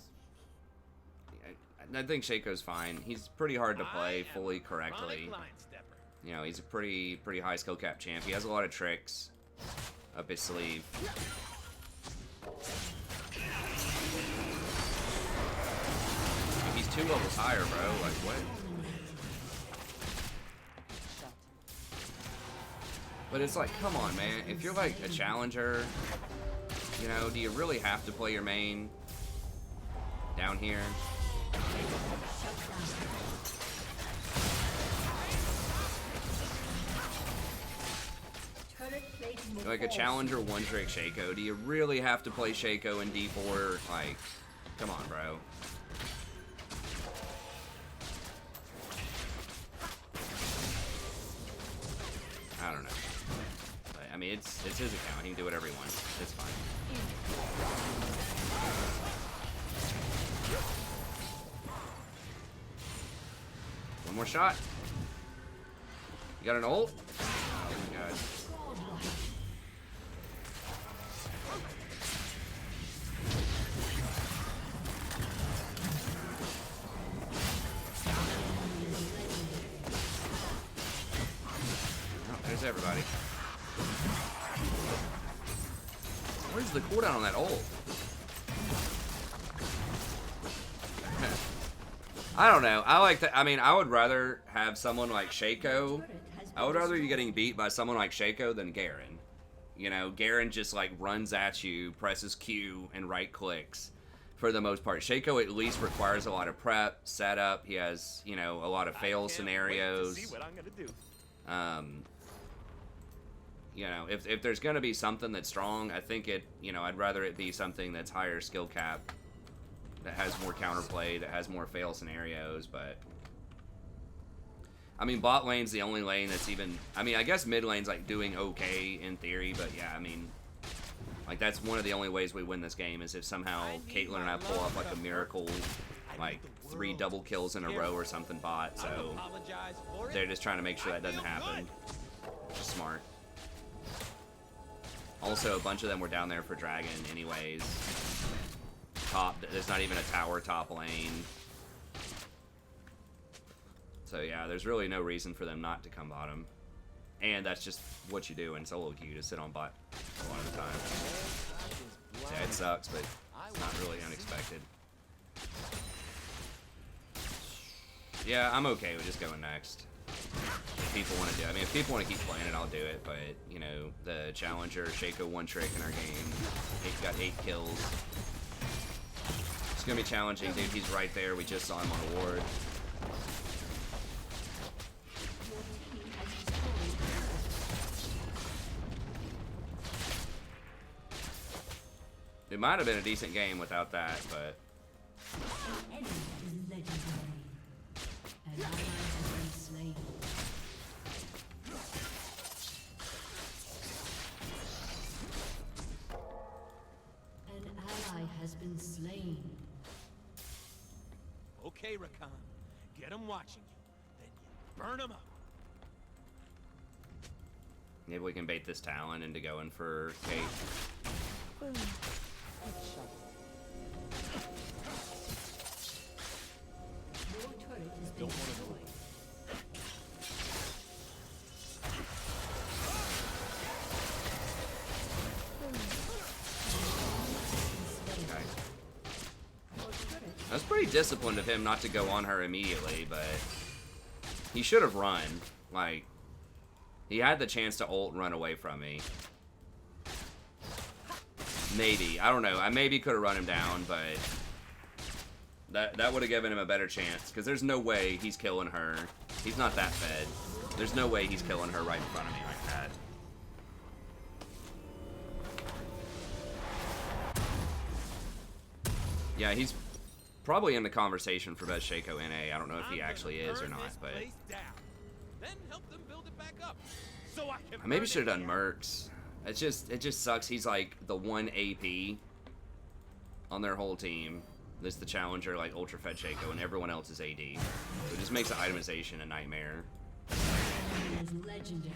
I think Shaco's fine. He's pretty hard to play fully correctly. You know, he's a pretty high skill cap champ. He has a lot of tricks up his sleeve. He's 2 levels higher, bro. Like, what? But it's like, come on, man. If you're like a challenger, you know, do you really have to play your main down here? Like a challenger one-trick Shaco. Do you really have to play Shaco in D4? Like, come on, bro. I don't know. But, I mean, it's his account. He can do whatever he wants. It's fine. One more shot. You got an ult? Oh my god. Oh, there's everybody. Where's the cooldown on that ult? I don't know. I like that. I mean, I would rather have someone like Shaco. I would rather you getting beat by someone like Shaco than Garen. You know, Garen just like runs at you, presses Q, and right clicks for the most part. Shaco at least requires a lot of prep, setup. He has, you know, a lot of fail scenarios. See what I'm gonna do. You know, if there's gonna be something that's strong, I think it, you know, I'd rather it be something that's higher skill cap, that has more counterplay, that has more fail scenarios. But I mean, bot lane's the only lane that's even, I mean, I guess mid lane's like doing okay in theory, but yeah, I mean, like that's one of the only ways we win this game is if somehow Caitlyn and I pull off like a miracle, like 3 double kills in a row or something bot. So they're just trying to make sure that doesn't happen, which is smart. Also, a bunch of them were down there for Dragon anyways. Top, there's not even a tower top lane. So yeah, there's really no reason for them not to come bottom. And that's just what you do in solo queue, to sit on bot a lot of the time. Yeah, it sucks, but it's not really unexpected. Yeah, I'm okay with just going next. If people want to do it. I mean, if people want to keep playing it, I'll do it. But, you know, the challenger, Shaco one trick in our game. Got 8 kills. It's going to be challenging, dude. He's right there. We just saw him on a ward. It might have been a decent game without that, but... An enemy is legendary. An ally has been slain. An ally has been slain. Okay, Rakan. Get them watching you. Then you burn them up. Maybe we can bait this Talon into going for Kate. Your turret has been destroyed. Okay. That's pretty disciplined of him not to go on her immediately, but he should have run. Like, he had the chance to ult and run away from me. Maybe. I don't know. I maybe could have run him down, but that would have given him a better chance, because there's no way he's killing her. He's not that fed. There's no way he's killing her right in front of me like that. Yeah, he's probably in the conversation for best Shaco NA. I don't know if he actually is or not, but Then help them build it back up. So I can I maybe should have done Mercs. It just sucks. He's like the one AP on their whole team. There's the challenger, like ultra fed Shaco, and everyone else is AD. So it just makes the itemization a nightmare. Is legendary.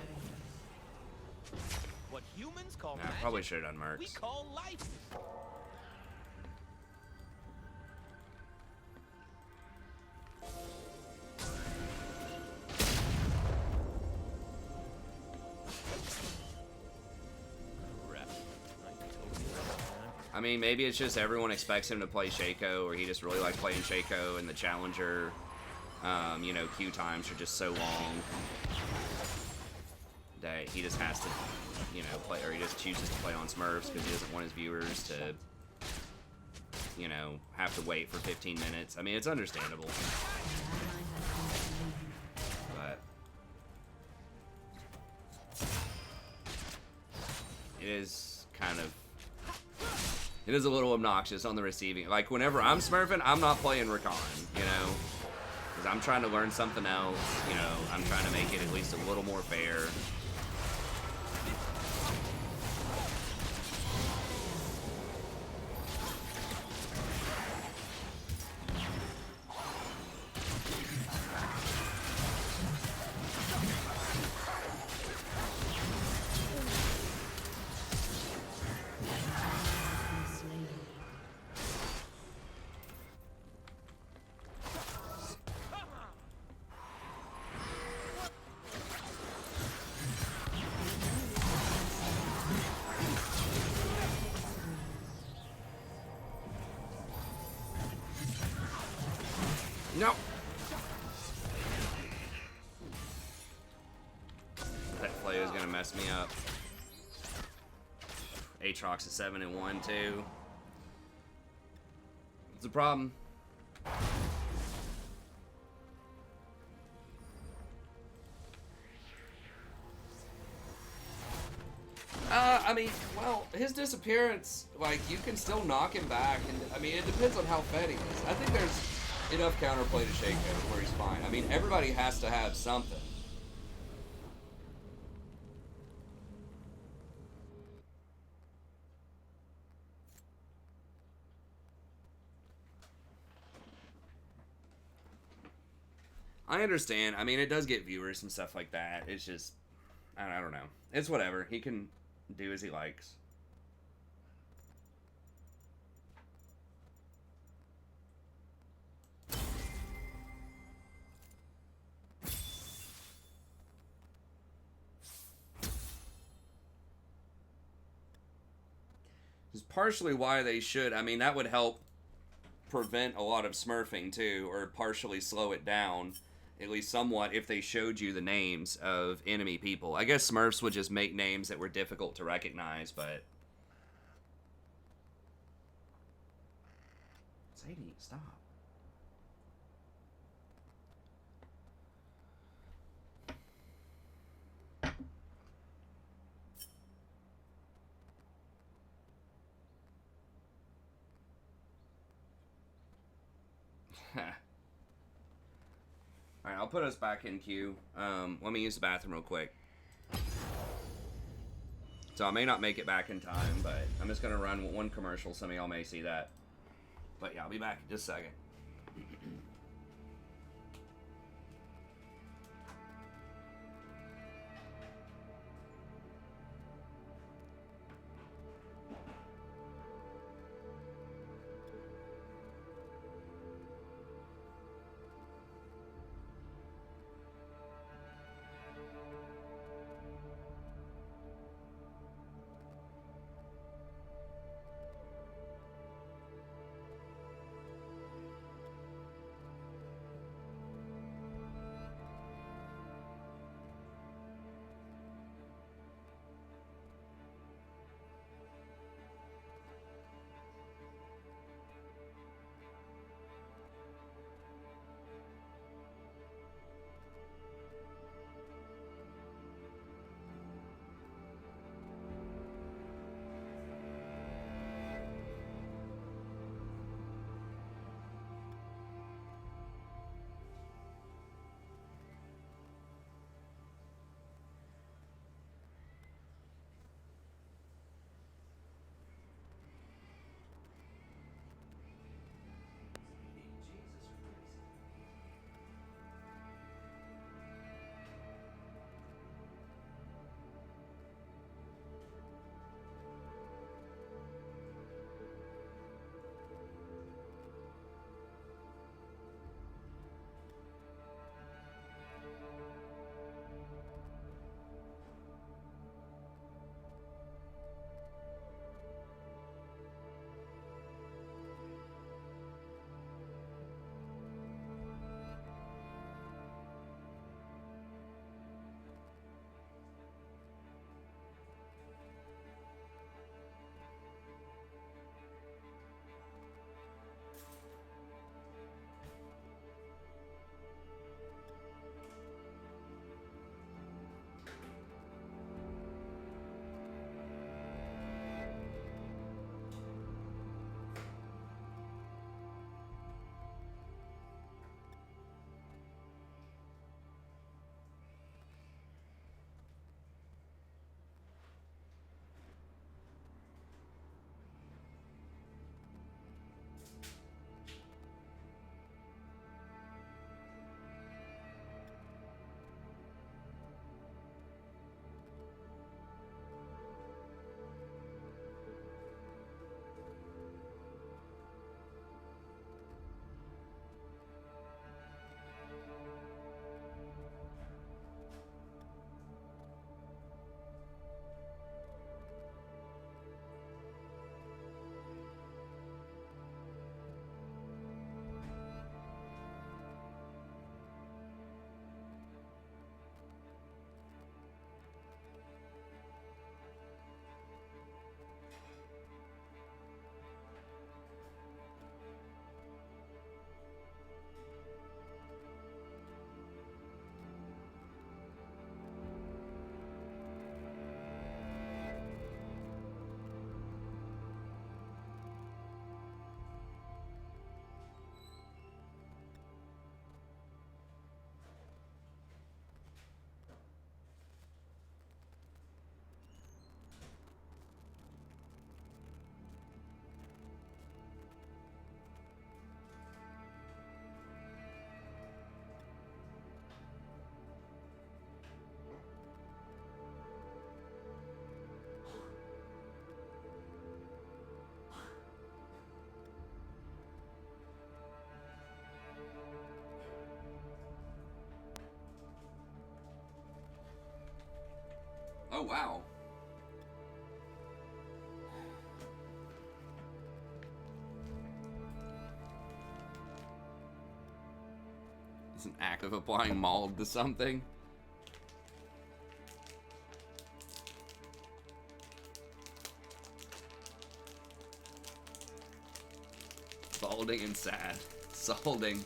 What humans call Nah, magic, probably should have done Mercs. we call life. I mean, maybe it's just everyone expects him to play Shaco, or he just really likes playing Shaco, and the challenger, you know, queue times are just so long that he just has to, you know, play, or he just chooses to play on Smurfs because he doesn't want his viewers to, you know, have to wait for 15 minutes. I mean, it's understandable, but it is kind of, it is a little obnoxious on the receiving. Like, whenever I'm smurfing, I'm not playing Rakan, you know? Because I'm trying to learn something else, you know? I'm trying to make it at least a little more fair. No. That play is gonna mess me up. Aatrox is 7-1 too. It's a problem. I mean, well, his disappearance, like, you can still knock him back, and I mean, it depends on how fed he is. I think there's enough counterplay to shake him where he's fine. I mean, everybody has to have something. I understand. I mean, it does get viewers and stuff like that. It's just, I don't know. It's whatever. He can do as he likes. It's partially why they should. I mean, that would help prevent a lot of smurfing too, or partially slow it down, at least somewhat, if they showed you the names of enemy people. I guess Smurfs would just make names that were difficult to recognize, but... Sadie, stop. Alright, I'll put us back in queue. Let me use the bathroom real quick. So I may not make it back in time, but I'm just going to run one commercial. Some of y'all may see that. But yeah, I'll be back in just a second. wow. It's an act of applying mold to something. Balding and sad. Solding.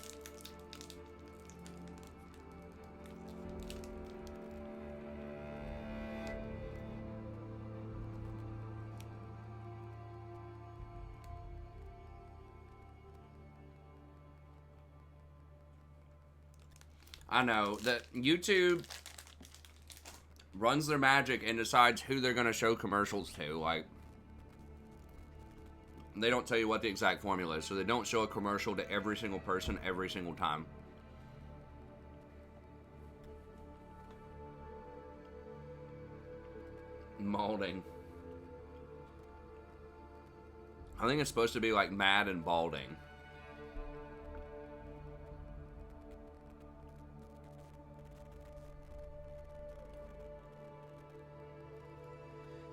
I know that YouTube runs their magic and decides who they're going to show commercials to. Like, they don't tell you what the exact formula is, so they don't show a commercial to every single person every single time. Molding. I think it's supposed to be like mad and balding.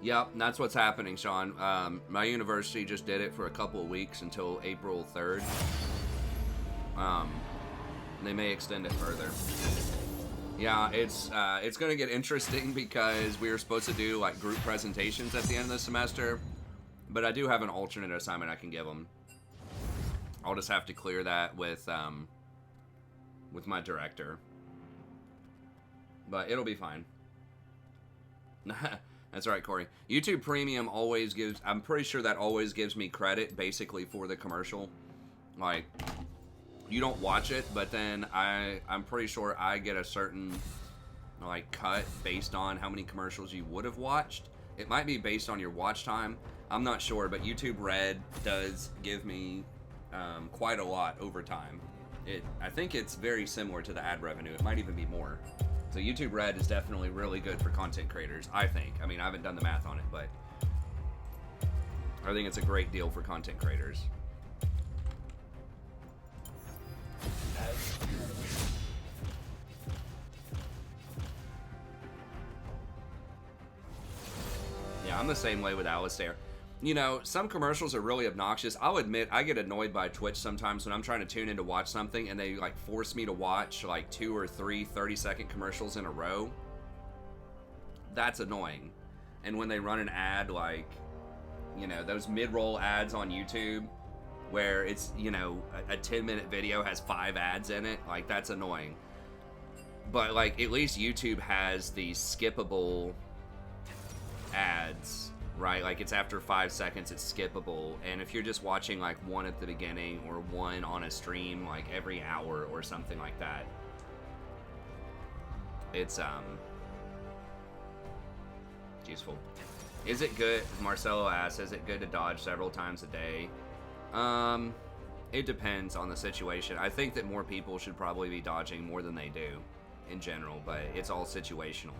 Yep, that's what's happening, Sean. My university just did it for a couple of weeks until April 3rd. They may extend it further. Yeah, it's going to get interesting because we were supposed to do like group presentations at the end of the semester, but I do have an alternate assignment I can give them. I'll just have to clear that with my director, but it'll be fine. That's right, Corey. YouTube Premium always gives, I'm pretty sure that always gives me credit basically for the commercial. Like, you don't watch it, but then I'm pretty sure I get a certain like cut based on how many commercials you would have watched. It might be based on your watch time. I'm not sure, but YouTube Red does give me quite a lot over time. I think it's very similar to the ad revenue. It might even be more. So YouTube Red is definitely really good for content creators, I think. I mean, I haven't done the math on it, but I think it's a great deal for content creators. Yeah, I'm the same way with Alistair. You know, some commercials are really obnoxious. I'll admit, I get annoyed by Twitch sometimes when I'm trying to tune in to watch something and they like force me to watch like 2 or 3 30-second commercials in a row. That's annoying. And when they run an ad like, you know, those mid-roll ads on YouTube where it's, you know, a 10-minute video has 5 ads in it, like that's annoying. But like at least YouTube has these skippable ads. Right, like it's after 5 seconds, it's skippable, and if you're just watching like one at the beginning or one on a stream like every hour or something like that, it's useful. Is it good? Marcelo asks, is it good to dodge several times a day? It depends on the situation. I think that more people should probably be dodging more than they do in general, but it's all situational.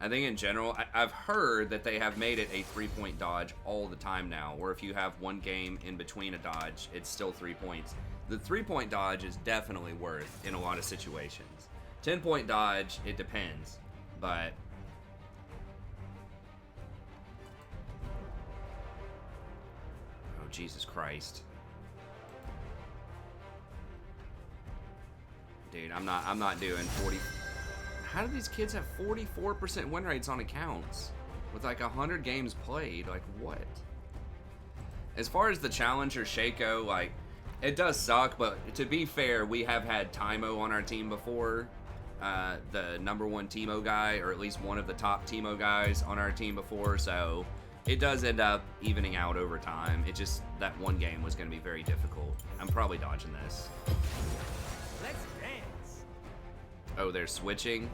I think in general, I've heard that they have made it a 3-point dodge all the time now, where if you have one game in between a dodge, it's still 3 points. The 3-point dodge is definitely worth in a lot of situations. 10-point dodge, it depends, but oh Jesus Christ, dude, I'm not doing 40. How do these kids have 44% win rates on accounts with like 100 games played? Like what? As far as the challenger Shaco, like it does suck, but to be fair, we have had Timo on our team before, the #1 Timo guy, or at least one of the top Timo guys on our team before, so it does end up evening out over time. It just, that one game was going to be very difficult. I'm probably dodging this. Let's dance. Oh, they're switching.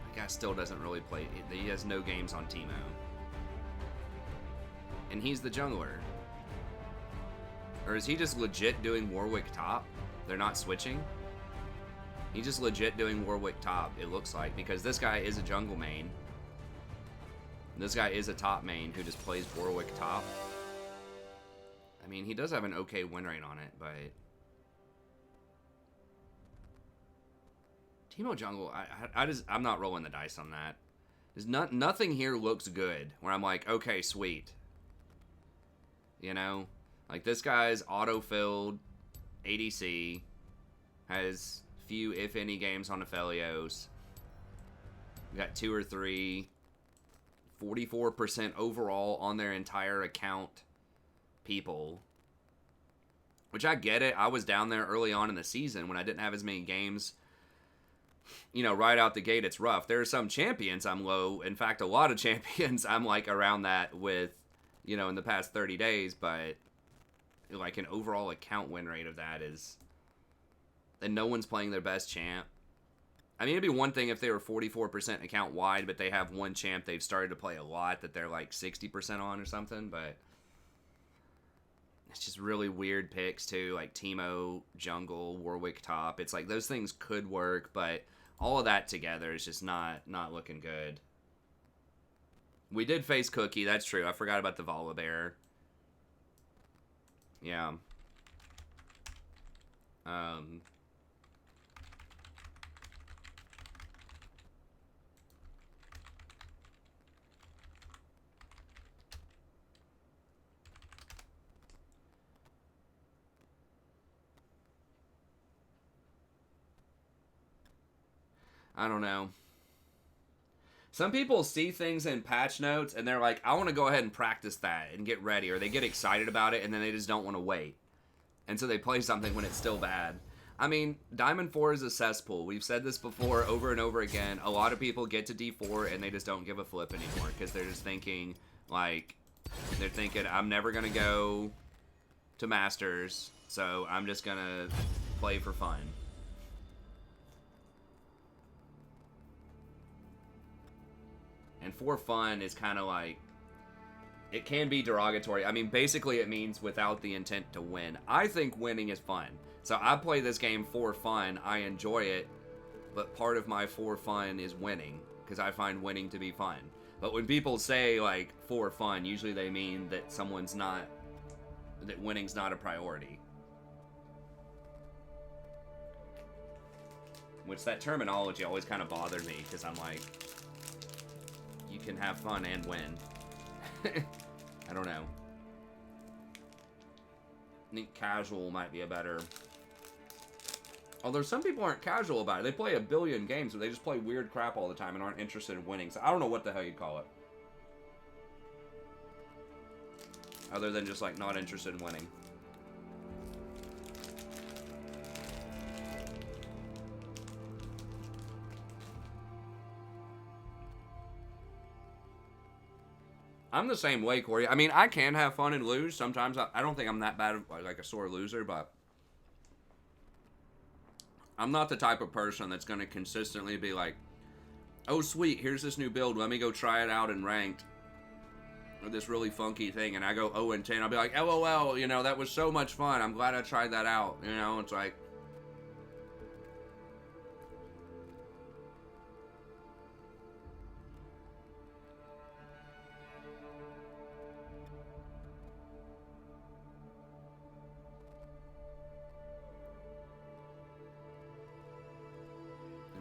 That guy still doesn't really play. He has no games on Timo. And he's the jungler. Or is he just legit doing Warwick top? They're not switching? He's just legit doing Warwick top, it looks like, because this guy is a jungle main. This guy is a top main who just plays Warwick top. I mean, he does have an okay win rate on it, but Teemo Jungle, I'm not rolling the dice on that. There's nothing here looks good where I'm like, okay, sweet. You know? Like, this guy's auto-filled ADC, has few, if any, games on Aphelios. We got 2 or 3. 44% overall on their entire account people. Which I get it. I was down there early on in the season when I didn't have as many games. You know, right out the gate, it's rough. There are some champions I'm low. In fact, a lot of champions I'm, like, around that with, you know, in the past 30 days. But, like, an overall account win rate of that is... And no one's playing their best champ. I mean, it'd be one thing if they were 44% account wide, but they have one champ they've started to play a lot that they're, like, 60% on or something. But it's just really weird picks, too. Like, Teemo, Jungle, Warwick top. It's like, those things could work, but... all of that together is just not looking good. We did face Cookie, that's true. I forgot about the Volibear. Yeah. I don't know. Some people see things in patch notes and they're like, I want to go ahead and practice that and get ready. Or they get excited about it and then they just don't want to wait. And so they play something when it's still bad. I mean, Diamond 4 is a cesspool. We've said this before over and over again. A lot of people get to D4 and they just don't give a flip anymore. Because they're just thinking, like, they're thinking, I'm never going to go to Masters. So I'm just going to play for fun. And for fun is kind of like, it can be derogatory. I mean, basically it means without the intent to win. I think winning is fun. So I play this game for fun. I enjoy it. But part of my for fun is winning. Because I find winning to be fun. But when people say, like, for fun, usually they mean that someone's not, that winning's not a priority. Which that terminology always kind of bothered me. Because I'm like... you can have fun and win. I don't know. I think casual might be a better... although some people aren't casual about it. They play a billion games, but they just play weird crap all the time and aren't interested in winning. So I don't know what the hell you'd call it. Other than just, like, not interested in winning. I'm the same way, Corey. I mean, I can have fun and lose. Sometimes I don't think I'm that bad of, like, a sore loser, but I'm not the type of person that's going to consistently be like, oh, sweet, here's this new build. Let me go try it out in ranked. Or this really funky thing, and I go 0-10. I'll be like, LOL, you know, that was so much fun. I'm glad I tried that out. You know, it's like...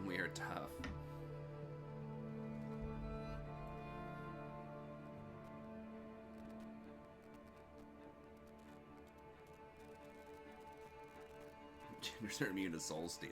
we are tough. Genders are immune to soul steal.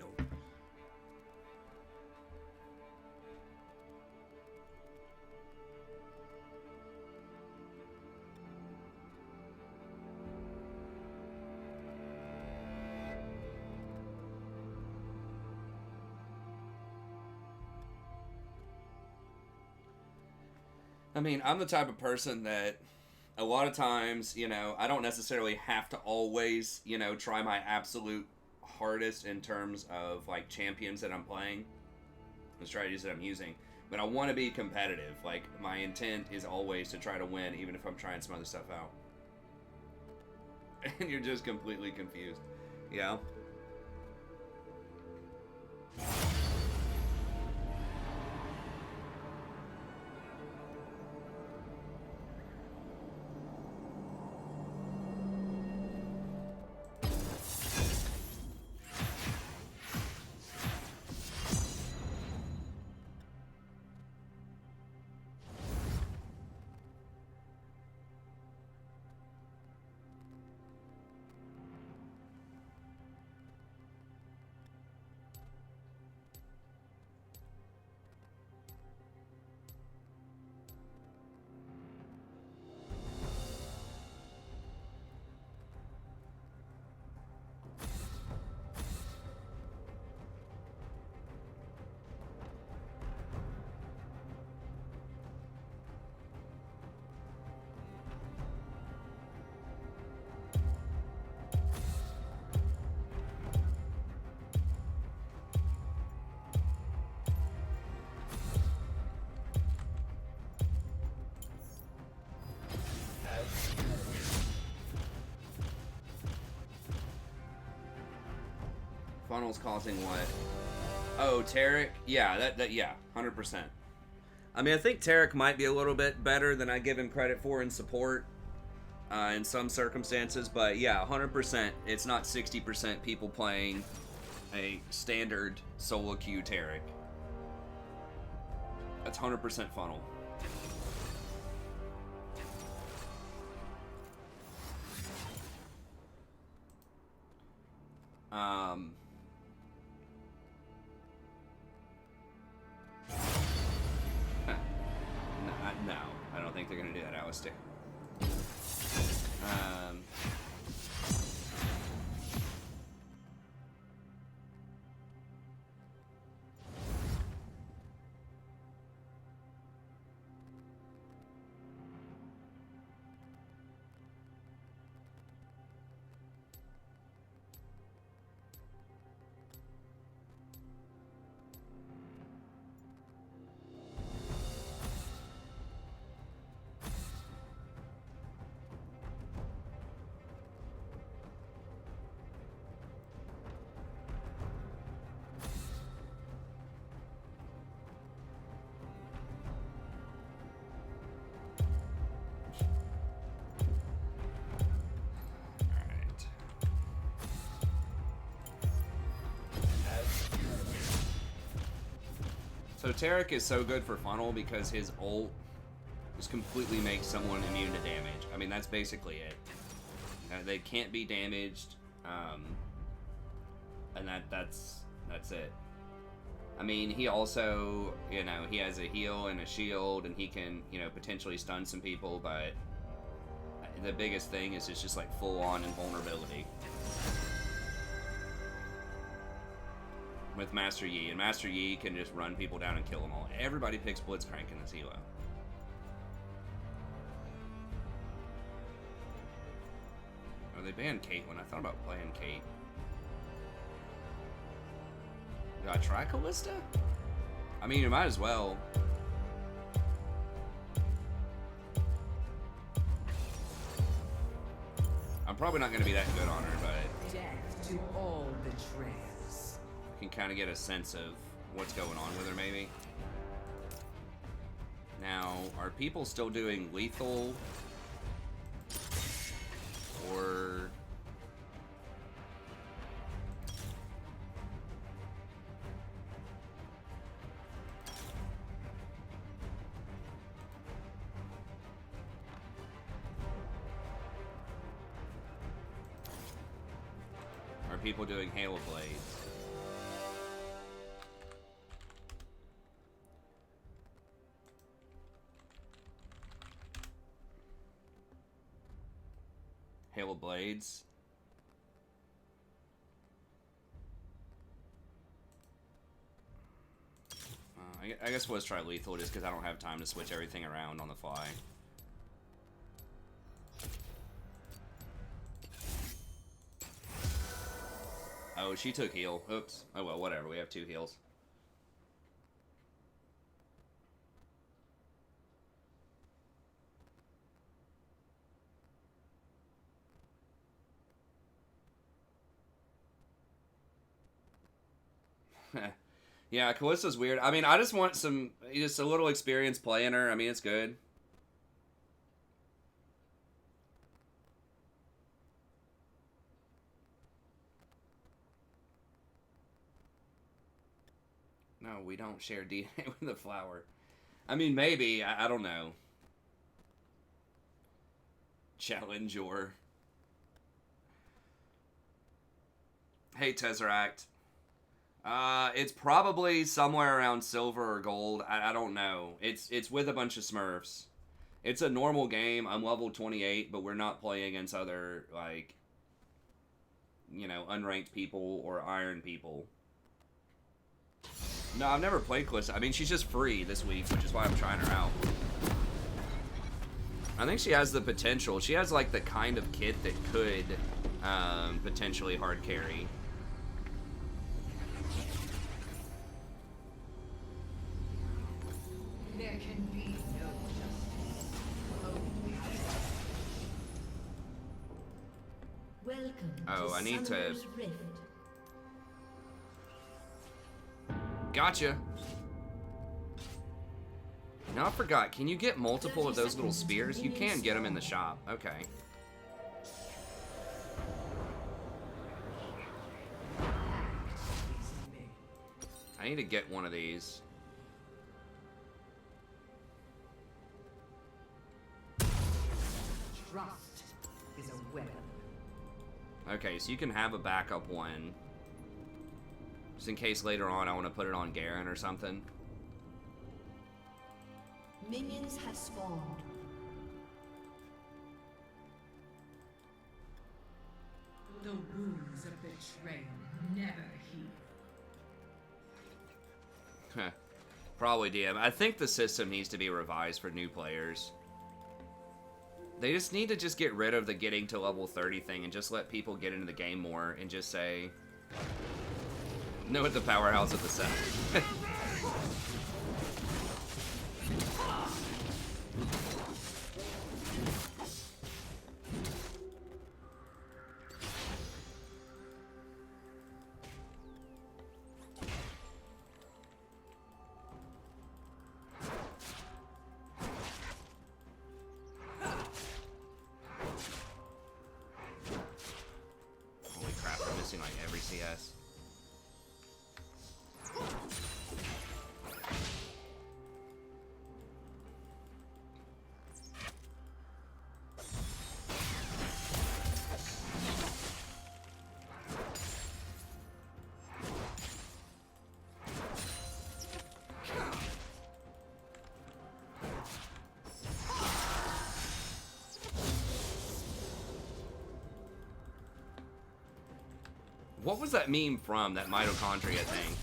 I mean, I'm the type of person that a lot of times, you know, I don't necessarily have to always, you know, try my absolute hardest in terms of, like, champions that I'm playing, the strategies that I'm using. But I want to be competitive. Like, my intent is always to try to win, even if I'm trying some other stuff out. And you're just completely confused. Yeah. funnel's causing what? Oh, Tarek? Yeah, yeah, 100%. I mean, I think Tarek might be a little bit better than I give him credit for in support in some circumstances, but yeah, 100%. It's not 60% people playing a standard solo queue Tarek. That's 100% funnel. No, I don't think they're gonna do that, Alistair. So Tarek is so good for funnel because his ult just completely makes someone immune to damage. I mean, that's basically it. They can't be damaged, and that's it. I mean, he also, you know, he has a heal and a shield, and he can, you know, potentially stun some people, but the biggest thing is it's just like full-on invulnerability. With Master Yi, and Master Yi can just run people down and kill them all. Everybody picks Blitzcrank in this elo. Oh, they banned Caitlyn. I thought about playing Kate. Do I try Callista? I mean, you might as well. I'm probably not going to be that good on her, but Death to all betrayers. can kind of get a sense of what's going on with her, maybe. Now, are people still doing lethal? Or... are people doing Halo Blades? Halo Blades. I guess we'll just try lethal just because I don't have time to switch everything around on the fly. Oh, she took heal. Oops. Oh well, whatever. We have 2 heals. Yeah, Callista's weird. I mean, I just want just a little experience playing her. I mean, it's good. No, we don't share DNA with the flower. I mean, maybe. I don't know. Challenger. Hey, Tesseract. It's probably somewhere around silver or gold. I don't know. It's with a bunch of Smurfs. It's a normal game. I'm level 28, but we're not playing against other, like, you know, unranked people or iron people. No, I've never played Calista. I mean, she's just free this week, which is why I'm trying her out. I think she has the potential. She has, like, the kind of kit that could potentially hard carry. There can be no justice. Only Welcome Oh, to I need to... Summoner's Rift. Gotcha. Now I forgot, can you get multiple of those little spears? You can get them in the shop. Okay. I need to get one of these. Trust is a weapon. Okay, so you can have a backup one. Just in case later on I want to put it on Garen or something. Minions have spawned. The wounds of betrayal never heal. Heh. Probably DM. I think the system needs to be revised for new players. They just need to just get rid of the getting to level 30 thing and just let people get into the game more and just say, no at the powerhouse of the set. Holy crap, I'm missing like every CS. What was that meme from, that mitochondria thing?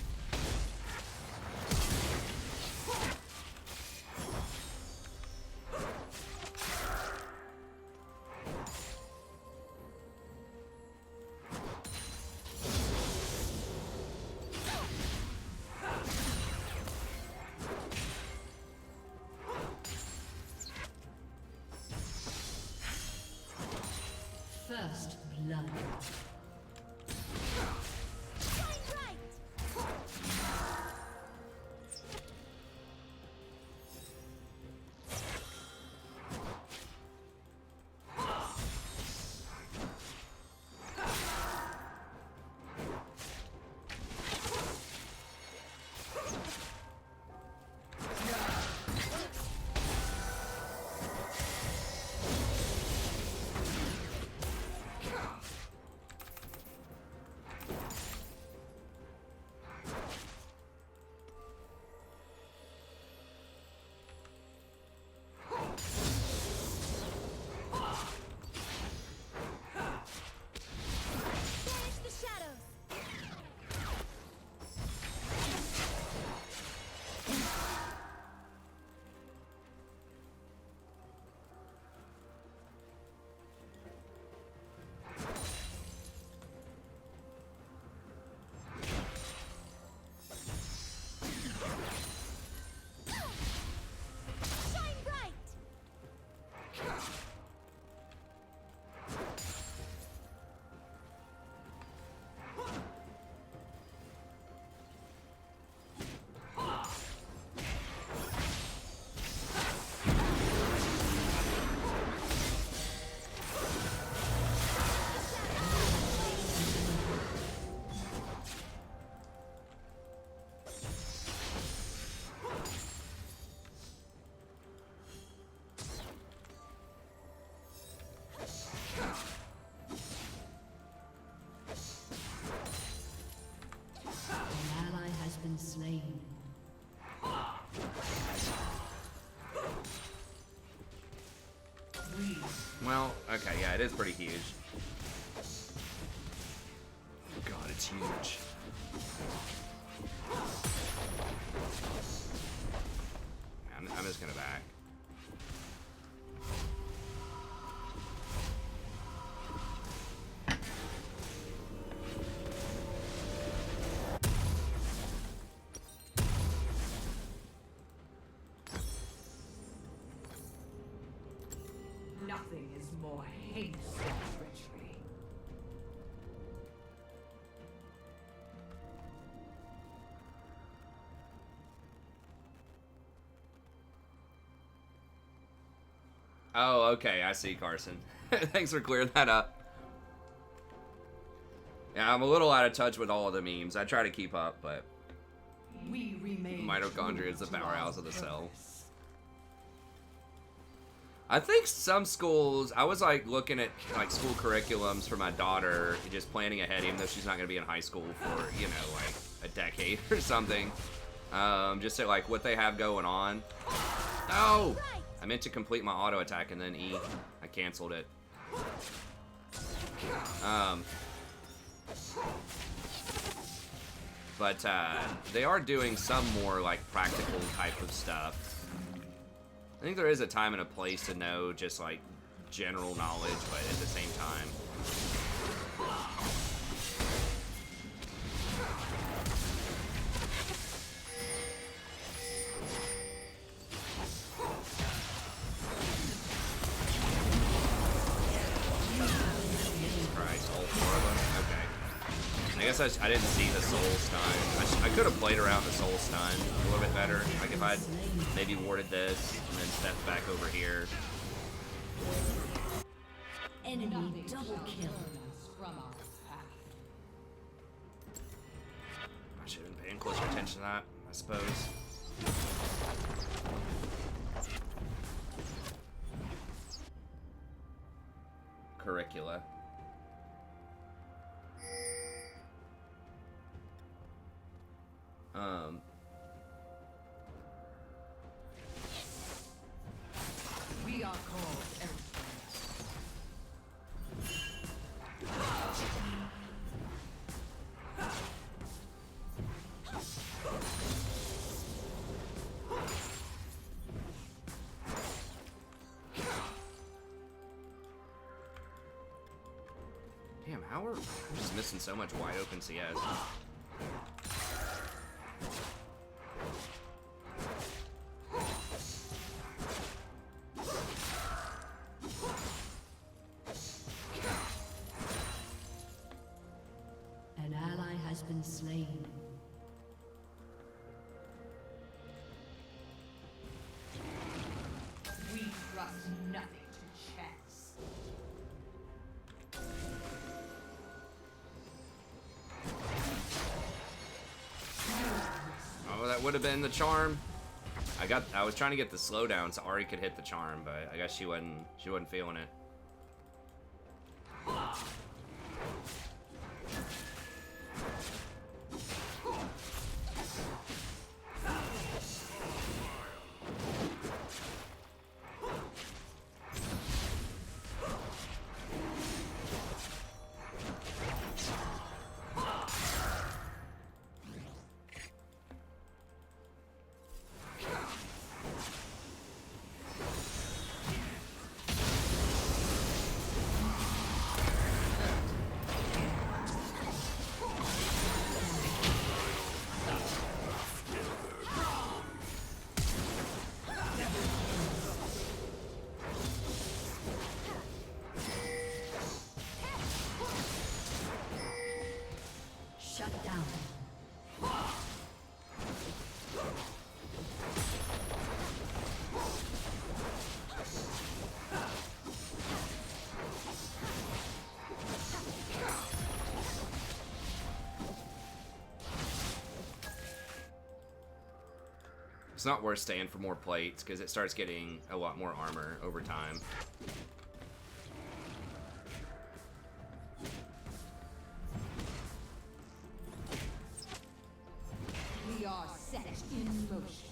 First blood. Banish the shadows. Shine bright. An ally has been slain. Well, okay, yeah, it is pretty huge. God, it's huge. I'm just gonna back. Nothing is more heinous than treachery. Oh, okay, I see, Carson. Thanks for clearing that up. Yeah, I'm a little out of touch with all of the memes. I try to keep up, but We remain mitochondria is the true to powerhouse our of the cell. purpose. I think some schools, I was like looking at like school curriculums for my daughter, just planning ahead, even though she's not going to be in high school for, you know, like a decade or something. Just at like what they have going on. No! I meant to complete my auto attack and then E. I canceled it. But they are doing some more like practical type of stuff. I think there is a time and a place to know just like general knowledge, but at the same time. Christ, all four of them? Okay. I guess I didn't see the soul stun. I could have played around the soul stun a little bit better. Like if I'd maybe warded this and then stepped back over here. Enemy double kill. From our path. I should have been paying closer attention to that, I suppose. Curricula. We are called elsewhere. Damn, how are I'm just missing so much wide open CS. An ally has been slain. We trust nothing to chance. Oh, that would have been the charm. I was trying to get the slowdown so Ari could hit the charm, but I guess she wasn't feeling it. Shut down. It's not worth staying for more plates because it starts getting a lot more armor over time. We are set in motion.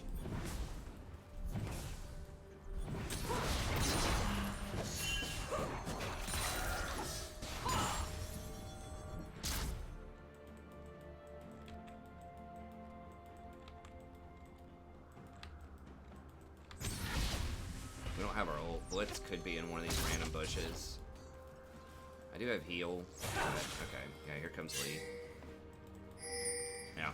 We don't have our ult. Blitz could be in one of these random bushes. I do have heal. But okay, yeah, here comes Lee. Yeah.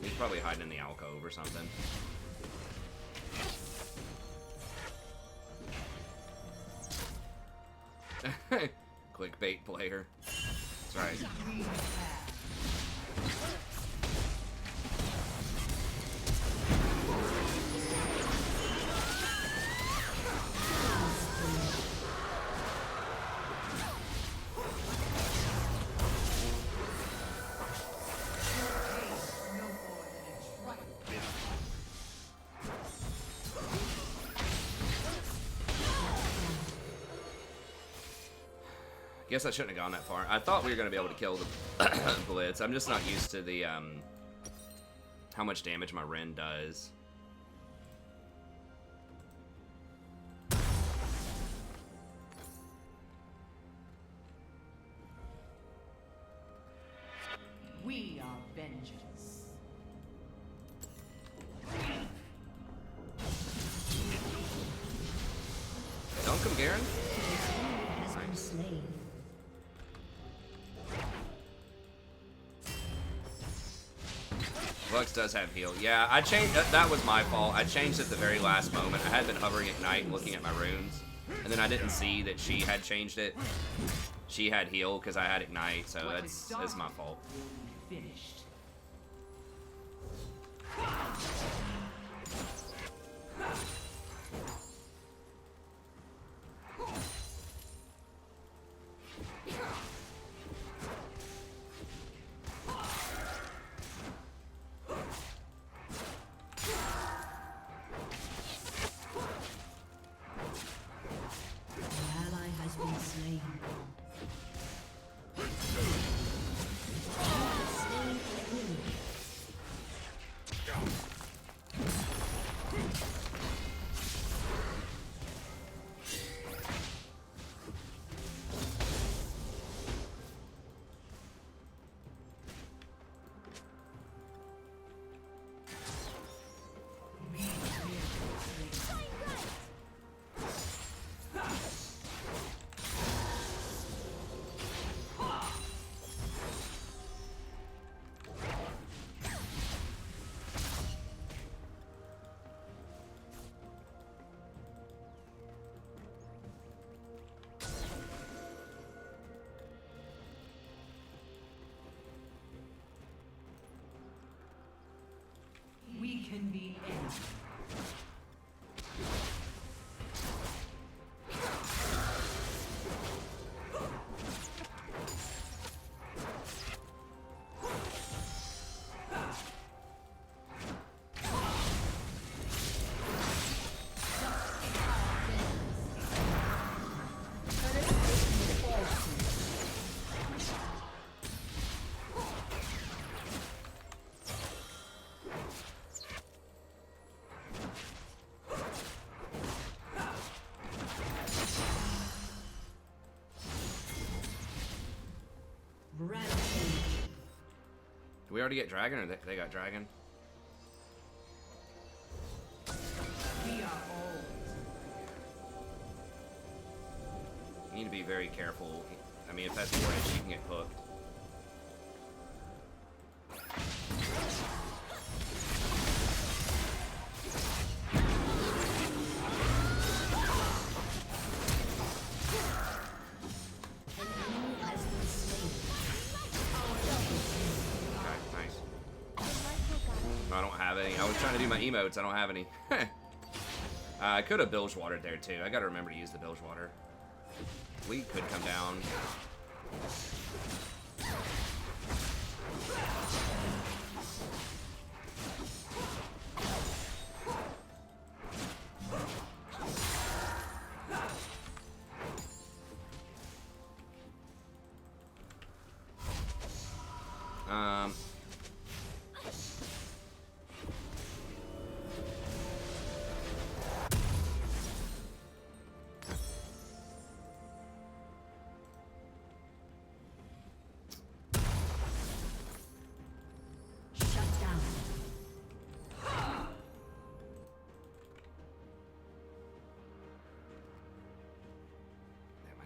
He's probably hiding in the alcove or something. Clickbait player. That's right. Guess I shouldn't have gone that far. I thought we were going to be able to kill the Blitz. I'm just not used to the, how much damage my Ren does. We are vengeance. Dunk him, Garen. Has been slain. Lux does have heal. Yeah, I changed. That was my fault. I changed at the very last moment. I had been hovering Ignite and looking at my runes, and then I didn't see that she had changed it. She had heal because I had Ignite, so that's my fault. Finished. We can be anything. Do we already get Dragon, or they got Dragon? We are all. You need to be very careful. I mean, if that's 4 inch, you can get hooked. Emotes, I don't have any. I could have bilge watered there too. I gotta remember to use the bilge water. We could come down.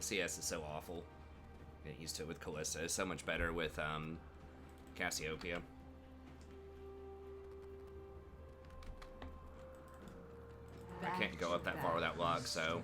CS is so awful. Get used to it with Kalista. It's so much better with Cassiopeia. I can't go up that far without luck, so...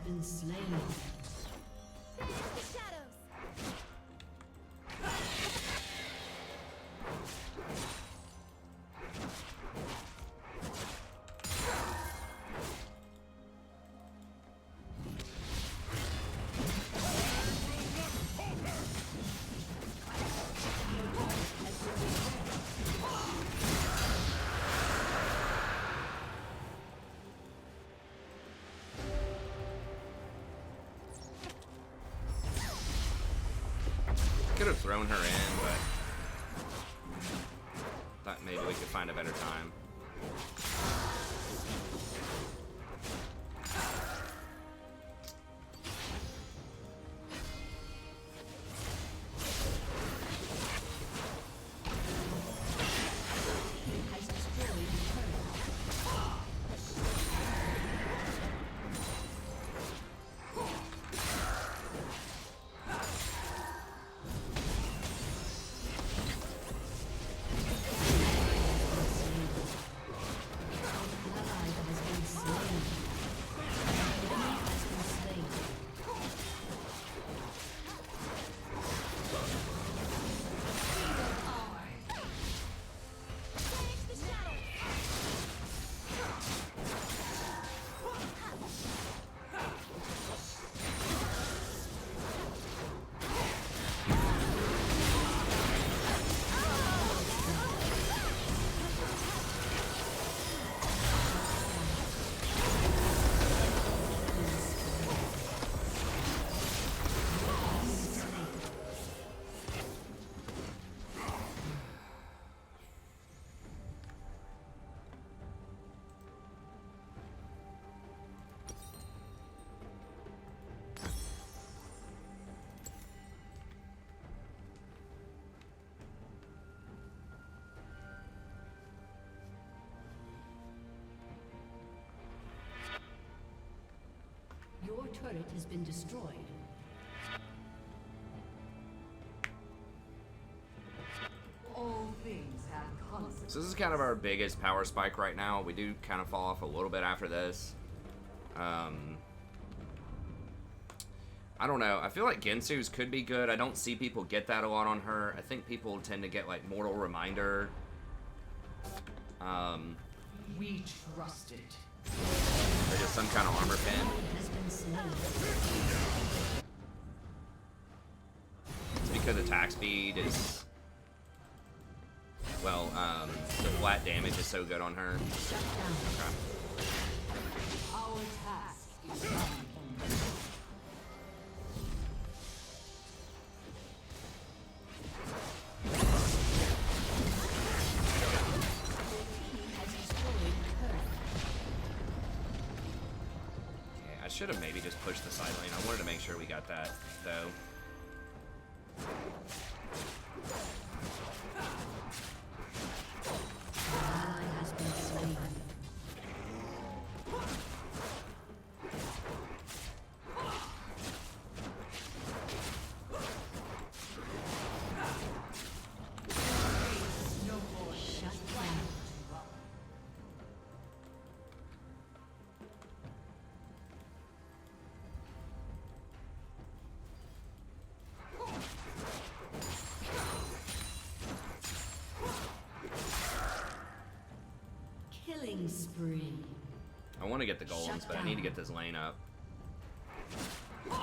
been slain. Banish the shadows. Could have thrown her in, but thought maybe we could find a better time. Has destroyed a turret. Ally has been slain. Enemy has been slain. Banish the shadows. Your turret has been destroyed. All things have consequences. So this is kind of our biggest power spike right now. We do kind of fall off a little bit after this. I don't know. I feel like Gensu's could be good. I don't see people get that a lot on her. I think people tend to get like Mortal Reminder. We trust it. Or just some kind of armor pin. Has been slain. It's because attack speed is... Well, the flat damage is so good on her. Shut down. Okay. Our task is done. Has destroyed a turret. Yeah, I should have maybe just pushed the side lane. I wanted to make sure we got that, though. Ally has been slain. Shut down. Killing spree. I want to get the golems, but I need to get this lane up. An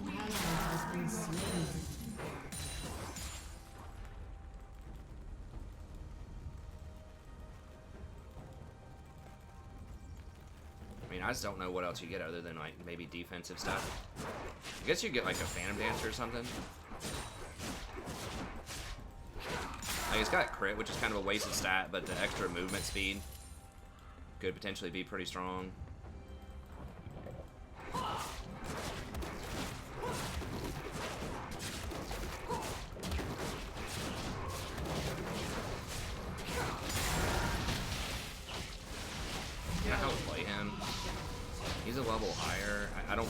ally has been slain. I mean, I just don't know what else you get other than, like, maybe defensive stuff. I guess you get, like, a Phantom Dancer or something. Like, it's got crit, which is kind of a wasted stat, but the extra movement speed could potentially be pretty strong. You know how to play him? He's a level higher. I don't...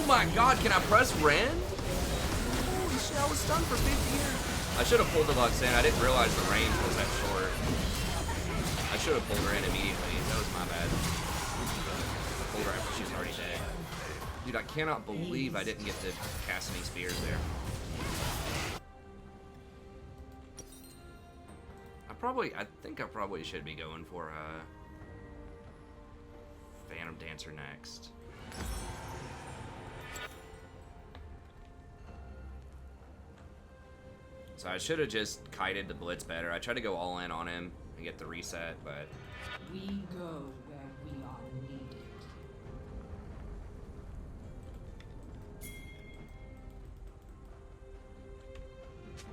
my god, can I press Ren? Holy shit, I was stunned for 50 years. I should have pulled the Luxin. I didn't realize the range was that short. I should have pulled her in immediately. That was my bad. I pulled her after she was already dead. Dude, I cannot believe I didn't get to cast any spears there. I think I probably should be going for Phantom Dancer next. So I should have just kited the blitz better. I tried to go all in on him and get the reset, but We go where we are needed.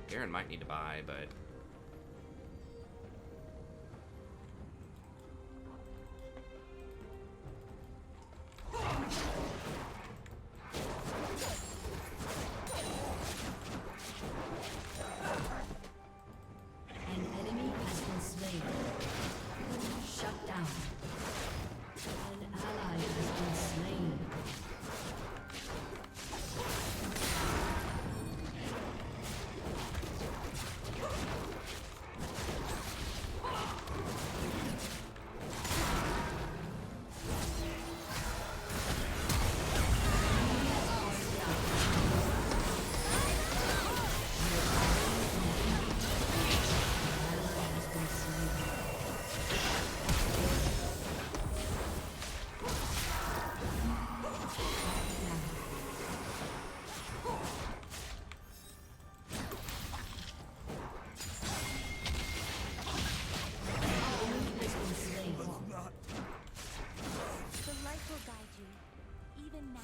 Garen might need to buy, but An enemy has been slain. Shut down. An ally has been slain. The light will guide you, even now.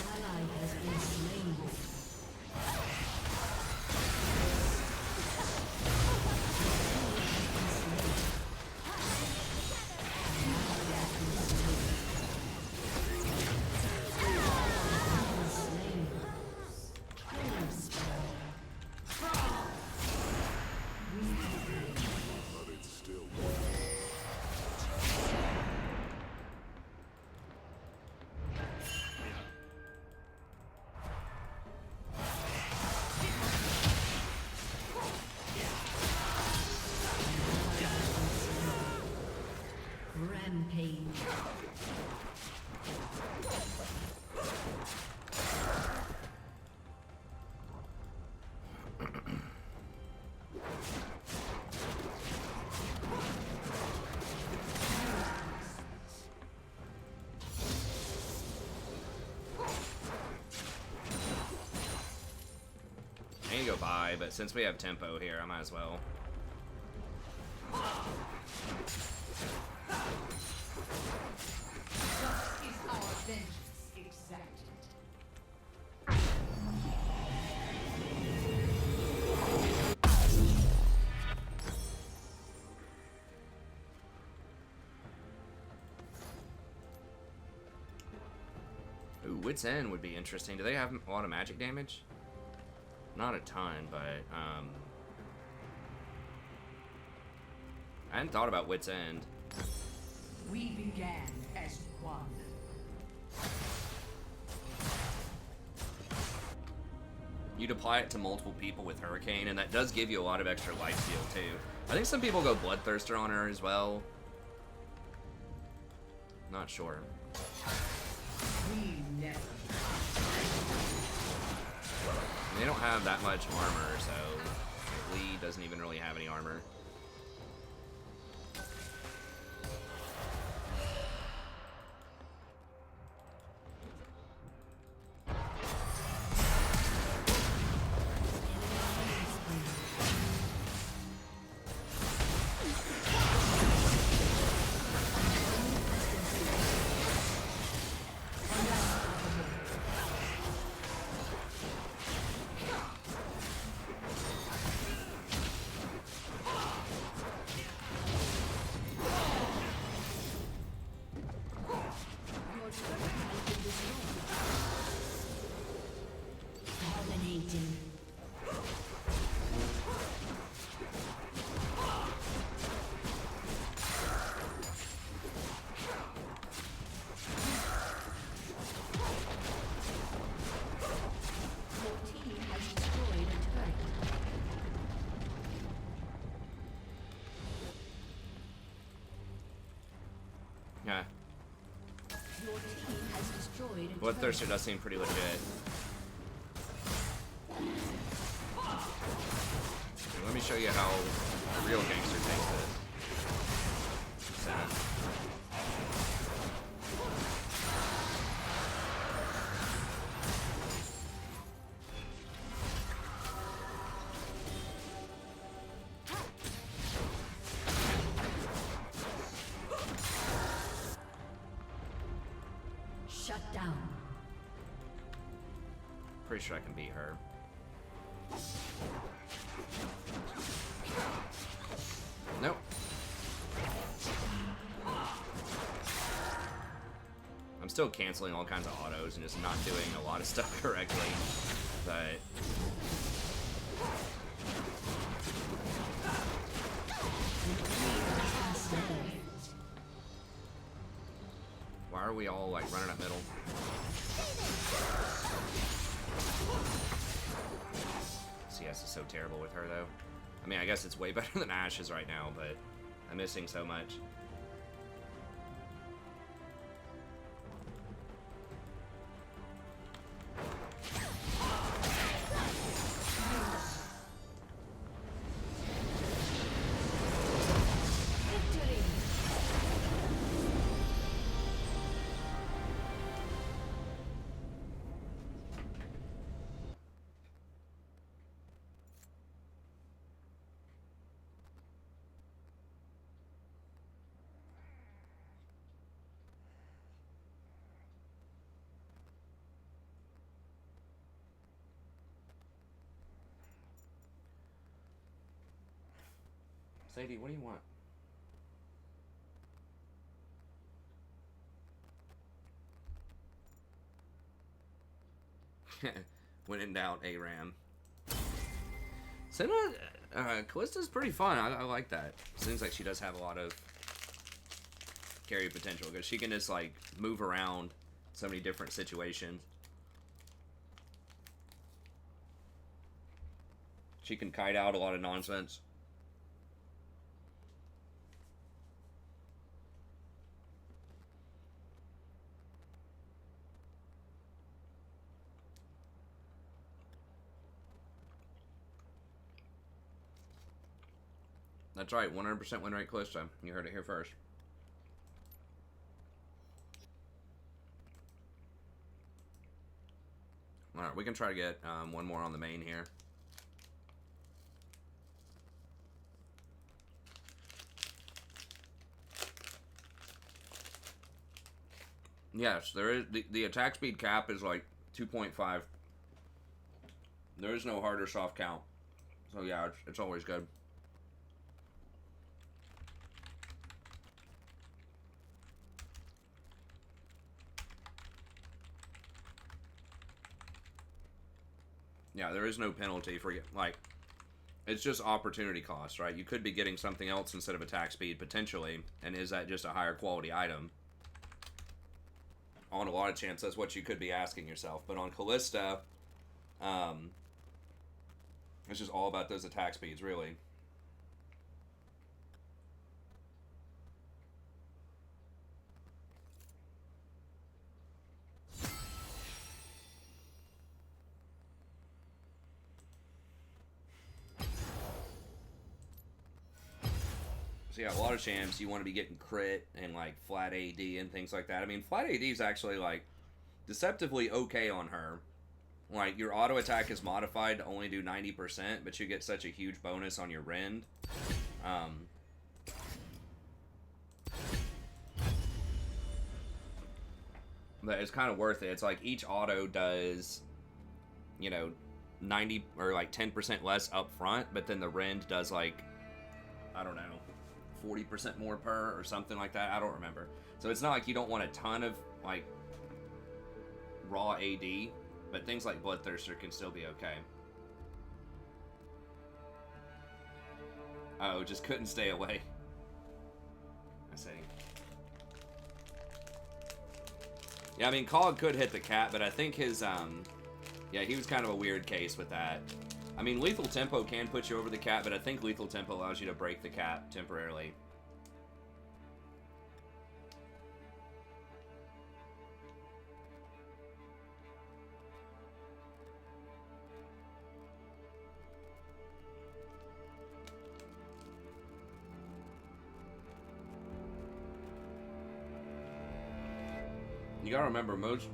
Ally has been slain. But it's still Rampage. I need to go buy, but since we have tempo here, I might as well. Is our vengeance exacted? Ooh, Wit's End would be interesting. Do they have a lot of magic damage? Not a ton, but I hadn't thought about Wit's End. We began as one. You'd apply it to multiple people with Hurricane, and that does give you a lot of extra life steal too. I think some people go Bloodthirster on her as well. Not sure. We never. They don't have that much armor, so Lee doesn't even really have any armor. team has destroyed a Bloodthirster does seem pretty legit. Here, let me show you how a real gangster takes it. Shut down. Pretty sure I can beat her. Nope. I'm still canceling all kinds of autos and just not doing a lot of stuff correctly, but why are we all like running up middle? CS is so terrible with her though. I mean, I guess it's way better than Ash's right now, but I'm missing so much. Sadie, what do you want? When in doubt, ARAM. Senna, Callista's pretty fun. I like that. Seems like she does have a lot of carry potential because she can just like move around so many different situations. She can kite out a lot of nonsense. That's right, 100% win rate Calista. You heard it here first. Alright, we can try to get one more on the main here. Yes, there is the attack speed cap is like 2.5. There is no hard or soft count. So yeah, it's always good. Yeah, there is no penalty for, like, it's just opportunity cost, right? You could be getting something else instead of attack speed, potentially, and is that just a higher quality item? On a lot of chance, that's what you could be asking yourself. But on Callista, it's just all about those attack speeds, really. So yeah, a lot of champs, you want to be getting crit and like flat AD and things like that. I mean, flat AD is actually like deceptively okay on her. Like your auto attack is modified to only do 90%, but you get such a huge bonus on your rend. But it's kind of worth it. It's like each auto does, you know, 90 or like 10% less up front, but then the rend does like, I don't know, 40% more per or something like that. I don't remember. So it's not like you don't want a ton of like raw AD, but things like Bloodthirster can still be okay. Oh, just couldn't stay away. I see. Yeah, I mean, Cog could hit the cat, but I think his, yeah, he was kind of a weird case with that. I mean, Lethal Tempo can put you over the cap, but I think Lethal Tempo allows you to break the cap temporarily. gotta remember, most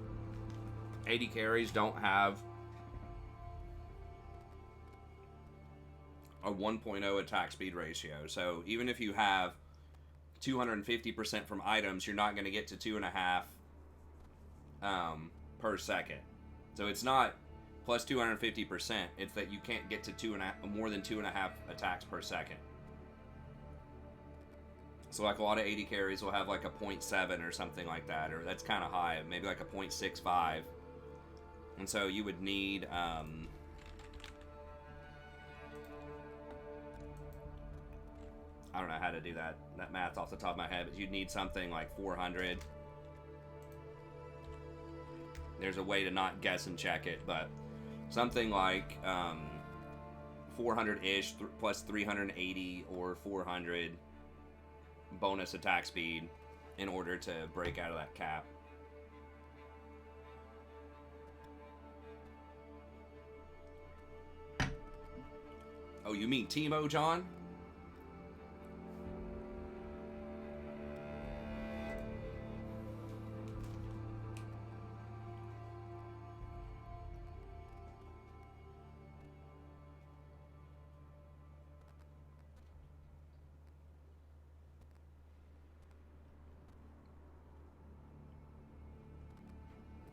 AD carries don't have a 1.0 attack speed ratio. So even if you have 250% from items, you're not going to get to 2.5 per second. So it's not plus 250%. It's that you can't get to more than 2.5 attacks per second. So like a lot of 80 carries will have like a 0.7 or something like that, or that's kind of high, maybe like a 0.65. And so you would need I don't know how to do that math off the top of my head, but you'd need something like 400. There's a way to not guess and check it, but something like 400-ish plus 380 or 400 bonus attack speed in order to break out of that cap. Oh, you mean Teemo, John?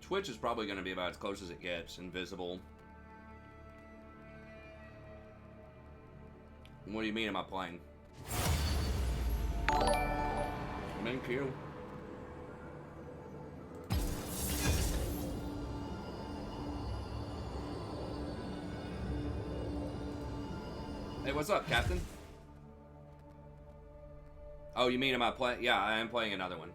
Twitch is probably going to be about as close as it gets, invisible. What do you mean am I playing? I'm in queue. Hey, what's up, Captain? Oh, you mean am I playing? Yeah, I am playing another one.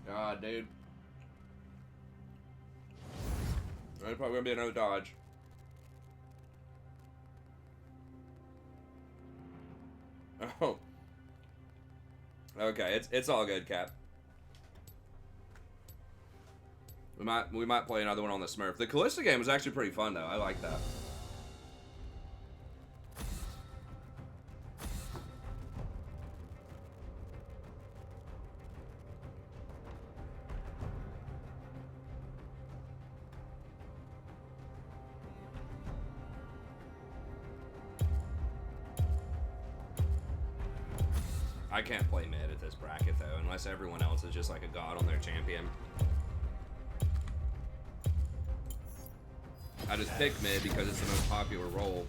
God, dude. There's probably gonna be another dodge. Oh. Okay, it's all good, Cap. We might play another one on the Smurf. The Callista game was actually pretty fun though. I like that. I can't play mid at this bracket though, unless everyone else is just like a god on their champion. I just pick mid because it's the most popular role.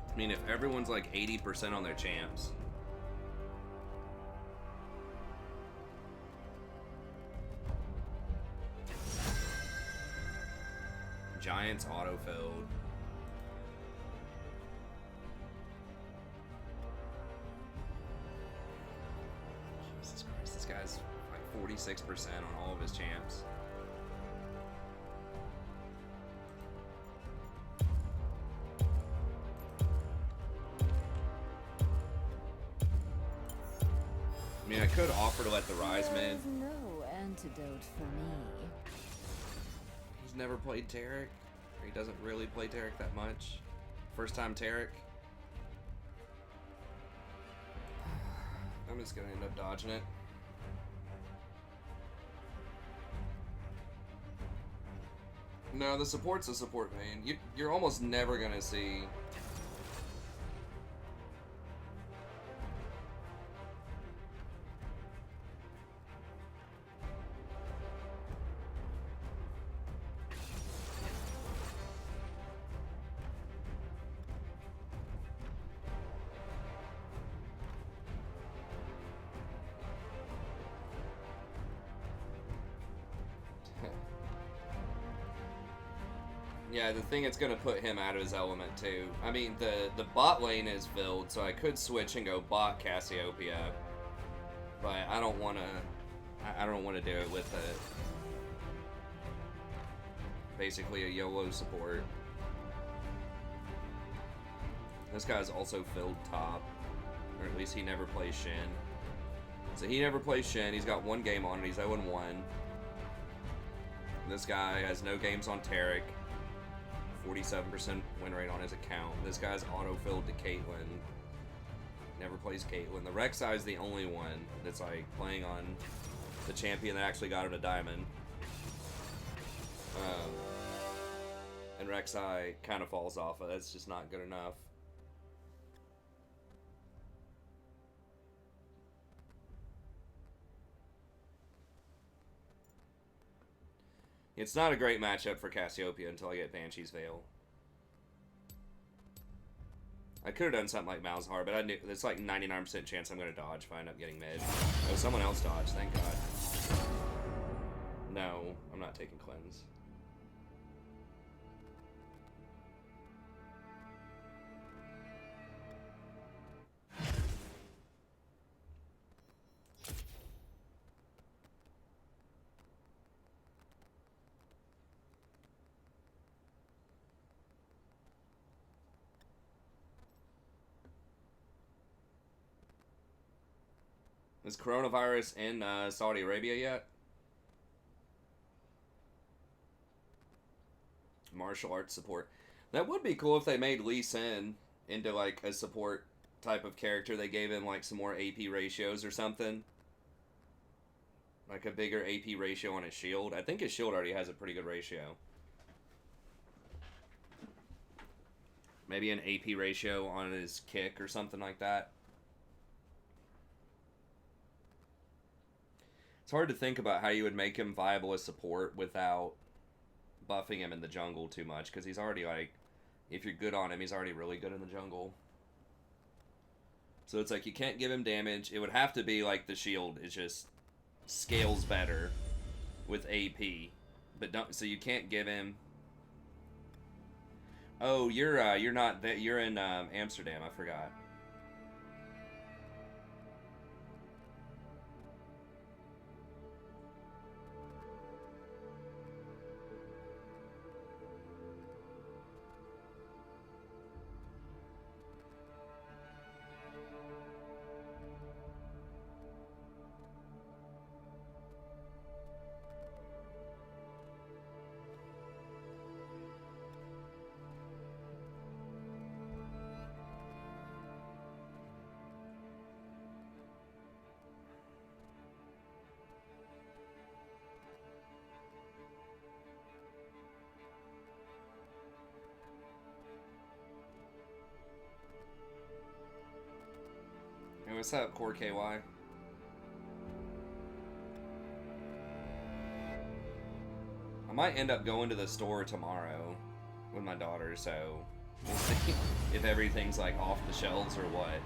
I mean, if everyone's like 80% on their champs. Giants autofilled. Jesus Christ, this guy's like 46% on all of his champs. I mean, I could offer to let the Rise mid. There's no antidote for me. He's never played Tarek. Or he doesn't really play Tarek that much. First time Tarek. I'm just gonna end up dodging it. No, the support's a support main. You're almost never gonna see. Yeah, the thing it's gonna put him out of his element too. I mean, the bot lane is filled, so I could switch and go bot Cassiopeia, but I don't wanna. I don't want to do it with basically a YOLO support. This guy's also filled top, or at least he never plays Shin. So he never plays Shin. He's got one game on it. He's 0-1. This guy has no games on Tarek. 47% win rate on his account. This guy's auto-filled to Caitlyn. Never plays Caitlyn. The Rek'Sai is the only one that's like playing on the champion that actually got him to Diamond. And Rek'Sai kind of falls off of it. That's just not good enough. It's not a great matchup for Cassiopeia until I get Banshee's Veil. I could have done something like Malzahar, but I knew it's like 99% chance I'm going to dodge if I end up getting mid. Oh, someone else dodged, thank God. No, I'm not taking cleanse. Is coronavirus in Saudi Arabia yet? Martial arts support. That would be cool if they made Lee Sin into like a support type of character. They gave him like some more AP ratios or something. Like a bigger AP ratio on his shield. I think his shield already has a pretty good ratio. Maybe an AP ratio on his kick or something like that. It's hard to think about how you would make him viable as support without buffing him in the jungle too much, because he's already, like, if you're good on him, he's already really good in the jungle. So it's like, you can't give him damage. It would have to be like the shield. It just scales better with AP. But don't, so you can't give him... Oh, you're not, that you're in Amsterdam, I forgot. Hey, what's up, Core KY? I might end up going to the store tomorrow with my daughter, so we'll see if everything's like off the shelves or what.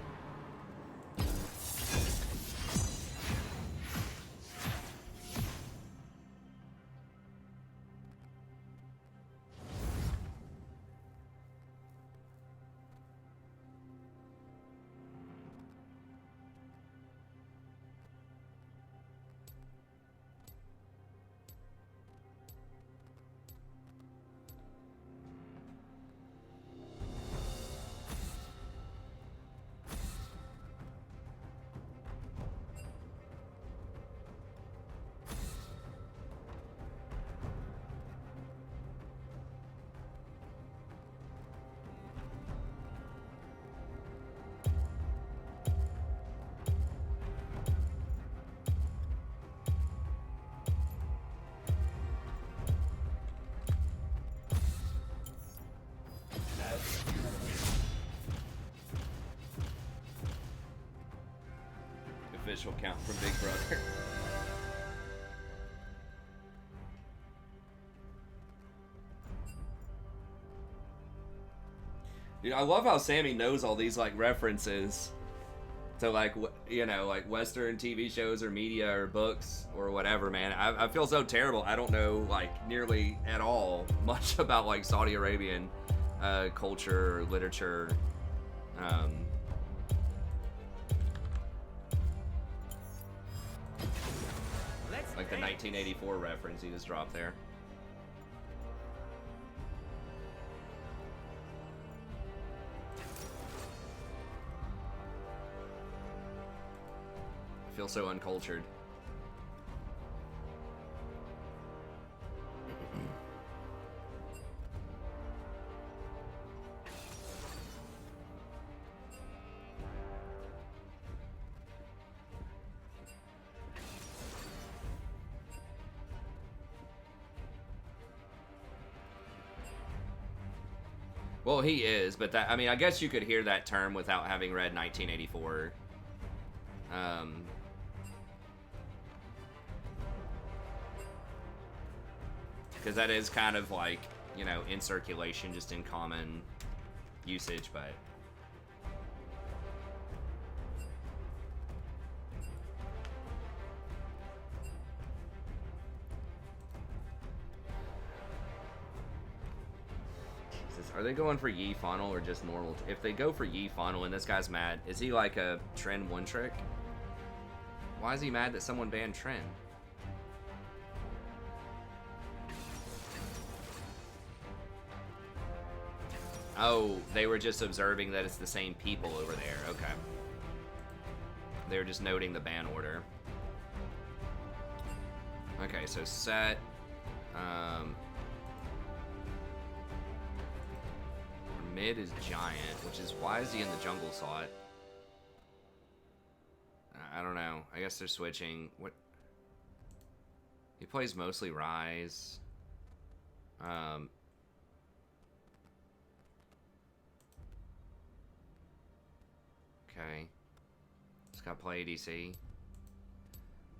Official count from Big Brother. Dude, I love how Sammy knows all these like references. to like you know, like Western TV shows or media or books or whatever, man. I feel so terrible. I don't know like nearly at all much about like Saudi Arabian culture or literature. Like the 1984 reference he just dropped there. I feel so uncultured. Well, he is, but that, I mean, I guess you could hear that term without having read 1984. Because that is kind of like, you know, in circulation, just in common usage, but... Are they going for Yi funnel or just normal? If they go for Yi funnel and this guy's mad, is he like a Tren one trick? Why is he mad that someone banned Tren? Oh, they were just observing that it's the same people over there. Okay. They were just noting the ban order. Okay, so set. Mid is giant, which is, why is he in the jungle slot? I don't know. I guess they're switching. What? He plays mostly Rise. Okay. Just gotta play ADC.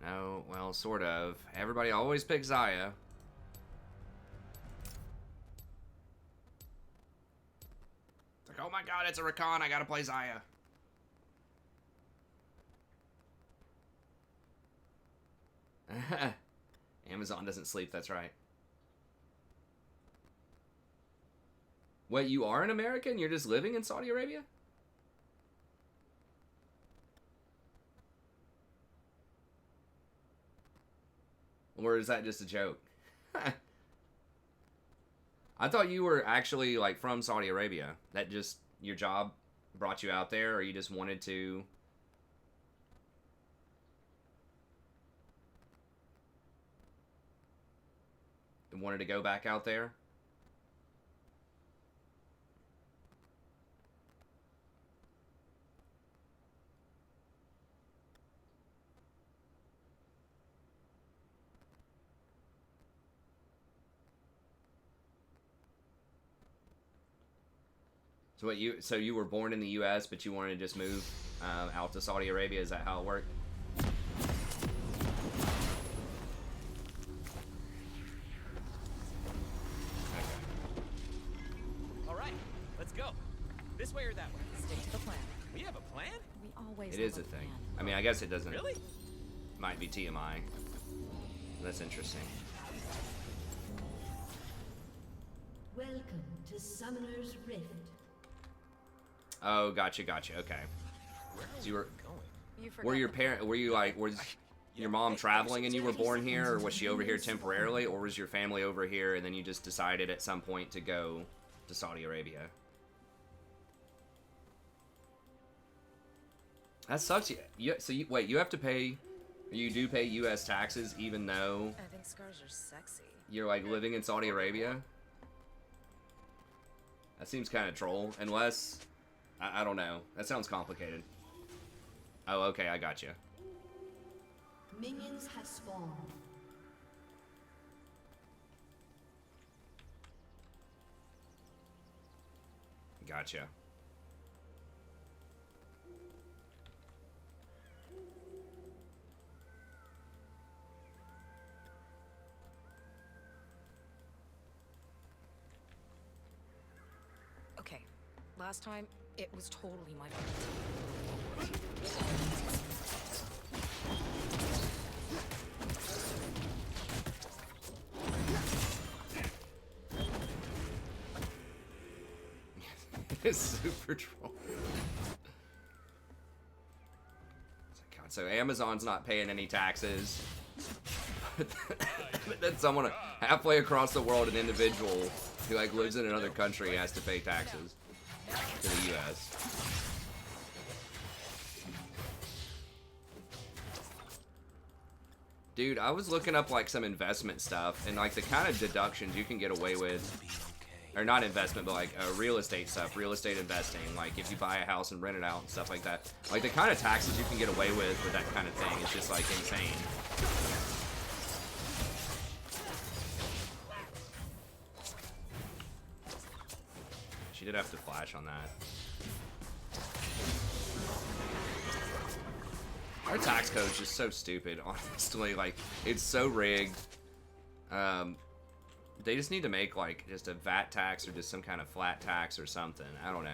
No, well, sort of. Everybody always picks Xayah. It's like, oh my god, it's a Rakan, I gotta play Xayah. Amazon doesn't sleep, that's right. Wait, you are an American? You're just living in Saudi Arabia? Or is that just a joke? I thought you were actually like from Saudi Arabia. That just, your job brought you out there, or you just wanted to... wanted to go back out there? So what, so you were born in the U.S., but you wanted to just move out to Saudi Arabia? Is that how it worked? All right, let's go. This way or that way? Stick to the plan. We have a plan? We always It is a have thing. plan. I mean, I guess it doesn't. Really? Might be TMI. That's interesting. Welcome to Summoner's Rift. Oh, gotcha, okay. Where are So you were, going? You were forgot your the parent, were you like, was your mom traveling and you were born here, or was she over here temporarily, or was your family over here and then you just decided at some point to go to Saudi Arabia? That sucks. So wait, you have to pay, you do pay U.S. taxes even though I think scars are sexy. you're like living in Saudi Arabia? That seems kind of troll, unless, I don't know. That sounds complicated. Oh, okay, I got you. Minions have spawned. Gotcha. Okay, last time, it was totally my fault. It's super troll. God, so Amazon's not paying any taxes. But then someone halfway across the world, an individual who like lives in another country, has to pay taxes to the U.S. Dude, I was looking up like some investment stuff and like the kind of deductions you can get away with, or not investment, but like real estate stuff, real estate investing. Like if you buy a house and rent it out and stuff like that, like the kind of taxes you can get away with that kind of thing is just like insane. She did have to flash on that. Our tax code is just so stupid, honestly. Like, it's so rigged. They just need to make, like, just a VAT tax or just some kind of flat tax or something. I don't know.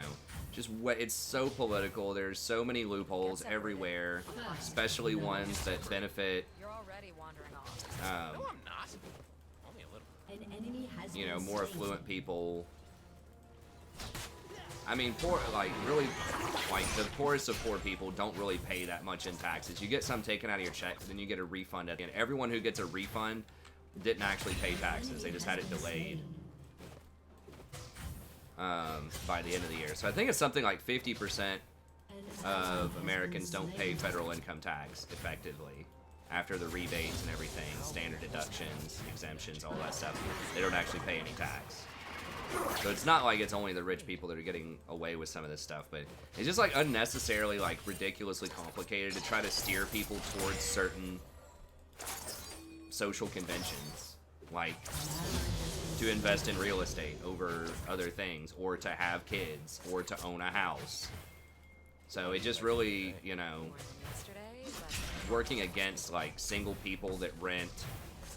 Just, it's so political. There's so many loopholes everywhere, especially ones that benefit, You're already wandering off. No, I'm not. Only a little. An enemy has you know, been more slain. affluent people. I mean, poor, like, really, like, the poorest of poor people don't really pay that much in taxes. You get some taken out of your check, then you get a refund at the end. Everyone who gets a refund didn't actually pay taxes. They just had it delayed by the end of the year. So I think it's something like 50% of Americans don't pay federal income tax effectively. After the rebates and everything, standard deductions, exemptions, all that stuff, they don't actually pay any tax. So it's not like it's only the rich people that are getting away with some of this stuff, but it's just like unnecessarily, like, ridiculously complicated to try to steer people towards certain social conventions, like to invest in real estate over other things, or to have kids, or to own a house. So it just really, you know, working against like single people that rent,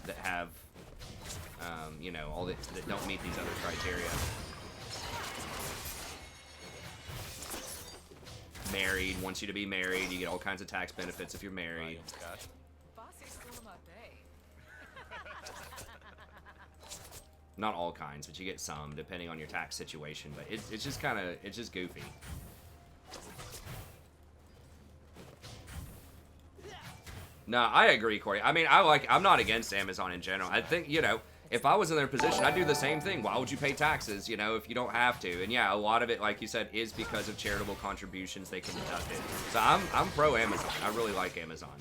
that have you know, all that don't meet these other criteria. Married, wants you to be married. You get all kinds of tax benefits if you're married. Not all kinds, but you get some depending on your tax situation. But it's just kind of, it's just goofy. No, I agree, Corey. I mean, I'm not against Amazon in general. I think, you know, if I was in their position, I'd do the same thing. Why would you pay taxes, you know, if you don't have to? And yeah, a lot of it, like you said, is because of charitable contributions they can deduct it. So I'm pro Amazon. I really like Amazon.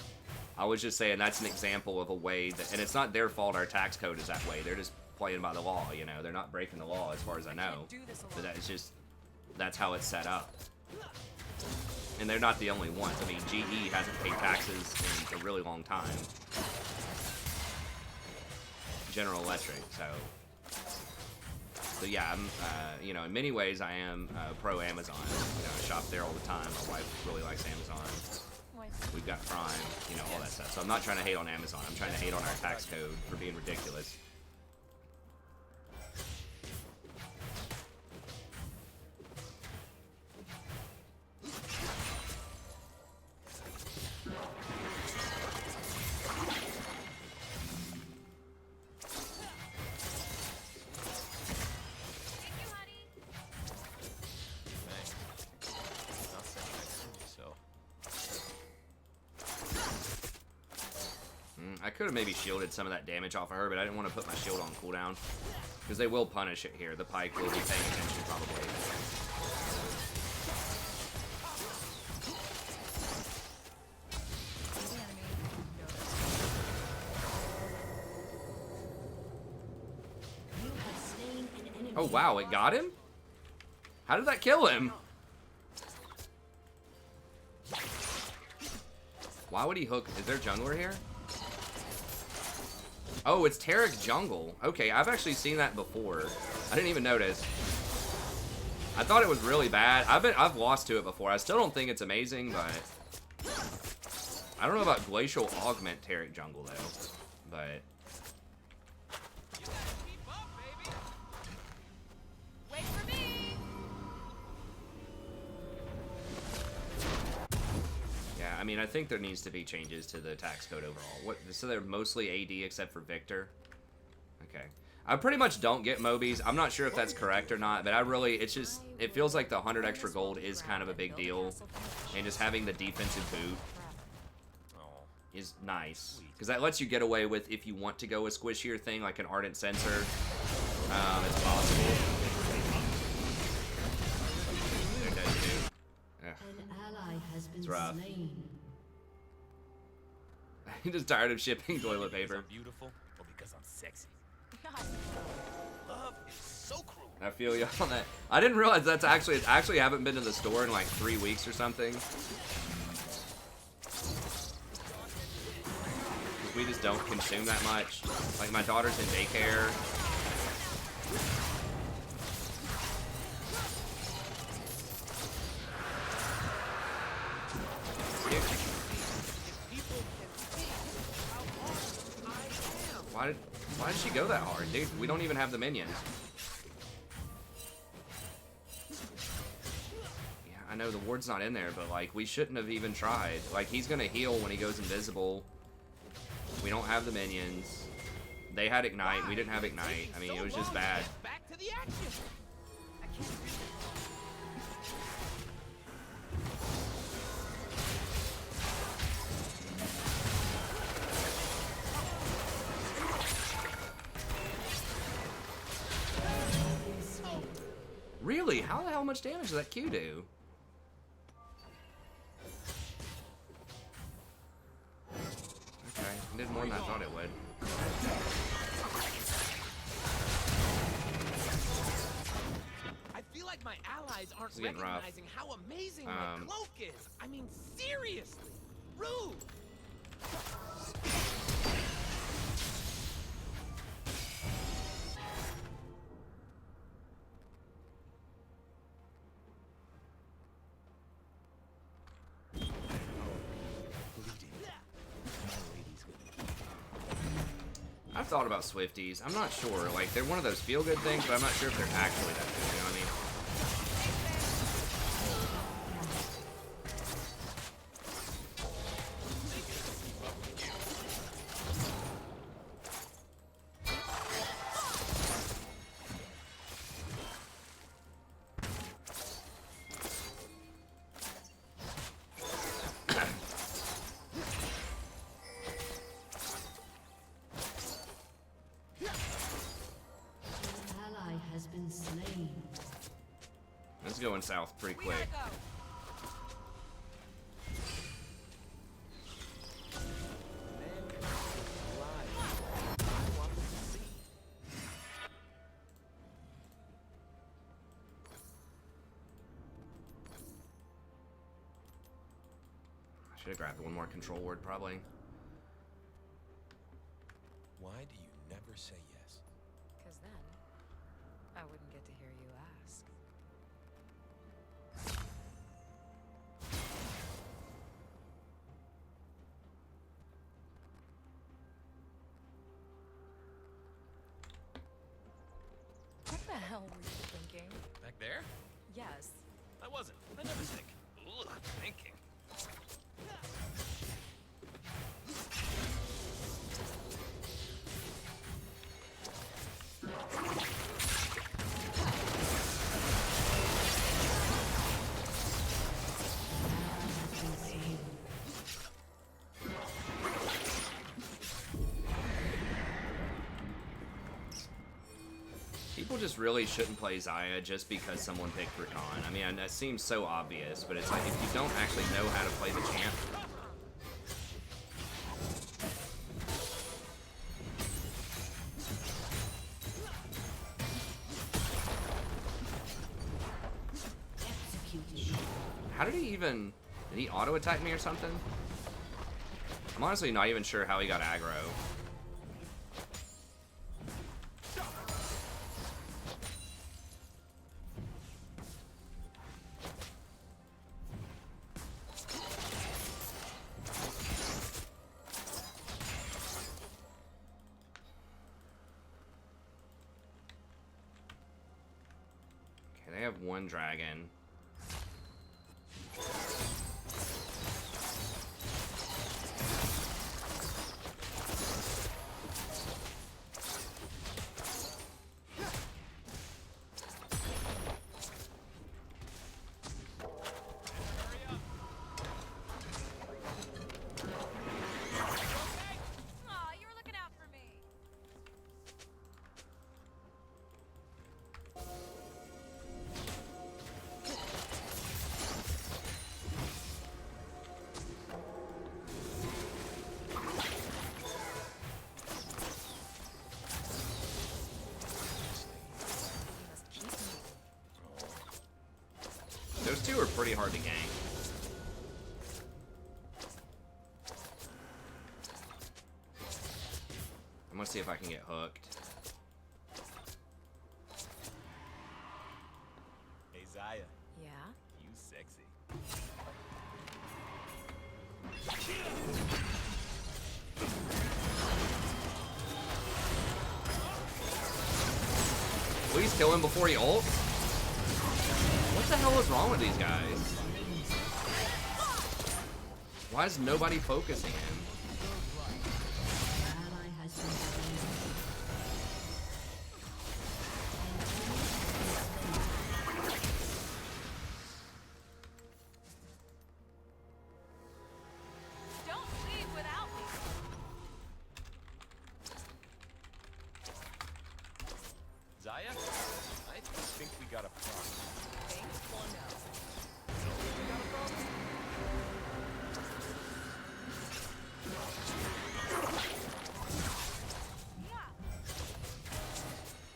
I was just saying that's an example of a way that, and it's not their fault our tax code is that way. They're just playing by the law, you know. They're not breaking the law as far as I know. But that's just, that's how it's set up. And they're not the only ones. I mean, GE hasn't paid taxes in a really long time. General Electric, so yeah, I'm, you know, in many ways I am pro Amazon. You know, I shop there all the time. My wife really likes Amazon. We've got Prime, you know, all that stuff. So I'm not trying to hate on Amazon. I'm trying to hate on our tax code for being ridiculous. I could have maybe shielded some of that damage off of her, but I didn't want to put my shield on cooldown. Because they will punish it here. The pike will be paying attention, probably. Oh, wow, it got him? How did that kill him? Why would he hook? Is there jungler here? Oh, it's Tarek Jungle. Okay, I've actually seen that before. I didn't even notice. I thought it was really bad. I've lost to it before. I still don't think it's amazing, but I don't know about Glacial Augment Tarek Jungle though. But Wait for me. mean, I think there needs to be changes to the tax code overall. What? So they're mostly AD except for Victor? Okay. I pretty much don't get Mobies. I'm not sure if that's correct or not, but I really, it's just, it feels like the 100 extra gold is kind of a big deal. And just having the defensive boot is nice. Because that lets you get away with, if you want to go a squishier thing, like an Ardent Sensor, it's possible. There it does too. An ally has been It's rough. slain. I'm just tired of shipping toilet paper. Beautiful, or because I'm sexy. Love is so cruel. I feel you on that. I didn't realize that's actually, haven't been to the store in like 3 weeks or something. We just don't consume that much. Like, my daughter's in daycare. Why did she go that hard, dude? We don't even have the minions. Yeah, I know the ward's not in there, but like, we shouldn't have even tried. Like, he's gonna heal when he goes invisible. We don't have the minions. They had Ignite. We didn't have Ignite. I mean, it was just bad. Back to the action. Really? How the hell much damage does that Q do? Okay, it did more than I thought it would. I feel like my allies aren't This is getting rough. recognizing how amazing my cloak is. I mean, seriously. Rude. I've thought about Swifties. I'm not sure. Like, they're one of those feel-good things, but I'm not sure if they're actually that good. You know what I mean? It's going south pretty quick. I should have grabbed one more control word, probably. Why do you never say yes? Because then, I wouldn't get to hear you ask. What the hell were you thinking? Back there? Yes. I wasn't. I never think. Ugh, thinking. People just really shouldn't play Xayah just because someone picked Rakan. I mean, that seems so obvious, but it's like, if you don't actually know how to play the champ, how did he even... Did he auto-attack me or something? I'm honestly not even sure how he got aggro. Okay, they have one dragon. Those two are pretty hard to gank. I'm gonna see if I can get hooked. Hey, Zaya. Yeah? You sexy. Please kill him before he ults. What the hell is wrong with these guys? Why is nobody focusing him? An ally has been slain. Don't leave without me. Zaya? I think we got a problem. Think or no?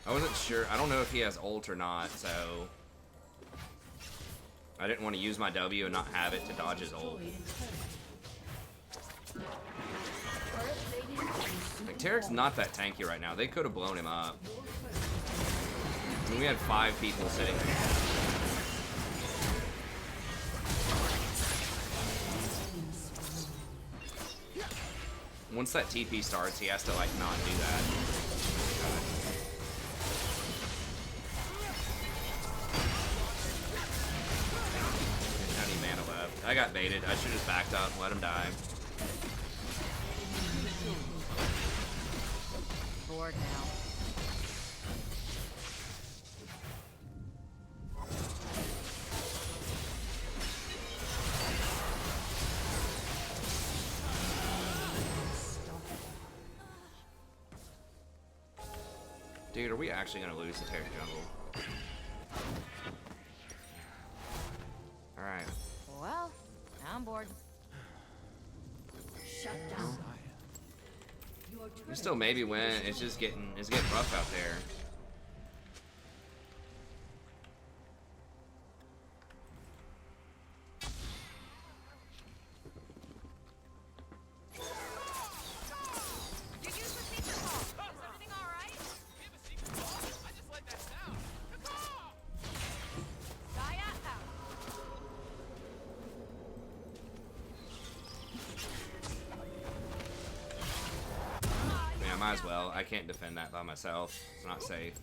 I wasn't sure. I don't know if he has ult or not, so I didn't want to use my W and not have it to dodge his ult. Like, Tarek's not that tanky right now. They could have blown him up. I mean, we had 5 people sitting there. Once that TP starts, he has to, like, not do that. Didn't have any mana left. I got baited. I should have just backed up and let him die. Bored now. Dude, are we actually gonna lose the Tarek jungle? Alright. Well, I'm bored. Shut down. We still maybe win. It's getting rough out there. You used the secret ball. Is everything all right? We have a secret ball. I just like that sound. Caw! Zaya out. Yeah, might as well. I can't defend that by myself. It's not safe.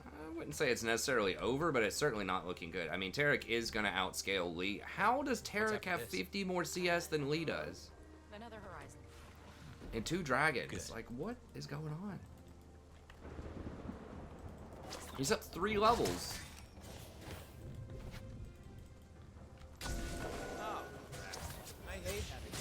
I wouldn't say it's necessarily over, but it's certainly not looking good. I mean, Tarek is going to outscale Lee. How does Tarek after have this? 50 more CS than Lee does? Another horizon. And 2 dragons. Good. Like, what is going on? He's up 3 levels. Oh, crap. I hate having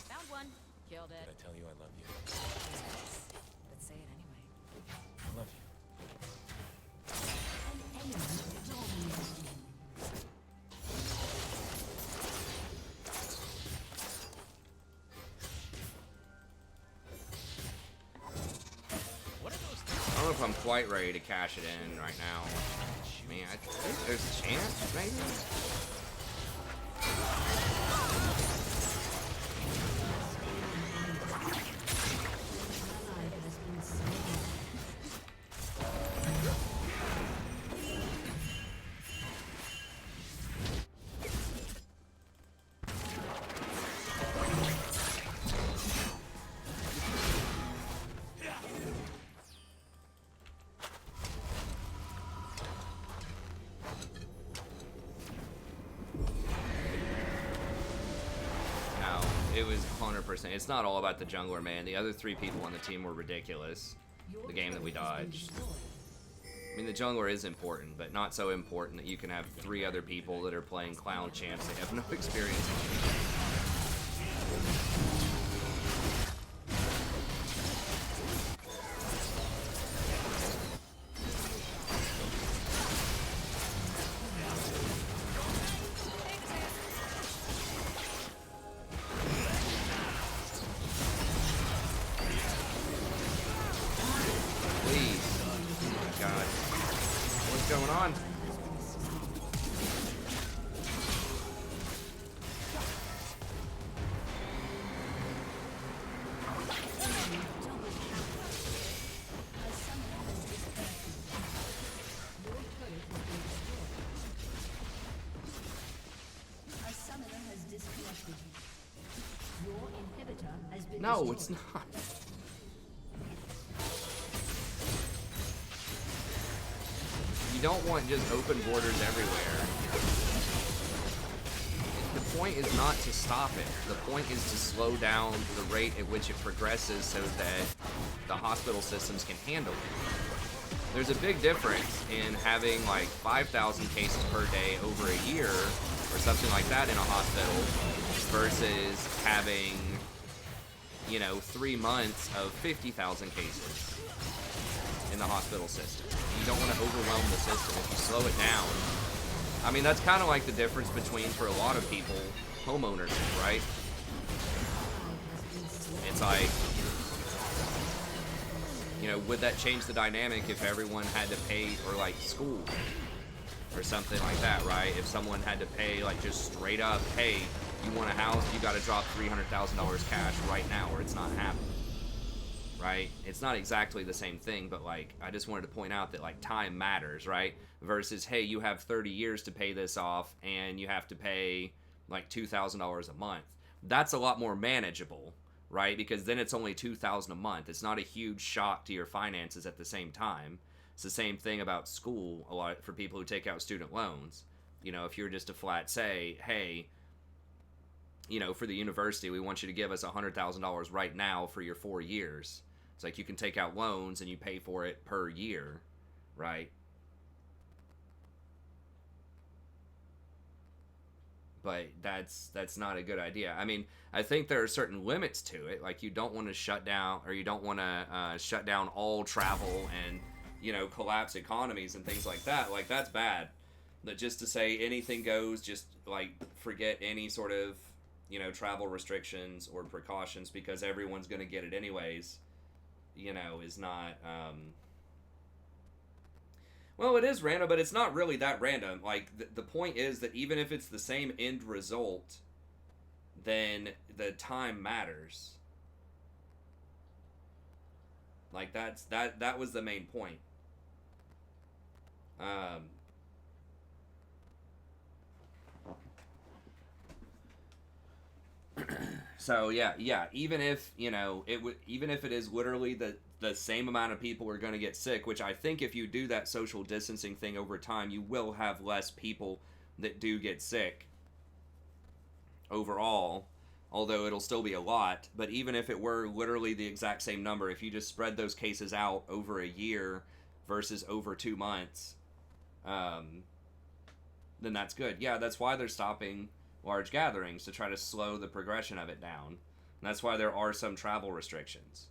Found one. Killed Did it. I tell you I love you? But say it anyway. I love you. What are those I don't know if I'm quite ready to cash it in right now. I mean, I think there's a chance, maybe? Ally has been slain. No, it was 100%. It's not all about the jungler, man. The other 3 people on the team were ridiculous. The game that we dodged. I mean, the jungler is important, but not so important that you can have 3 other people that are playing clown champs they have no experience on. No, it's not. You don't want just open borders everywhere. The point is not to stop it. The point is to slow down the rate at which it progresses so that the hospital systems can handle it. There's a big difference in having like 5,000 cases per day over a year or something like that in a hospital versus having, you know, 3 months of 50,000 cases in the hospital system. You don't want to overwhelm the system. If you slow it down, I mean, that's kind of like the difference between, for a lot of people, home ownership, right? It's like, you know, would that change the dynamic if everyone had to pay for, like, school or something like that, right? If someone had to pay, like, just straight up, hey, you want a house, you got to drop $300,000 cash right now or it's not happening, right? It's not exactly the same thing, but, like, I just wanted to point out that, like, time matters, right? Versus, hey, you have 30 years to pay this off and you have to pay, like, $2,000 a month. That's a lot more manageable, right? Because then it's only $2,000 a month. It's not a huge shock to your finances at the same time. It's the same thing about school a lot for people who take out student loans. You know, if you're just to flat say, hey, you know, for the university, we want you to give us $100,000 right now for your 4 years. It's like you can take out loans and you pay for it per year, right? But that's not a good idea. I mean, I think there are certain limits to it. Like, you don't want to shut down, or you don't want to shut down all travel and, you know, collapse economies and things like that. Like, that's bad. But just to say anything goes, just, like, forget any sort of, you know, travel restrictions or precautions because everyone's going to get it anyways, you know, is not, well, it is random, but it's not really that random. Like, the point is that even if it's the same end result, then the time matters. Like, that was the main point. So yeah, even if, you know, even if it is literally the same amount of people are going to get sick, which I think if you do that social distancing thing over time, you will have less people that do get sick overall, although it'll still be a lot. But even if it were literally the exact same number, if you just spread those cases out over a year versus over 2 months, then that's good. Yeah, that's why they're stopping large gatherings, to try to slow the progression of it down. And that's why there are some travel restrictions.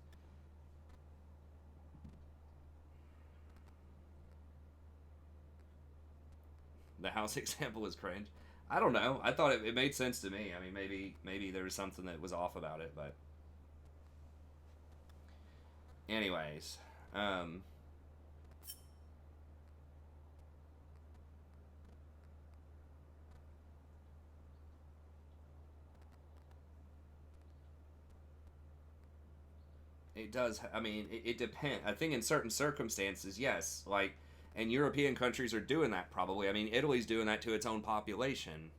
The house example is cringe. I don't know. I thought it made sense to me. I mean, maybe there was something that was off about it, but anyways, it does. I mean, it depends. I think in certain circumstances, yes. Like, and European countries are doing that probably. I mean, Italy's doing that to its own population.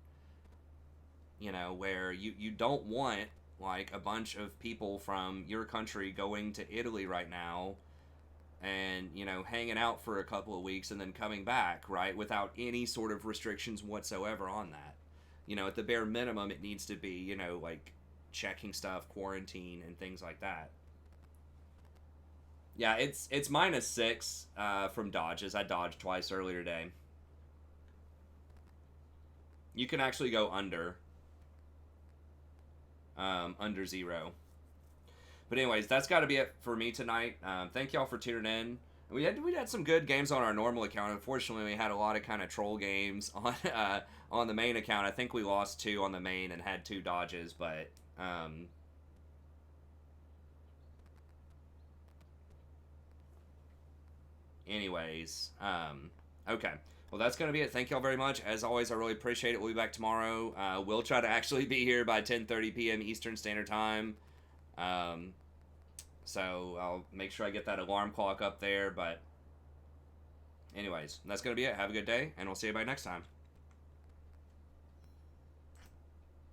You know, where you don't want, like, a bunch of people from your country going to Italy right now and, you know, hanging out for a couple of weeks and then coming back, right, without any sort of restrictions whatsoever on that. You know, at the bare minimum, it needs to be, you know, like, checking stuff, quarantine, and things like that. Yeah, it's -6 from dodges. I dodged twice earlier today. You can actually go under 0. But anyways, that's got to be it for me tonight. Thank y'all for tuning in. We had some good games on our normal account. Unfortunately, we had a lot of kind of troll games on the main account. I think we lost 2 on the main and had 2 dodges, but anyways, okay. Well, that's going to be it. Thank y'all very much. As always, I really appreciate it. We'll be back tomorrow. We'll try to actually be here by 10:30 p.m. Eastern Standard Time. So I'll make sure I get that alarm clock up there. But anyways, that's going to be it. Have a good day, and we'll see you by next time.